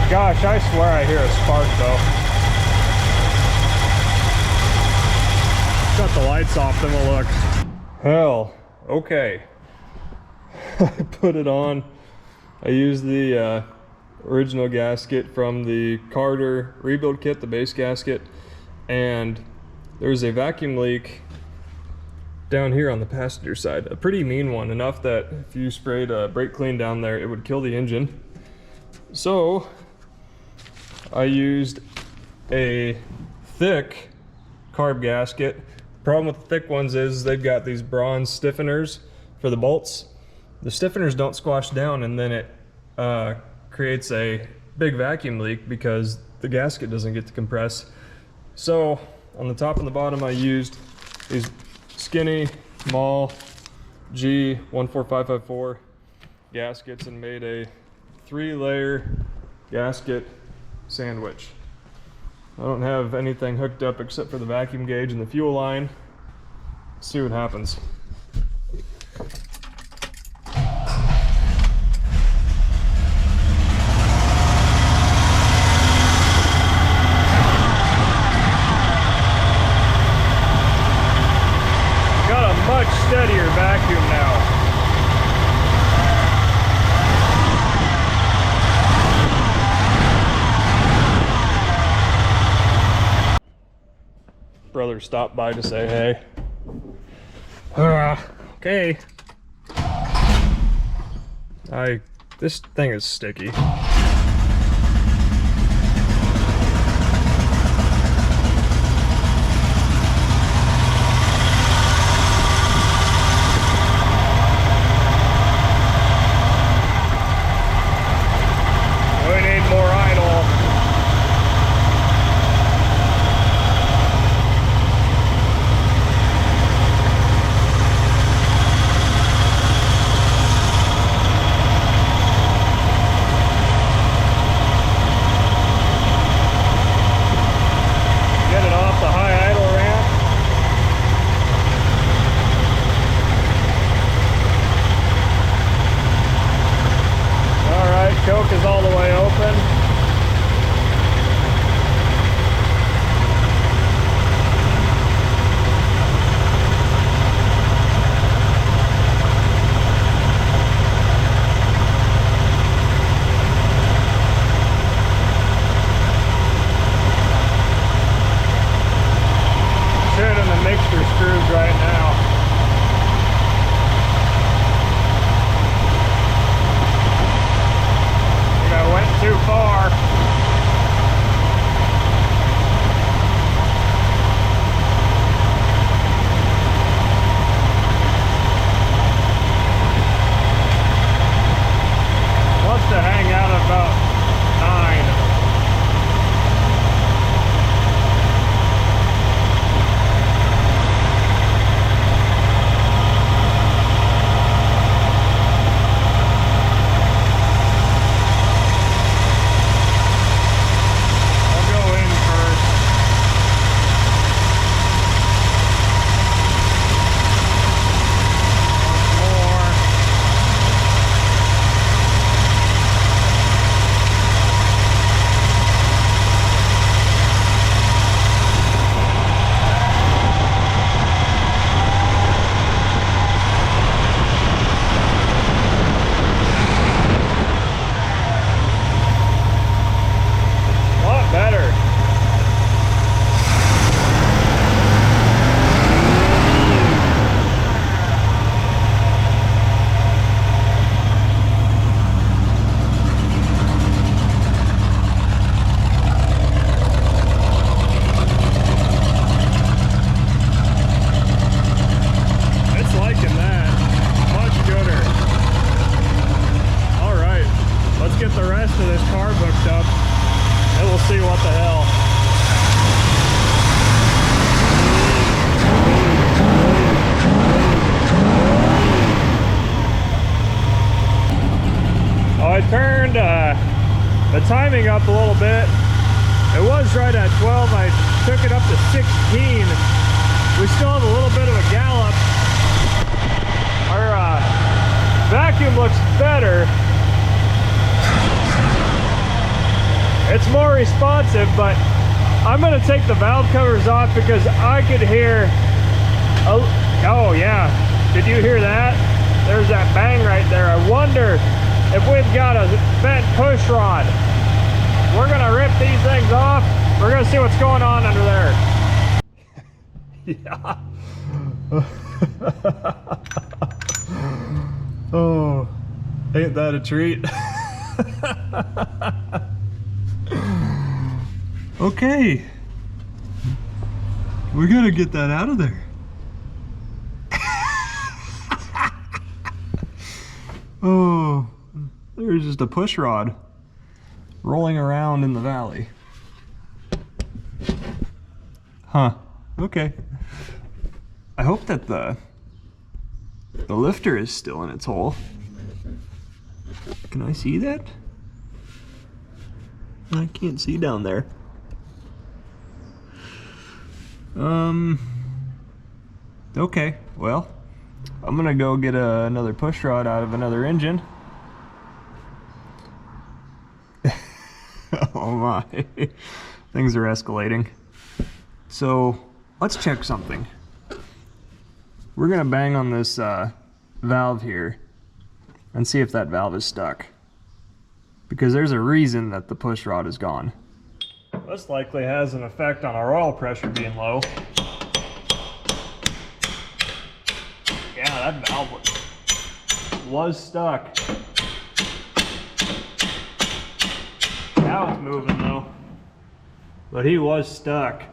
Speaker 2: Gosh, I swear I hear a spark though. Shut the lights off, then we'll look. Hell, okay. I put it on. I used the original gasket from the Carter rebuild kit, the base gasket, and there was a vacuum leak down here on the passenger side. A pretty mean one, enough that if you sprayed brake clean down there, it would kill the engine. So I used a thick carb gasket. Problem with the thick ones is they've got these bronze stiffeners for the bolts. The stiffeners don't squash down, and then it creates a big vacuum leak because the gasket doesn't get to compress. So on the top and the bottom I used these skinny Mall G14554 gaskets and made a 3-layer gasket sandwich. I don't have anything hooked up except for the vacuum gauge and the fuel line. Let's see what happens. Got a much steadier vacuum now. Brother stopped by to say hey. Okay. This thing is sticky. We need more idle.
Speaker 1: extra screws right now. I think I went too far. Wants to hang out at about 9. Turned the timing up a little bit. It was right at 12. I took it up to 16. We still have a little bit of a gallop. Our vacuum looks better. It's more responsive, but I'm going to take the valve covers off because I could hear oh yeah, did you hear that? There's that bang right there. I wonder if we've got a bent push rod. We're gonna rip these things off. We're gonna see what's going on under there. Yeah. Oh, ain't that a treat? Okay. We gotta get that out of there. Oh. There's just a push rod rolling around in the valley. Huh. Okay. I hope that the lifter is still in its hole. Can I see that? I can't see down there. Okay, well, I'm gonna go get another push rod out of another engine. Oh my, things are escalating. So let's check something. We're gonna bang on this valve here and see if that valve is stuck, because there's a reason that the push rod is gone. This likely has an effect on our oil pressure being low. Yeah, that valve was stuck. Now it's moving though, but he was stuck.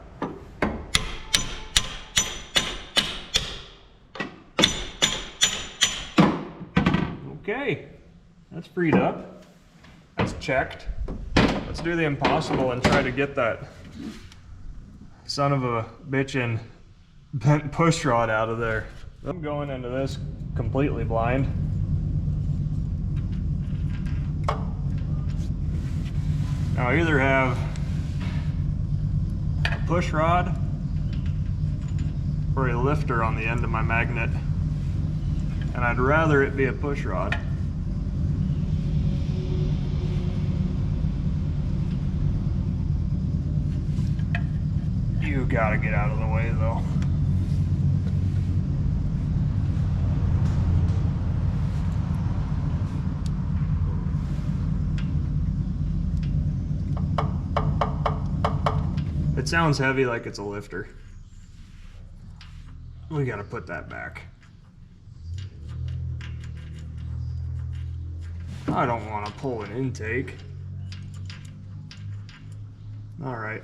Speaker 1: Okay, that's freed up. That's checked. Let's do the impossible and try to get that son of a bitchin' bent push rod out of there. I'm going into this completely blind. Now I either have a push rod or a lifter on the end of my magnet, and I'd rather it be a push rod. You gotta get out of the way though. It sounds heavy like it's a lifter.
Speaker 2: we gotta put that back. I don't want to pull an intake. All right,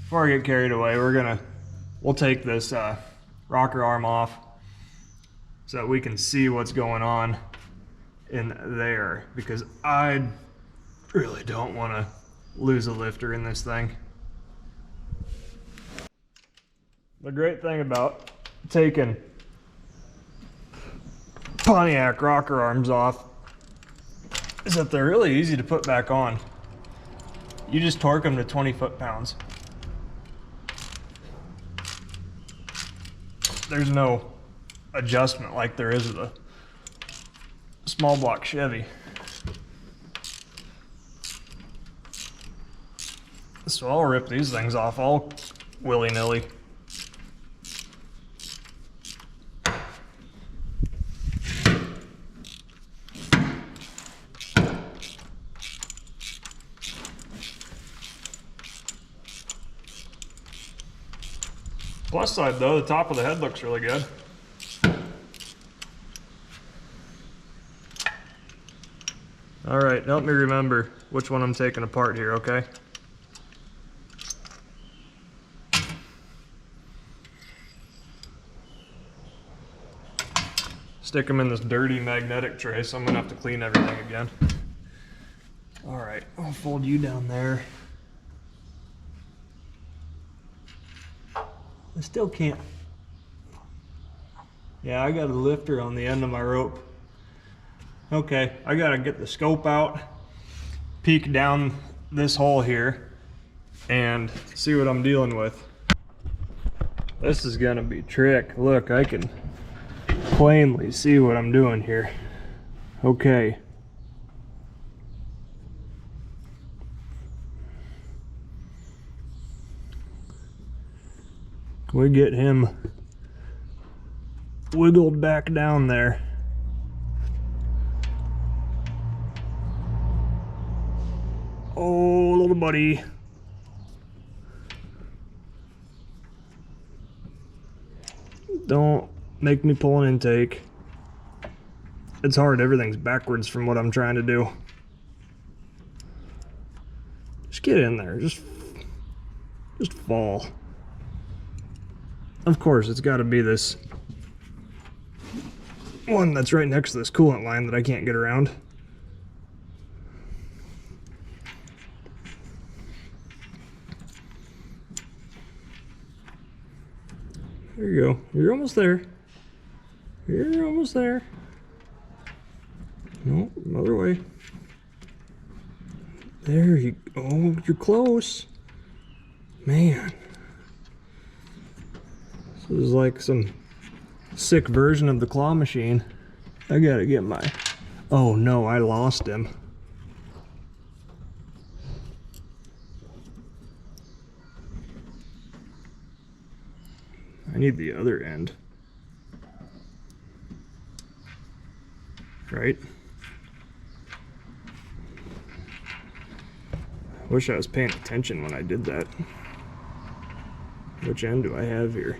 Speaker 2: before I get carried away, we'll take this rocker arm off so that we can see what's going on in there, because I really don't want to lose a lifter in this thing. The great thing about taking Pontiac rocker arms off is that they're really easy to put back on. You just torque them to 20 foot-pounds. There's no adjustment like there is with a small block Chevy. So I'll rip these things off all willy-nilly. Plus side though, the top of the head looks really good. All right, help me remember which one I'm taking apart here, okay? Stick them in this dirty magnetic tray, so I'm gonna have to clean everything again. All right, I'll fold you down there. I still can't. Yeah, I got a lifter on the end of my rope. Okay, I gotta get the scope out, peek down this hole here, and see what I'm dealing with. This is gonna be trick. Look, I can plainly see what I'm doing here. Okay. We get him wiggled back down there. Oh, little buddy. Don't make me pull an intake. It's hard, everything's backwards from what I'm trying to do. Just get in there, just fall. Of course, it's gotta be this one that's right next to this coolant line that I can't get around. There you go. You're almost there. You're almost there. No, other way. There you go. Oh, you're close. Man. This is like some sick version of the claw machine. I gotta get my... Oh no, I lost him. I need the other end. Right? Wish I was paying attention when I did that. Which end do I have here?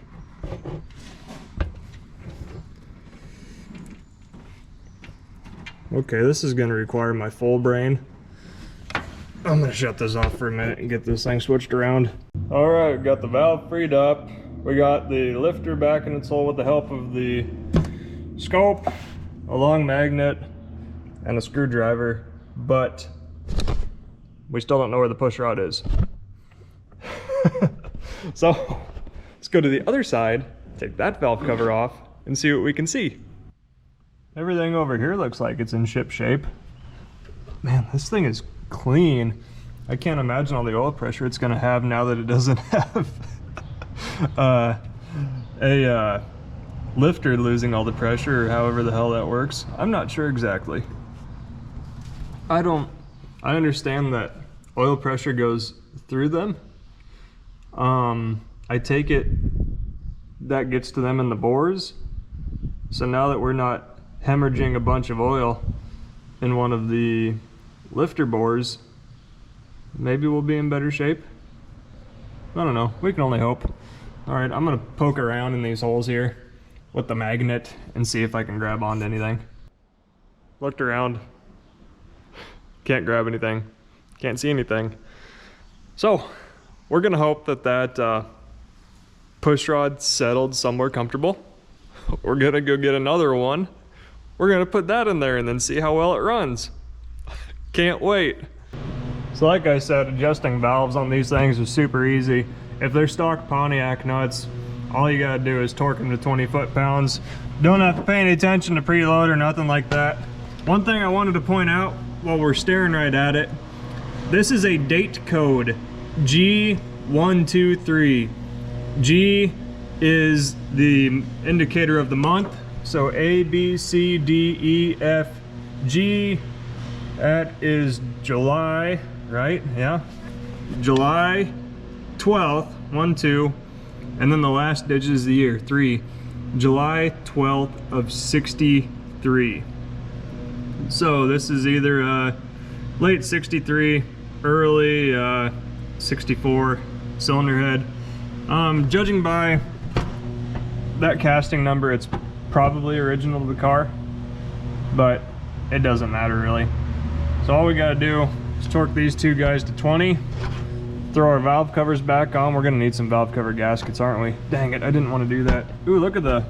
Speaker 2: Okay, this is going to require my full brain. I'm going to shut this off for a minute and get this thing switched around. Alright, got the valve freed up. We got the lifter back in its hole with the help of the scope, a long magnet, and a screwdriver, but we still don't know where the push rod is. So let's go to the other side, take that valve cover off, and see what we can see. Everything over here looks like it's in ship shape. Man, this thing is clean. I can't imagine all the oil pressure it's gonna have now that it doesn't have a lifter losing all the pressure, or however the hell that works. I'm not sure exactly. I understand that oil pressure goes through them. I take it that gets to them in the bores. So now that we're not hemorrhaging a bunch of oil in one of the lifter bores, maybe we'll be in better shape. I don't know, we can only hope. All right, I'm gonna poke around in these holes here with the magnet and see if I can grab onto anything. Looked around, can't grab anything, can't see anything. So we're gonna hope that that push rod settled somewhere comfortable. We're gonna go get another one. We're gonna put that in there and then see how well it runs. Can't wait. So like I said, adjusting valves on these things is super easy. If they're stock Pontiac nuts, all you gotta do is torque them to 20 foot-pounds. Don't have to pay any attention to preload or nothing like that. One thing I wanted to point out while we're staring right at it, this is a date code, G123. G is the indicator of the month, so A, B, C, D, E, F, G, that is July, right? Yeah, July 12th, 1, 2, and then the last digit is the year, 3, July 12th of 63. So this is either late 63, early 64 cylinder head. Judging by that casting number, it's probably original to the car, but it doesn't matter really. So all we gotta do is torque these two guys to 20, throw our valve covers back on. We're gonna need some valve cover gaskets, aren't we? Dang it, I didn't want to do that. Ooh, look at the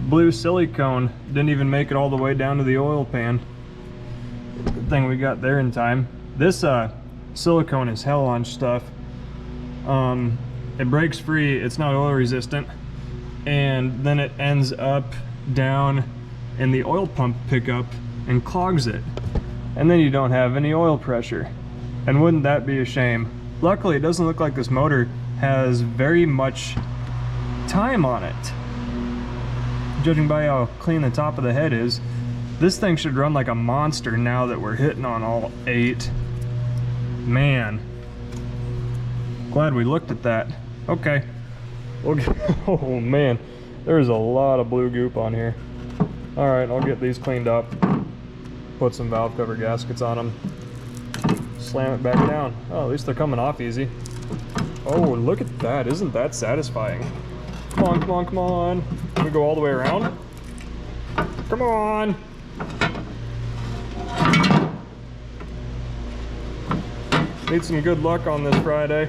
Speaker 2: blue silicone. Didn't even make it all the way down to the oil pan. Good thing we got there in time. This silicone is hell on stuff. It breaks free, it's not oil resistant, and then it ends up down in the oil pump pickup and clogs it. And then you don't have any oil pressure. And wouldn't that be a shame? Luckily, it doesn't look like this motor has very much time on it. Judging by how clean the top of the head is, this thing should run like a monster now that we're hitting on all 8. Man, glad we looked at that. Okay, oh man, there's a lot of blue goop on here. All right, I'll get these cleaned up, put some valve cover gaskets on them, slam it back down. Oh, at least they're coming off easy. Oh, look at that, isn't that satisfying? Come on, come on, come on. Can we go all the way around? Come on. Need some good luck on this Friday.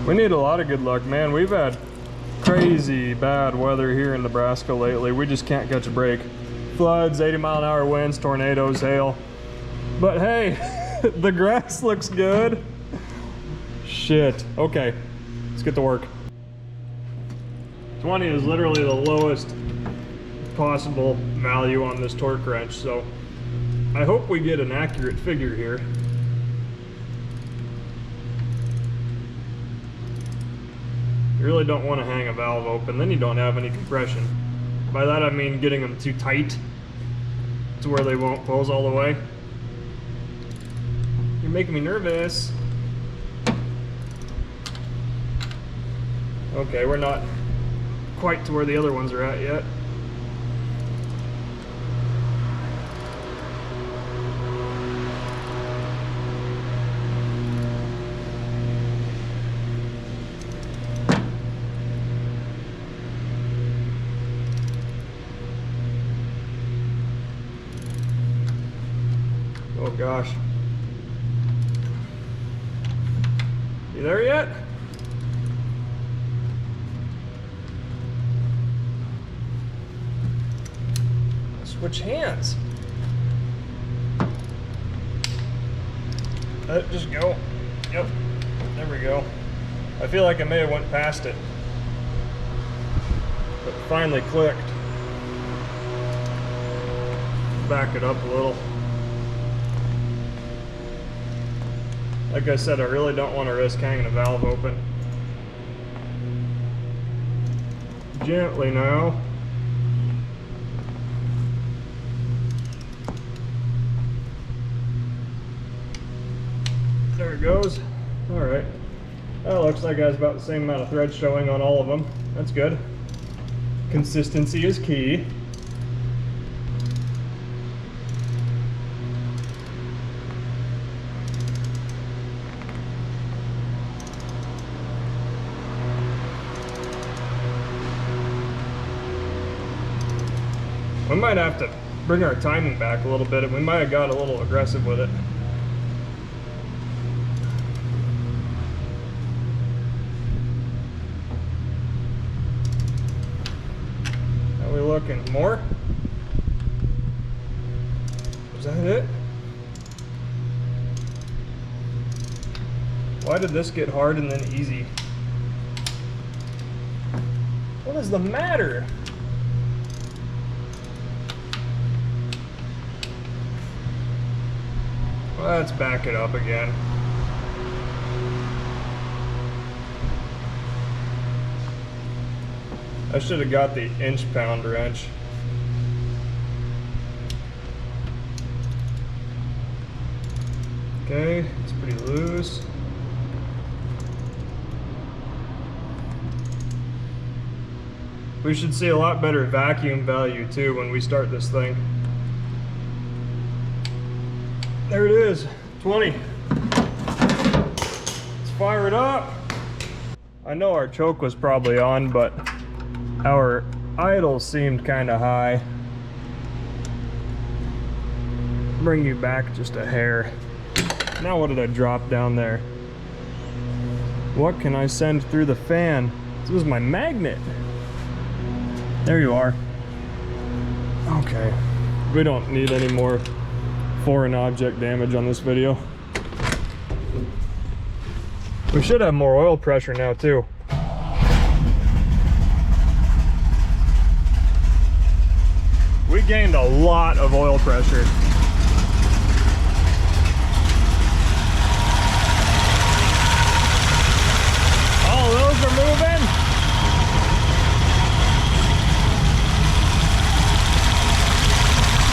Speaker 2: We need a lot of good luck, man. We've had crazy bad weather here in Nebraska lately. We just can't catch a break. Floods, 80-mile-an-hour winds, tornadoes, hail. But hey, the grass looks good. Shit. Okay, let's get to work. 20 is literally the lowest possible value on this torque wrench, so I hope we get an accurate figure here. You really don't want to hang a valve open, then you don't have any compression. By that I mean getting them too tight to where they won't close all the way. You're making me nervous. Okay, we're not quite to where the other ones are at yet. Oh gosh. You there yet? Switch hands. Let it just go. Yep. There we go. I feel like I may have went past it, but finally clicked. Back it up a little. Like I said, I really don't want to risk hanging a valve open. Gently now. There it goes. All right. That looks like it has about the same amount of thread showing on all of them. That's good. Consistency is key. might have to bring our timing back a little bit, and we might have got a little aggressive with it. How we looking? More? Is that it? Why did this get hard and then easy? What is the matter? Let's back it up again. I should have got the inch-pound wrench. Okay, it's pretty loose. We should see a lot better vacuum value too when we start this thing. There it is, 20. Let's fire it up. I know our choke was probably on, but our idle seemed kind of high. Bring you back just a hair. Now what did I drop down there? What can I send through the fan? This was my magnet. There you are. Okay, we don't need any more foreign object damage on this video. We should have more oil pressure now too. We gained a lot of oil pressure. All those are moving.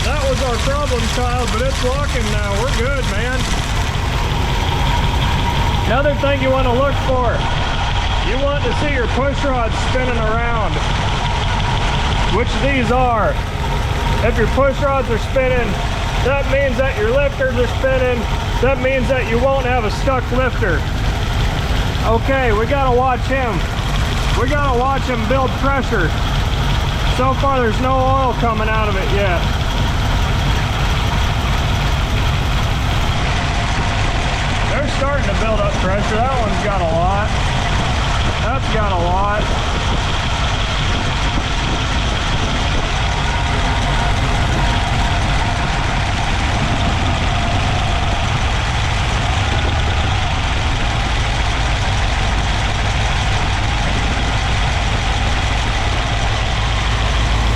Speaker 2: That was our problem child, but it's walking now. We're good, man. Another thing you want to look for, you want to see your push rods spinning around, which these are. If your push rods are spinning, that means that your lifters are spinning. That means that you won't have a stuck lifter. Okay, we gotta watch him. We gotta watch him build pressure. So far there's no oil coming out of it yet. They're starting to build up pressure. That one's got a lot. That's got a lot.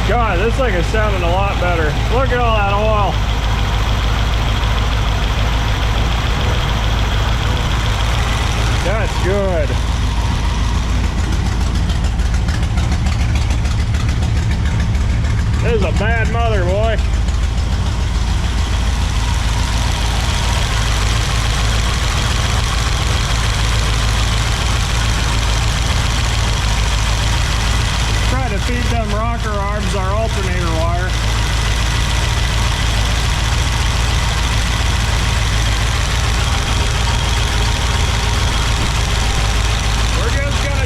Speaker 2: God, this thing is sounding a lot better. Look at all that oil. That's good. This is a bad mother, boy. Try to feed them rocker arms our alternator wire.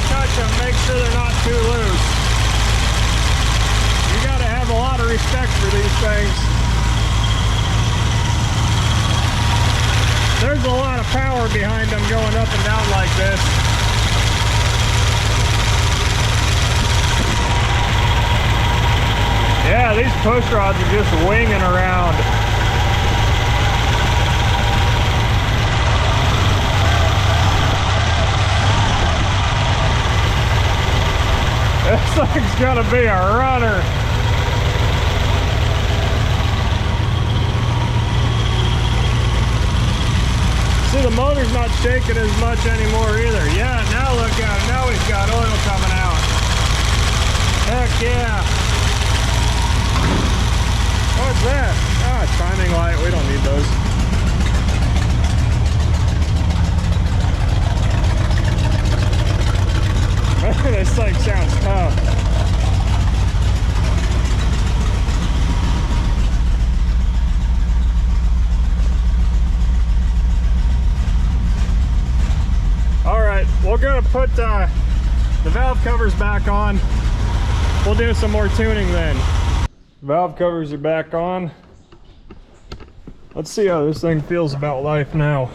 Speaker 2: Touch them, make sure they're not too loose. You gotta have a lot of respect for these things. There's a lot of power behind them going up and down like this. Yeah, these push rods are just winging around. This thing's gonna be a runner. See, the motor's not shaking as much anymore either. Yeah, now look at it. Now we've got oil coming out. Heck yeah. What's that? Ah, timing light. We don't need those. This thing sounds tough. All right, we're gonna put the valve covers back on. We'll do some more tuning then. Valve covers are back on. Let's see how this thing feels about life now.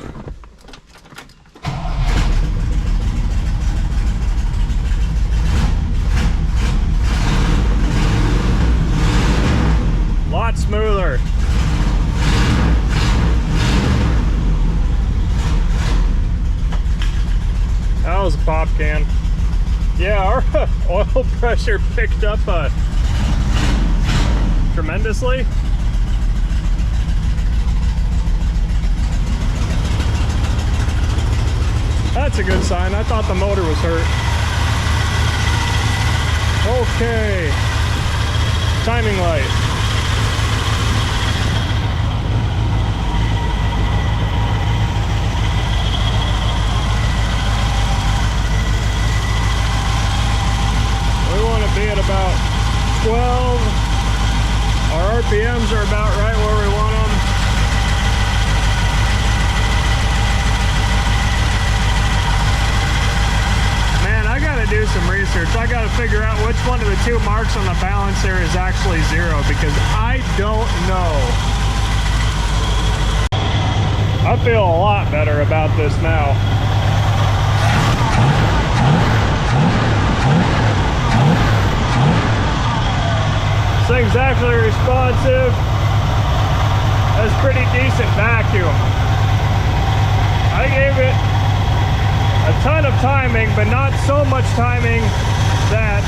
Speaker 2: Lot smoother. That was a pop can. Yeah, our oil pressure picked up tremendously. That's a good sign. I thought the motor was hurt. Okay. Timing light. We want to be at about 12. Our RPMs are about right where we want them. Man, I gotta do some research. I gotta figure out which one of the two marks on the balancer is actually 0, because I don't know. I feel a lot better about this now. This thing's actually responsive. Has pretty decent vacuum. I gave it a ton of timing, but not so much timing that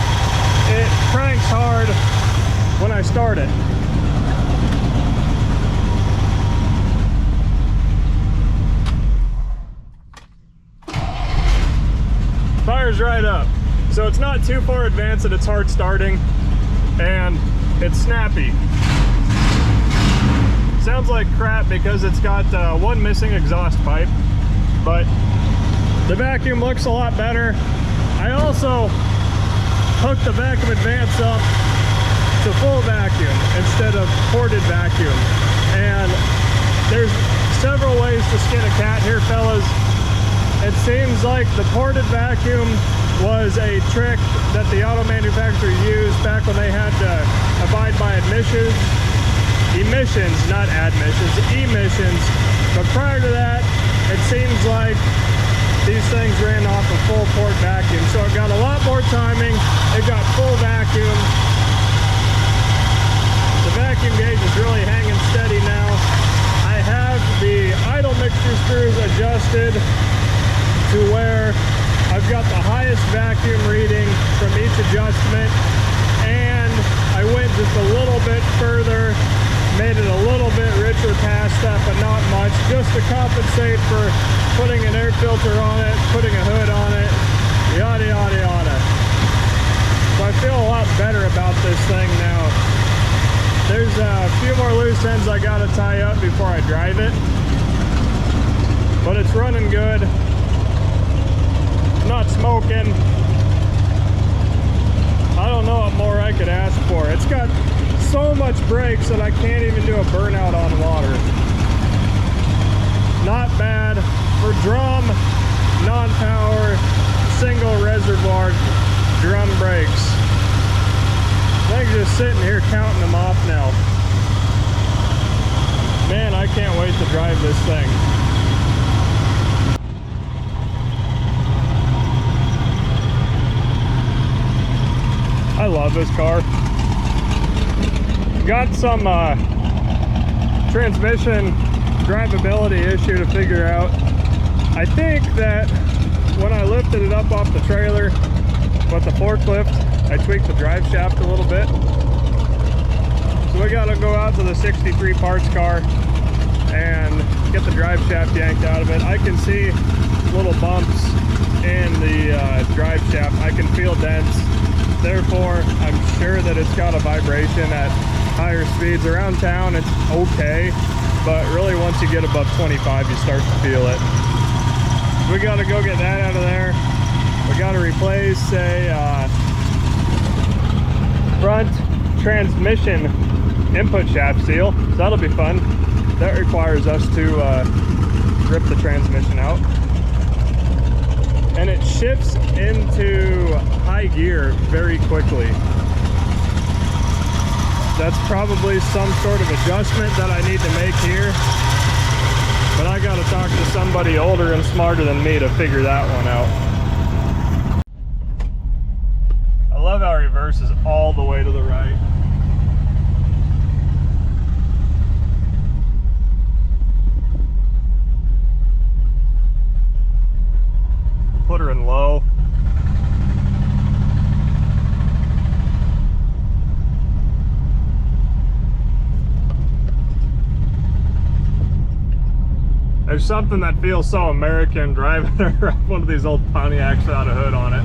Speaker 2: it cranks hard when I start it. Fires right up. So it's not too far advanced that it's hard starting, and it's snappy. Sounds like crap because it's got one missing exhaust pipe, but the vacuum looks a lot better. I also hooked the vacuum advance up to full vacuum instead of ported vacuum. And there's several ways to skin a cat here, fellas. It seems like the ported vacuum was a trick that the auto manufacturer used back when they had to abide by emissions, not admissions, emissions. But prior to that, it seems like these things ran off a full port vacuum. So it got a lot more timing, it got full vacuum. The vacuum gauge is really hanging steady now. I have the idle mixture screws adjusted to where I've got the highest vacuum reading from each adjustment, and I went just a little bit further, made it a little bit richer past that, but not much, just to compensate for putting an air filter on it, putting a hood on it, yada yada yada. So I feel a lot better about this thing now. There's a few more loose ends I gotta tie up before I drive it, but it's running good. Not smoking. I don't know what more I could ask for. It's got so much brakes that I can't even do a burnout on water. Not bad for drum, non-power, single reservoir drum brakes. I'm just sitting here counting them off now. Man, I can't wait to drive this thing. I love this car. Got some transmission drivability issue to figure out. I think that when I lifted it up off the trailer with the forklift, I tweaked the drive shaft a little bit. So we gotta go out to the 63 parts car and get the drive shaft yanked out of it. I can see little bumps in the drive shaft. I can feel dents. Therefore, I'm sure that it's got a vibration at higher speeds. Around town, it's okay, but really once you get above 25, you start to feel it. We gotta go get that out of there. We gotta replace a front transmission input shaft seal. So that'll be fun. That requires us to rip the transmission out. And it shifts into high gear very quickly. That's probably some sort of adjustment that I need to make here. But I gotta talk to somebody older and smarter than me to figure that one out. I love how reverse is all the way to the right. Put her in low. There's something that feels so American driving around one of these old Pontiacs without a hood on it.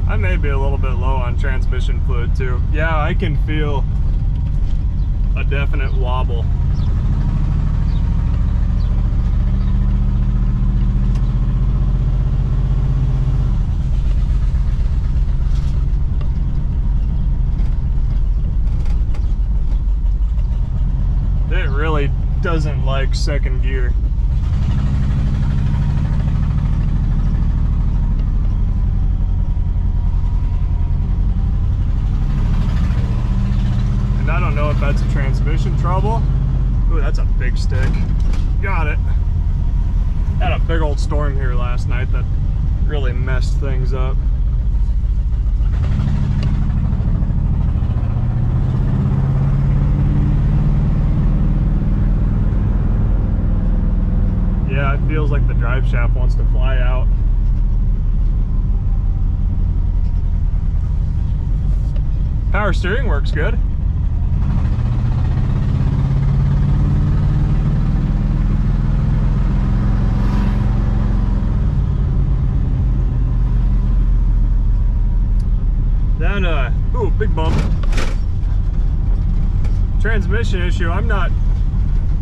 Speaker 2: I may be a little bit low on transmission fluid too. Yeah, I can feel a definite wobble. It really doesn't like second gear. And I don't know if that's a transmission trouble. Ooh, that's a big stick. Got it. Had a big old storm here last night that really messed things up. Yeah, it feels like the drive shaft wants to fly out. Power steering works good. Then, ooh, big bump. Transmission issue, I'm not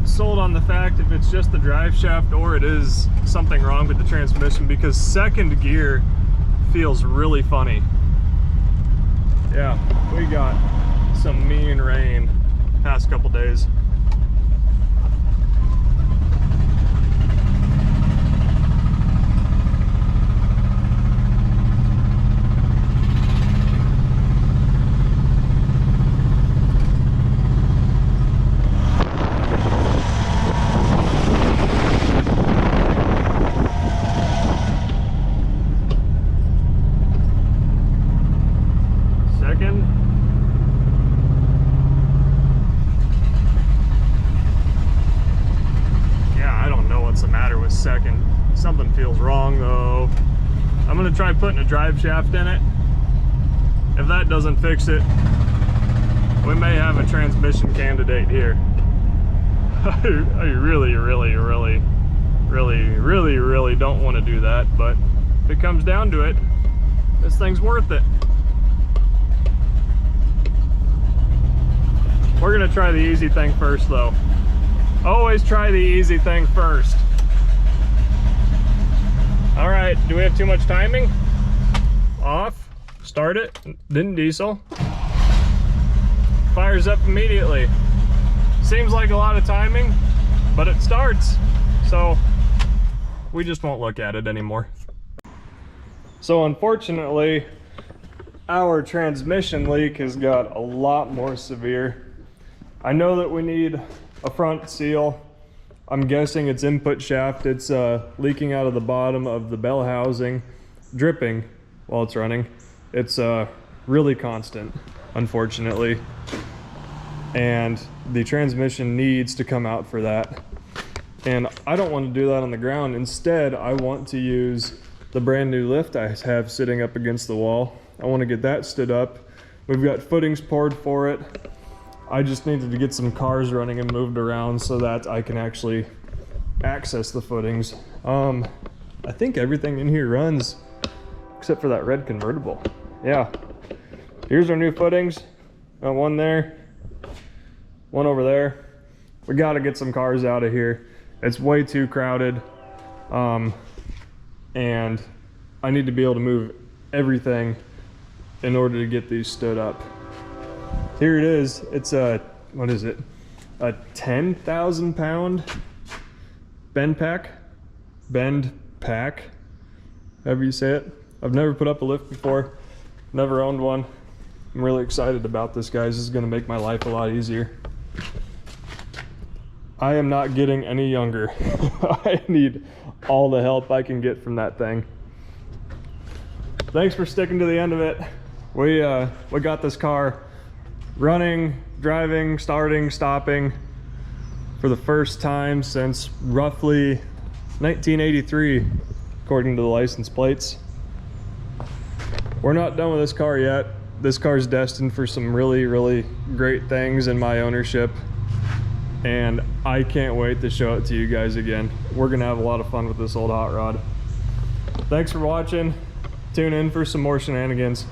Speaker 2: sold on the fact if it's just the drive shaft or it is something wrong with the transmission, because second gear feels really funny. Yeah, we got some mean rain past couple days. Second. Something feels wrong though. I'm gonna try putting a drive shaft in it. If that doesn't fix it, we may have a transmission candidate here. I really don't want to do that, but if it comes down to it, this thing's worth it. We're gonna try the easy thing first though. Always try the easy thing first. All right, do we have too much timing? Off, start it, didn't diesel. Fires up immediately. Seems like a lot of timing, but it starts. So we just won't look at it anymore. So unfortunately, our transmission leak has got a lot more severe. I know that we need a front seal. I'm guessing it's input shaft. It's leaking out of the bottom of the bell housing, dripping while it's running. It's really constant, unfortunately. And the transmission needs to come out for that. And I don't want to do that on the ground. Instead, I want to use the brand new lift I have sitting up against the wall. I want to get that stood up. We've got footings poured for it. I just needed to get some cars running and moved around so that I can actually access the footings. I think everything in here runs except for that red convertible. Yeah, here's our new footings. Got one there, one over there. We got to get some cars out of here. It's way too crowded, and I need to be able to move everything in order to get these stood up. Here it is. It's a, what is it? A 10,000 pound bend pack pack, however you say it. I've never put up a lift before, never owned one. I'm really excited about this, guys. This is gonna make my life a lot easier. I am not getting any younger. I need all the help I can get from that thing. Thanks for sticking to the end of it. We got this car running, driving, starting, stopping for the first time since roughly 1983, according to the license plates. We're not done with this car yet. This car is destined for some really, really great things in my ownership, and I can't wait to show it to you guys again. We're gonna have a lot of fun with this old hot rod. Thanks for watching. Tune in for some more shenanigans.